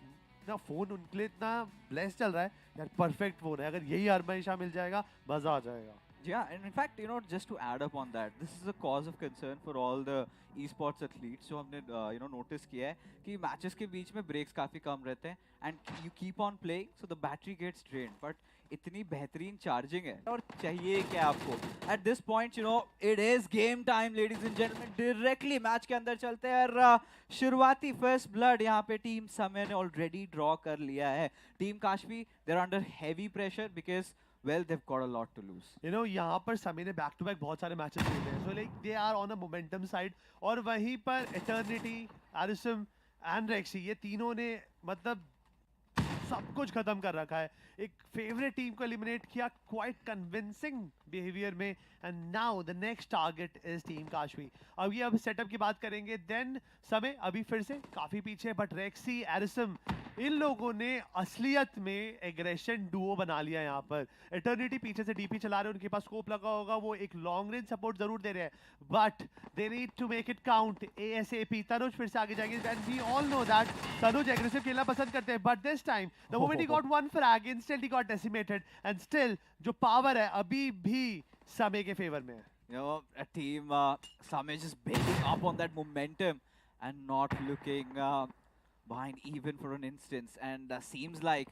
ना फोन उनके लिए इतना ब्लेस चल रहा है यार, परफेक्ट फोन है. अगर यही हमेशा मिल जाएगा मजा आ जाएगा. Yeah, and in fact, you know, just to add up on that, this is a cause of concern for all the esports athletes. जो हमने you know notice किया है कि matches के बीच में breaks काफी कम रहते हैं, and you keep on playing, so the battery gets drained. But इतनी बेहतरीन charging है और चाहिए क्या आपको? At this point, you know, it is game time, ladies and gentlemen. Directly match के अंदर चलते हैं और शुरुआती first blood यहाँ पे team समय ने already draw कर लिया है. Team Kashvi, they're under heavy pressure because well, they've got a lot to lose. You know, यहाँ पर समी ने बैक टू बैक बहुत सारे मैचेस खेले हैं. So like they are on a momentum side. और वहीं पर Eternity, Arism and Rexy ये तीनों ने मतलब सब कुछ खत्म कर रखा है. एक फेवरेट टीम को एलिमिनेट किया क्वाइट कन्विंसिंग बिहेवियर में. And now the next target is team Kashvi. अब सेटअप की बात करेंगे. देन समय अभी फिर से काफी पीछे, बट रेक्सी, एरिसम इन लोगों ने असलियत में एग्रेशन डुओ बना लिया यहाँ पर. एटर्निटी पीछे से डीपी चला रहे हैं, उनके पास स्कोप लगा होगा, वो एक लॉन्ग रेंज सपोर्ट जरूर दे रहे हैं, but they need to make it count. ASAP Tanuj फिर से आगे जाएंगे, and we all know that Tanuj aggressive खेलना पसंद करते हैं. But this time the moment he got one frag instant he got decimated, and still जो पावर है अभी भी समय के फेवर में है. You know, a team Samay just building up on that momentum and not looking behind even for an instance, and seems like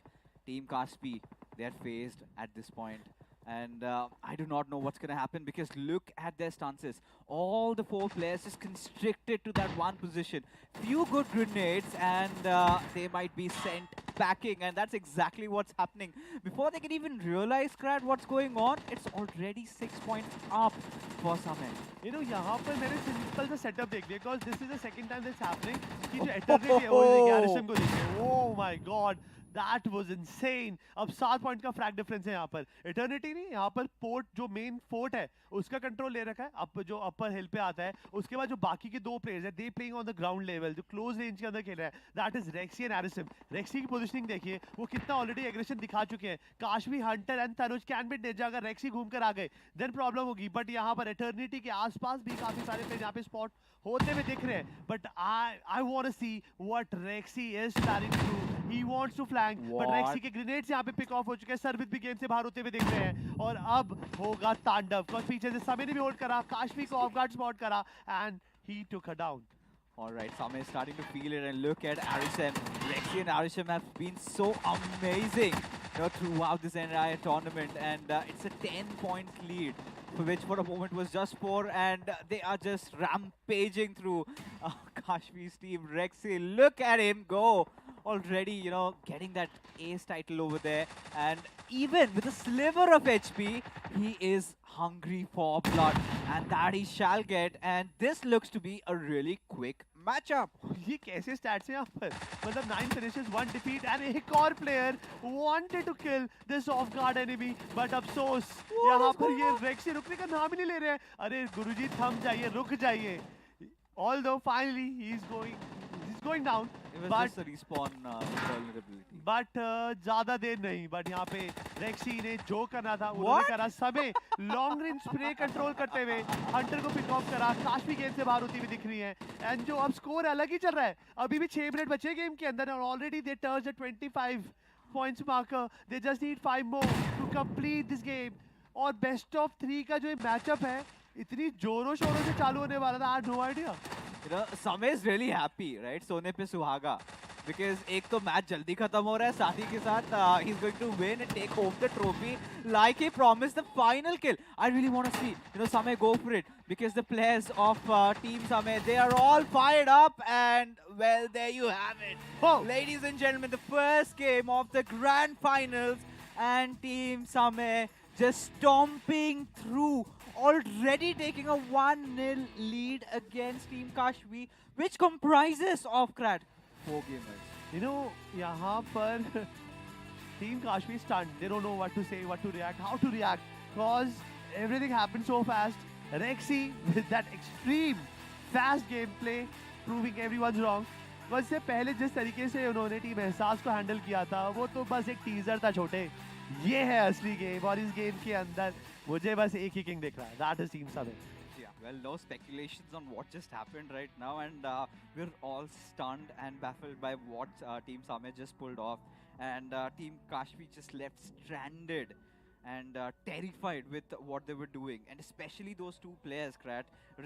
Team Kashvi, they are phased at this point, and I do not know what's going to happen because look at their stances. All the 4 players just constricted to that one position. Few good grenades and they might be sent packing, and that's exactly what's happening. Before they can even realize what's going on, it's already 6 points up for Samay. You know, यहाँ पर मैंने simple सा setup देख लिया because this is the second time that's happening कि जो eternity है वो गैरिसन को देखिए. Oh my God, that was insane. अब 7 पॉइंट का फ्रैग डिफरेंस है यहाँ पर. एटर्निटी नहीं, यहाँ पर पोर्ट जो मेन फोर्ट है उसका कंट्रोल ले रखा है. अब जो अपर हिल पे आता है उसके बाद जो बाकी के 2 प्लेयर्स हैं, they playing on the ground level, जो क्लोज रेंज के अंदर खेल रहे हैं, that is Rexy and Arisem. Rexy की पोजीशनिंग देखिए, वो कितना ऑलरेडी एग्रेशन दिखा चुके हैं. Kashvi, Hunter and Tanuj can be danger. अगर रेक्सी घूम कर आ गए देन प्रॉब्लम होगी. बट यहाँ पर एटर्निटी के आसपास भी काफी सारे प्लेयर यहाँ पे स्पॉट होते हुए दिख रहे हैं. But I want to see what Rexy is planning to do. He wants to flank, but Rexy के grenades यहाँ पे pick off हो चुके हैं. सर्विस भी गेम से बाहर होते हुए दिख रहे हैं. और अब होगा तांडव. Because पीछे से समय ने भी होल्ड करा, काशवी को ऑफ गार्ड स्पॉट करा, and he took her down. Alright, Same is starting to feel it, and look at Arishem. Rexy and Arishem have been so amazing, throughout this entire tournament, and it's a 10-point lead, which for a moment was just 4, and they are just rampaging through Kashmir's team. Rexy, look at him go! Already, getting that ace title over there, and even with a sliver of HP, he is hungry for blood, and that he shall get, and this looks to be a really quick matchup. ये कैसे stats हैं यहाँ पर? मतलब 9 finishes, 1 defeat, and एक और player wanted to kill this off-guard enemy, but अफसोस यहाँ पर ये Rexy रुकने का नाम ही नहीं ले रहे हैं. अरे गुरुजी थम जाइए, रुक जाइए. Although finally he's going down. It was but just a respawn vulnerability. But ज़्यादा देर नहीं. But यहाँ पे Rexy ने जो करना था उन्होंने करा. समय लॉन्ग रेंज स्प्रे कंट्रोल करते हुए हंटर को पिक ऑफ करा. काशवी गेम से बाहर होती हुई दिख रही है. एंड जो अब स्कोर अलग ही चल रहा है. अभी भी 6 मिनट बचे गेम के अंदर, और already they touch the 25 points marker. They just need 5 more to complete this game. और बेस्ट ऑफ 3 का जो मैचअप है इतनी जोरों शोरों से चालू होने वाला था. I had no idea. Samay is really happy, right? सोने पे सुहागा. Because एक तो मैच जल्दी खत्म हो रहा है, साथ ही के साथ he's going to win and take home the trophy like he promised. The final kill. I really want to see, Samay go for it, because the players of Team Samay, they are all fired up, and well, there you have it. Ladies and gentlemen, the first game of the grand finals, and Team Samay just stomping through, already taking a 1-0 lead against Team Kashvi, which comprises of 4 gamers. यहाँ पर Team Kashvi stunned. They don't know what to say, what to react, how to react, because everything happened so fast. Rexy with that extreme fast gameplay, proving everyone's wrong. बस से पहले जिस तरीके से उन्होंने team एहसास को हैंडल किया था, वो तो बस एक टीजर था छोटे. ये है असली गेम, और इस गेम के अंदर मुझे बस एक ही किंग दिख रहा है. That is Team Samay. Yeah, well, no speculations on what just happened right now, and we're all stunned and baffled by what Team Samay just pulled off, and Team Kashvi just left stranded and terrified with what they were doing, and especially those two players,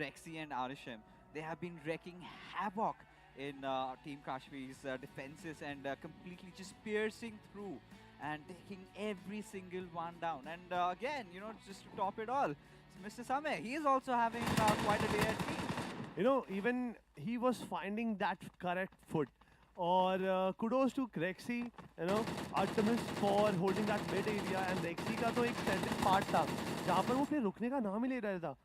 Rexy and Arishem. They have been wrecking havoc in Team Kashvi's defenses, and completely just piercing through and taking every single one down. And again, just to top it all, Mr. Samay, he is also having quite a day at team. Even he was finding that correct foot. Or kudos to Rexy, Artemis for holding that mid area, and Rexy का तो एक certain part था जहाँ पर वो फिर रुकने का नाम ही ले रहा था.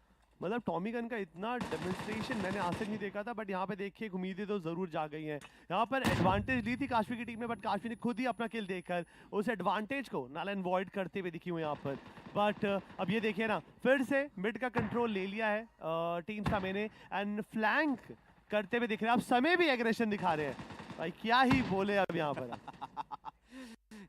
मतलब टॉमी गन का इतना डेमोन्स्ट्रेशन मैंने आज तक नहीं देखा था, बट यहाँ पे देखिए उम्मीदें तो ज़रूर जा गई हैं. यहाँ पर एडवांटेज ली थी काशवी की टीम ने, बट काशवी ने खुद ही अपना किल देखकर उस एडवांटेज को नल एंड वॉइड करते हुए दिखी हुई यहाँ पर. बट अब ये देखिए ना, फिर से मिड का कंट्रोल ले लिया है टीम समय ने, एंड फ्लैंक करते हुए दिख रहे हैं. अब समय भी एग्रेशन दिखा रहे हैं. भाई क्या ही बोले अब यहाँ पर.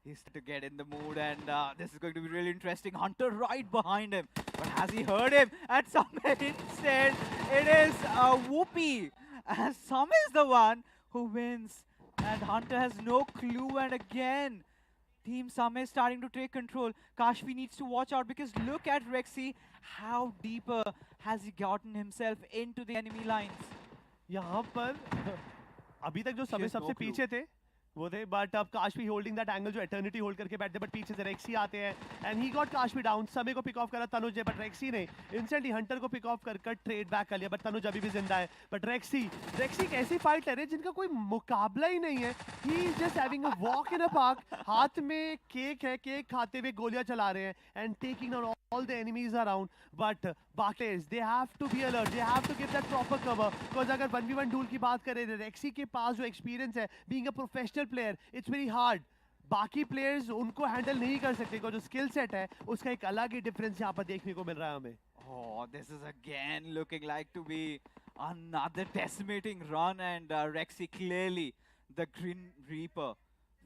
He's to get in the mood, and this is going to be really interesting. Hunter right behind him, but has he heard him? And Samay instead, it is Whoopi. As Samay is the one who wins, and Hunter has no clue. And again, Team Samay starting to take control. Kashvi needs to watch out, because look at Rexy. How deeper has he gotten himself into the enemy lines? यहाँ पर अभी तक जो समय सबसे पीछे थे वो थे, बट अब काशवी होल्डिंग दैट एंगल जो एटर्निटी होल्ड करके बैठते, बट पीछे से रेक्सी आते हैं, and he got Kashvi down. समय को पिक ऑफ करा तनुज, बट रेक्सी ने इंस्टेंटली हंटर को पिक ऑफ कर ट्रेड बैक कर लिया, बट तनुज अभी भी जिंदा है. बट रेक्सी एक ऐसी फाइटर है जिनका कोई मुकाबला ही नहीं है. He is just having a walk in a park. हाथ में केक है, केक खाते हुए गोलियां चला रहे हैं, and taking down all the enemies around. But Barclays, they have to be alert, they have to give that proper cover, because अगर 1v1 duel की बात करें, Rexy के पास जो experience है being a professional player, it's very hard. बाकी players उनको handle नहीं कर सकते, because जो skill set है उसका एक अलग ही difference यहाँ पर देखने को मिल रहा है हमें. Oh, this is again looking like to be another decimating run, and Rexy clearly the Grim Reaper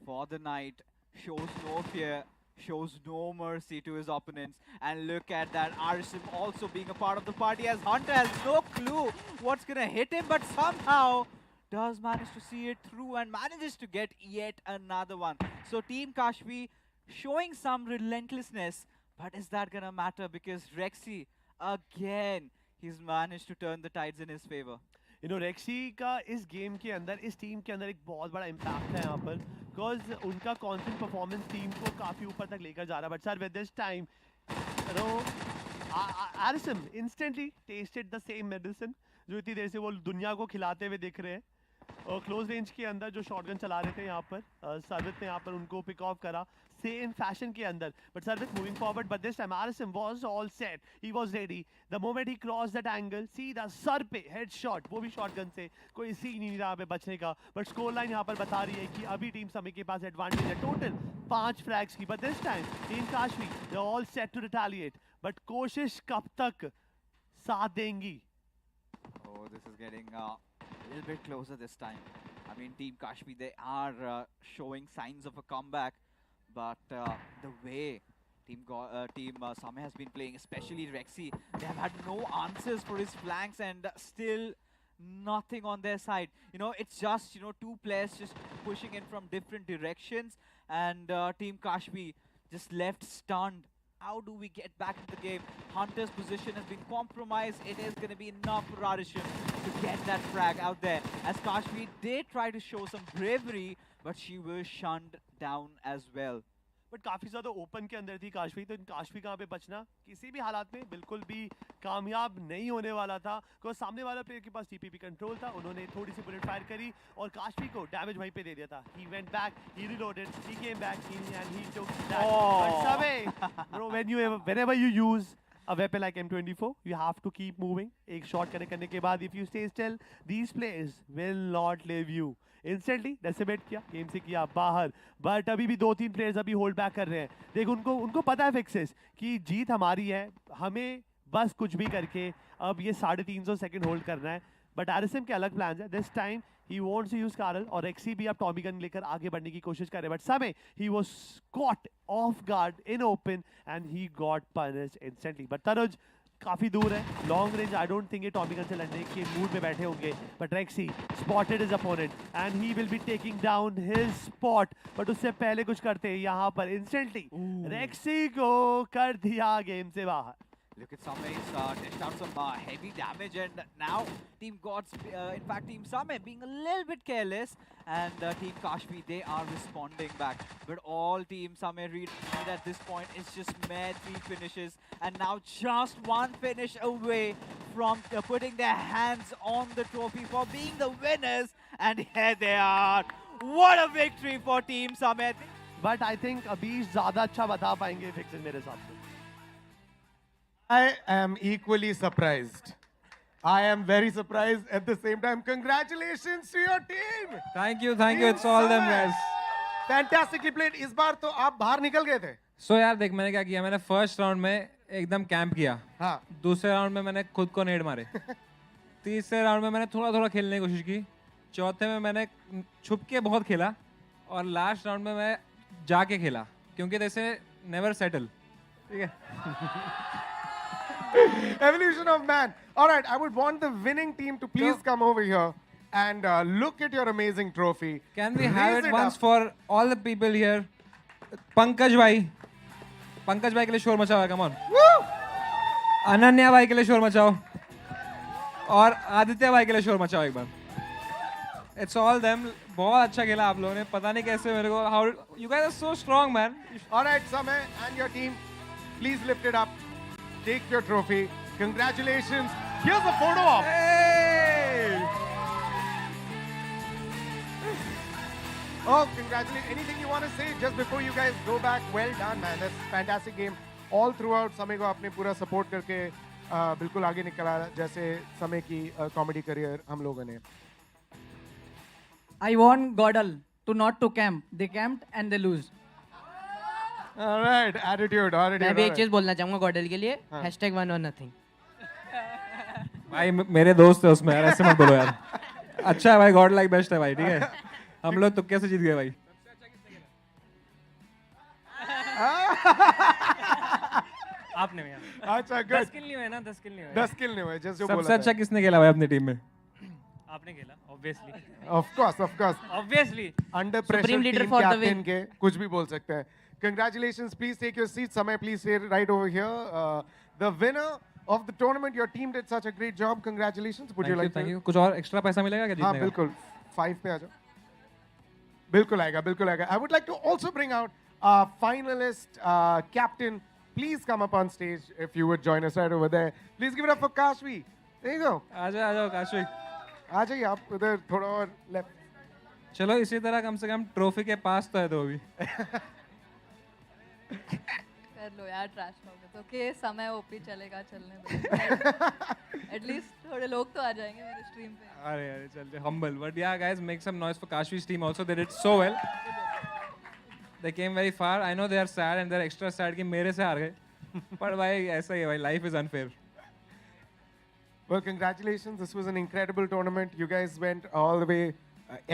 for the night, shows no fear, shows no mercy to his opponents. And look at that, Arishim also being a part of the party, as Hunter has no clue what's gonna hit him, but somehow does manage to see it through and manages to get yet another one. So Team Kashvi showing some relentlessness, but is that gonna matter? Because Rexy, again, he's managed to turn the tides in his favor. You know, Rexy का इस game के अंदर, इस team के अंदर एक बहुत बड़ा इम्पैक्ट है यहाँ पर, बिकॉज उनका कॉन्स्टेंट परफॉर्मेंस टीम को काफ़ी ऊपर तक लेकर जा रहा है. But sir, with this time, you know, Arisem instantly tasted the same medicine जो इतनी देर से वो दुनिया को खिलाते हुए दिख रहे हैं. और क्लोज रेंज के अंदर जो शॉटगन चला रहे थे यहाँ पर, सर्वित ने यहाँ पर उनको पिक ऑफ करा सेम फैशन के अंदर. बट सर्वित moving forward, but this time Arisem was all set, he was ready. The moment he crossed that angle, सीधा सर पे हेड शॉट, वो भी शॉटगन से, कोई सीन ही नहीं रहा पे बचने का. बट स्कोर लाइन यहाँ पर बता रही है कि अभी टीम समय के पास एडवांटेज है टोटल 5 फ्रैग्स की. But this time team Kashvi, they are all set to retaliate. But कोशिश कब तक साथ देंगी? Oh, this is getting a little bit closer this time. I mean, Team Kashvi, they are showing signs of a comeback, but the way Team Samay has been playing, especially Rexy, they have had no answers for his flanks and still nothing on their side. You know, it's just, you know, two players just pushing in from different directions, and Team Kashvi just left stunned. How do we get back into the game? Hunter's position has been compromised. It is going to be enough for Arishem to get that frag out there. As Kashvi did try to show some bravery, but she was shunned down as well. But काफ़ी ज़्यादा open के अंदर थी काशवी, तो काशवी कहाँ पे बचना किसी भी हालात में बिल्कुल भी कामयाब नहीं होने वाला था. बिकॉज सामने वाला प्लेयर के पास टीपीपी कंट्रोल था, उन्होंने थोड़ी सी बुलेट फायर करी और काशवी को डैमेज वहीं पे दे दिया था. ही went back, he reloaded, he came back and he took that. But समय, bro, whenever you use a weapon like M24, you have to keep moving. एक शॉट कनेक्ट करने के बाद if you stay still, these players will not leave you. Instantly decimate किया, game से किया बाहर. But अभी भी 2-3 प्लेयर्स अभी होल्ड बैक कर रहे हैं. देख, उनको पता है फिक्सेस कि जीत हमारी है, हमें बस कुछ भी करके अब ये 350 सेकंड होल्ड करना है. बट आरएसएम के अलग प्लान्स है. This time he wants to use Karl और एक्सी भी अब टॉमी गन लेकर आगे बढ़ने की कोशिश कर रहे हैं. बट समय ही was cot of guard in open and he got punished instantly. But Tanuj काफी दूर है, long range. I don't think ये टॉमी गन से लड़ने के मूड में बैठे होंगे. But रेक्सी spotted his opponent and he will be taking down his spot. But उससे पहले कुछ करते हैं यहाँ पर इंस्टेंटली रेक्सी को कर दिया गेम से बाहर. Look at Samay's dished out some heavy damage, and now Team Gods, in fact Team Samay being a little bit careless, and Team Kashvi, they are responding back. But all Team Samay read at this point is just mere 3 finishes, and now just 1 finish away from putting their hands on the trophy for being the winners, and here they are. What a victory for Team Samay. But I think अभी ज़्यादा अच्छा बता पाएंगे fixes मेरे हिसाब से. I am equally surprised. I am very surprised at the same time. Congratulations to your team. Thank you. It's all them guys. Fantastically played. इस बार तो आप बाहर निकल गए थे. So यार देख, मैंने क्या किया, मैंने फर्स्ट राउंड में एकदम कैंप किया. हाँ. दूसरे राउंड में मैंने खुद को नेड मारे. तीसरे राउंड में मैंने थोड़ा खेलने की कोशिश की. चौथे में मैंने छुप के बहुत खेला और लास्ट राउंड में मैं जाके खेला, क्योंकि जैसे नेवर सेटल. ठीक है. Evolution of man. All right, I would want the winning team to please come over here and look at your amazing trophy. Can we have it once for all the people here? Pankaj भाई के लिए शोर मचाओ. Come on. Ananya भाई के लिए शोर मचाओ और आदित्य भाई के लिए शोर मचाओ एक बार. It's all them. बहुत अच्छा खेला आप लोगों ने. पता नहीं कैसे मेरे को. How you guys are so strong, man. All right, Samay and your team, please lift it up. Take your trophy. Congratulations. Here's a photo op. Hey! Oh, congratulations. Anything you want to say just before you guys go back? Well done, man. That's fantastic game. All throughout, समय को आपने पूरा support करके बिल्कुल आगे निकला, जैसे समय की comedy career हम लोगों ने. I want Godal to not to camp. They camped and they lose. All right, attitude. मैं भी एक चीज बोलना चाहूंगा गॉडल के लिए. #1 or nothing. भाई मेरे दोस्त है उसमें यार, ऐसे मत बोलो यार. अच्छा है भाई, गॉड लाइक बेस्ट है भाई. ठीक है, हम लोग तुक्के से जीत गए भाई. आपने भी. अच्छा, good. 10 किल नहीं हुए ना, 10 किल नहीं हुए. 10 किल नहीं हुए, जैसे जो बोला. सबसे अच्छा किसने खेला भाई अपनी टीम में? आपने आपने खेला obviously. Of course, of course. Obviously. Under Supreme pressure, leader team for the captain win. के कुछ भी बोल सकते हैं. Congratulations. Please take your seats. Samay, please stay right over here. The winner of the tournament, your team did such a great job. Congratulations. Would you like thank to? you. कुछ और extra पैसा मिलेगा क्या हाँ जीतने का? बिल्कुल. 5 पे आ जाओ. बिल्कुल आएगा, बिल्कुल आएगा. I would like to also bring out our finalist captain. Please come up on stage if you would join us right over there. Please give it up for Kashvi. There you go. आ जाओ काशवी. आ जाइए आप उधर थोड़ा और left. चलो इसी तरह कम से कम ट्रॉफी के पास तो है तो अभी. कर लो यार ट्रैश टॉक तो के समय ओपी चलेगा चलने दो. एटलीस्ट थोड़े लोग तो आ जाएंगे मेरे स्ट्रीम पे. अरे चल humble. But yeah, guys, make some noise for Kashvi's team also. They did so well. They came very far. I know they are sad and they're extra sad कि मेरे से हार गए. पर भाई ऐसा ही है भाई. Life is unfair. Well, congratulations. This was an incredible tournament. You guys went all the way.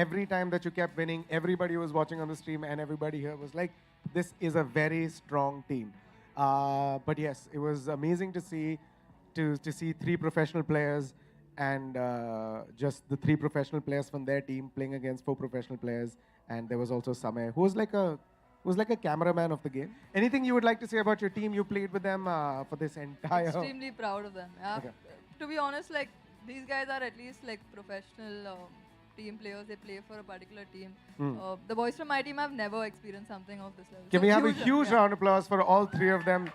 Every time that you kept winning, everybody was watching on the stream and everybody here was like, this is a very strong team. But yes, it was amazing to see 3 professional players and just the 3 professional players from their team playing against 4 professional players. And there was also Samay, who was like a cameraman of the game. Anything you would like to say about your team? You played with them for this entire... Extremely proud of them. Yeah. Okay. To be honest, like these guys are at least like professional team players. They play for a particular team. The boys from my team have never experienced something of this level. Can So we have a huge yeah. round of applause for all 3 of them?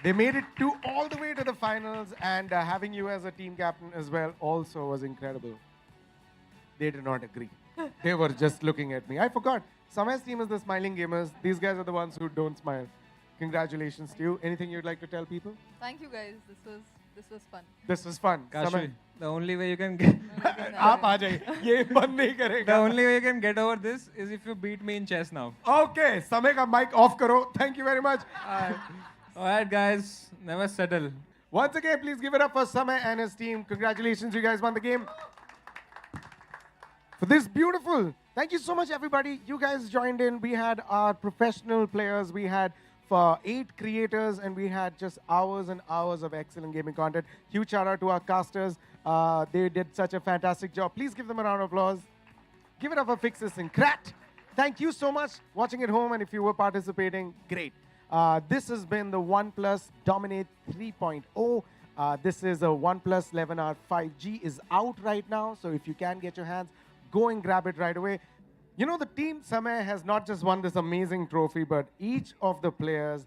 They made it all the way to the finals, and having you as a team captain as well also was incredible. They did not agree. They were just looking at me. I forgot. Samay's team is the smiling gamers. These guys are the ones who don't smile. Congratulations to you. Anything you'd like to tell people? Thank you guys. This was fun. This was fun. Kashvi, the only way you can get आप आ जाइए. ये बंद नहीं करेगा. the only way you can get over this is if you beat me in chess now. Okay, Samay का mic off करो. Thank you very much. Alright guys, never settle. Once again, please give it up for Samay and his team. Congratulations, you guys won the game. For this beautiful, thank you so much everybody. You guys joined in. We had our professional players. We had for 8 creators, and we had just hours and hours of excellent gaming content. Huge shout out to our casters. They did such a fantastic job. Please give them a round of applause. Give it up for Fixes and Krat. Thank you so much watching at home, and if you were participating, great. This has been the OnePlus Dominate 3.0. This is a OnePlus 11R 5G is out right now, so if you can get your hands, go and grab it right away. You know, the team Samay has not just won this amazing trophy, but each of the players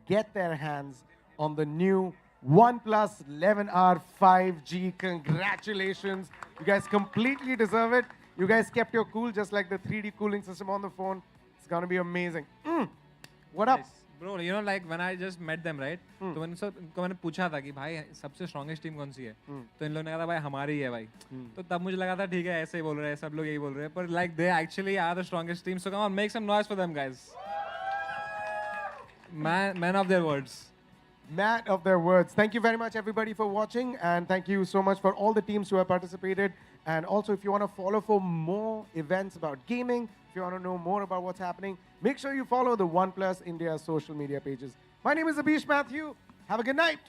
get their hands on the new OnePlus 11R 5G. Congratulations. You guys completely deserve it. You guys kept your cool, just like the 3D cooling system on the phone. It's going to be amazing. What up? Bro, you know, like when I just met them, right? तो मैंने पूछा था कि भाई सबसे strongest team कौन सी है? तो इन लोगों ने कहा था भाई हमारी ही है भाई. तो तब मुझे लगा था ठीक है ऐसे ही बोल रहे हैं सब लोग यही बोल रहे हैं पर like they actually are the strongest team. So come on, make some noise for them, guys. Man of their words. Man of their words. Thank you very much, everybody, for watching, and thank you so much for all the teams who have participated. And also, if you want to follow for more events about gaming, if you want to know more about what's happening, make sure you follow the OnePlus India social media pages. My name is Abish Matthew. Have a good night.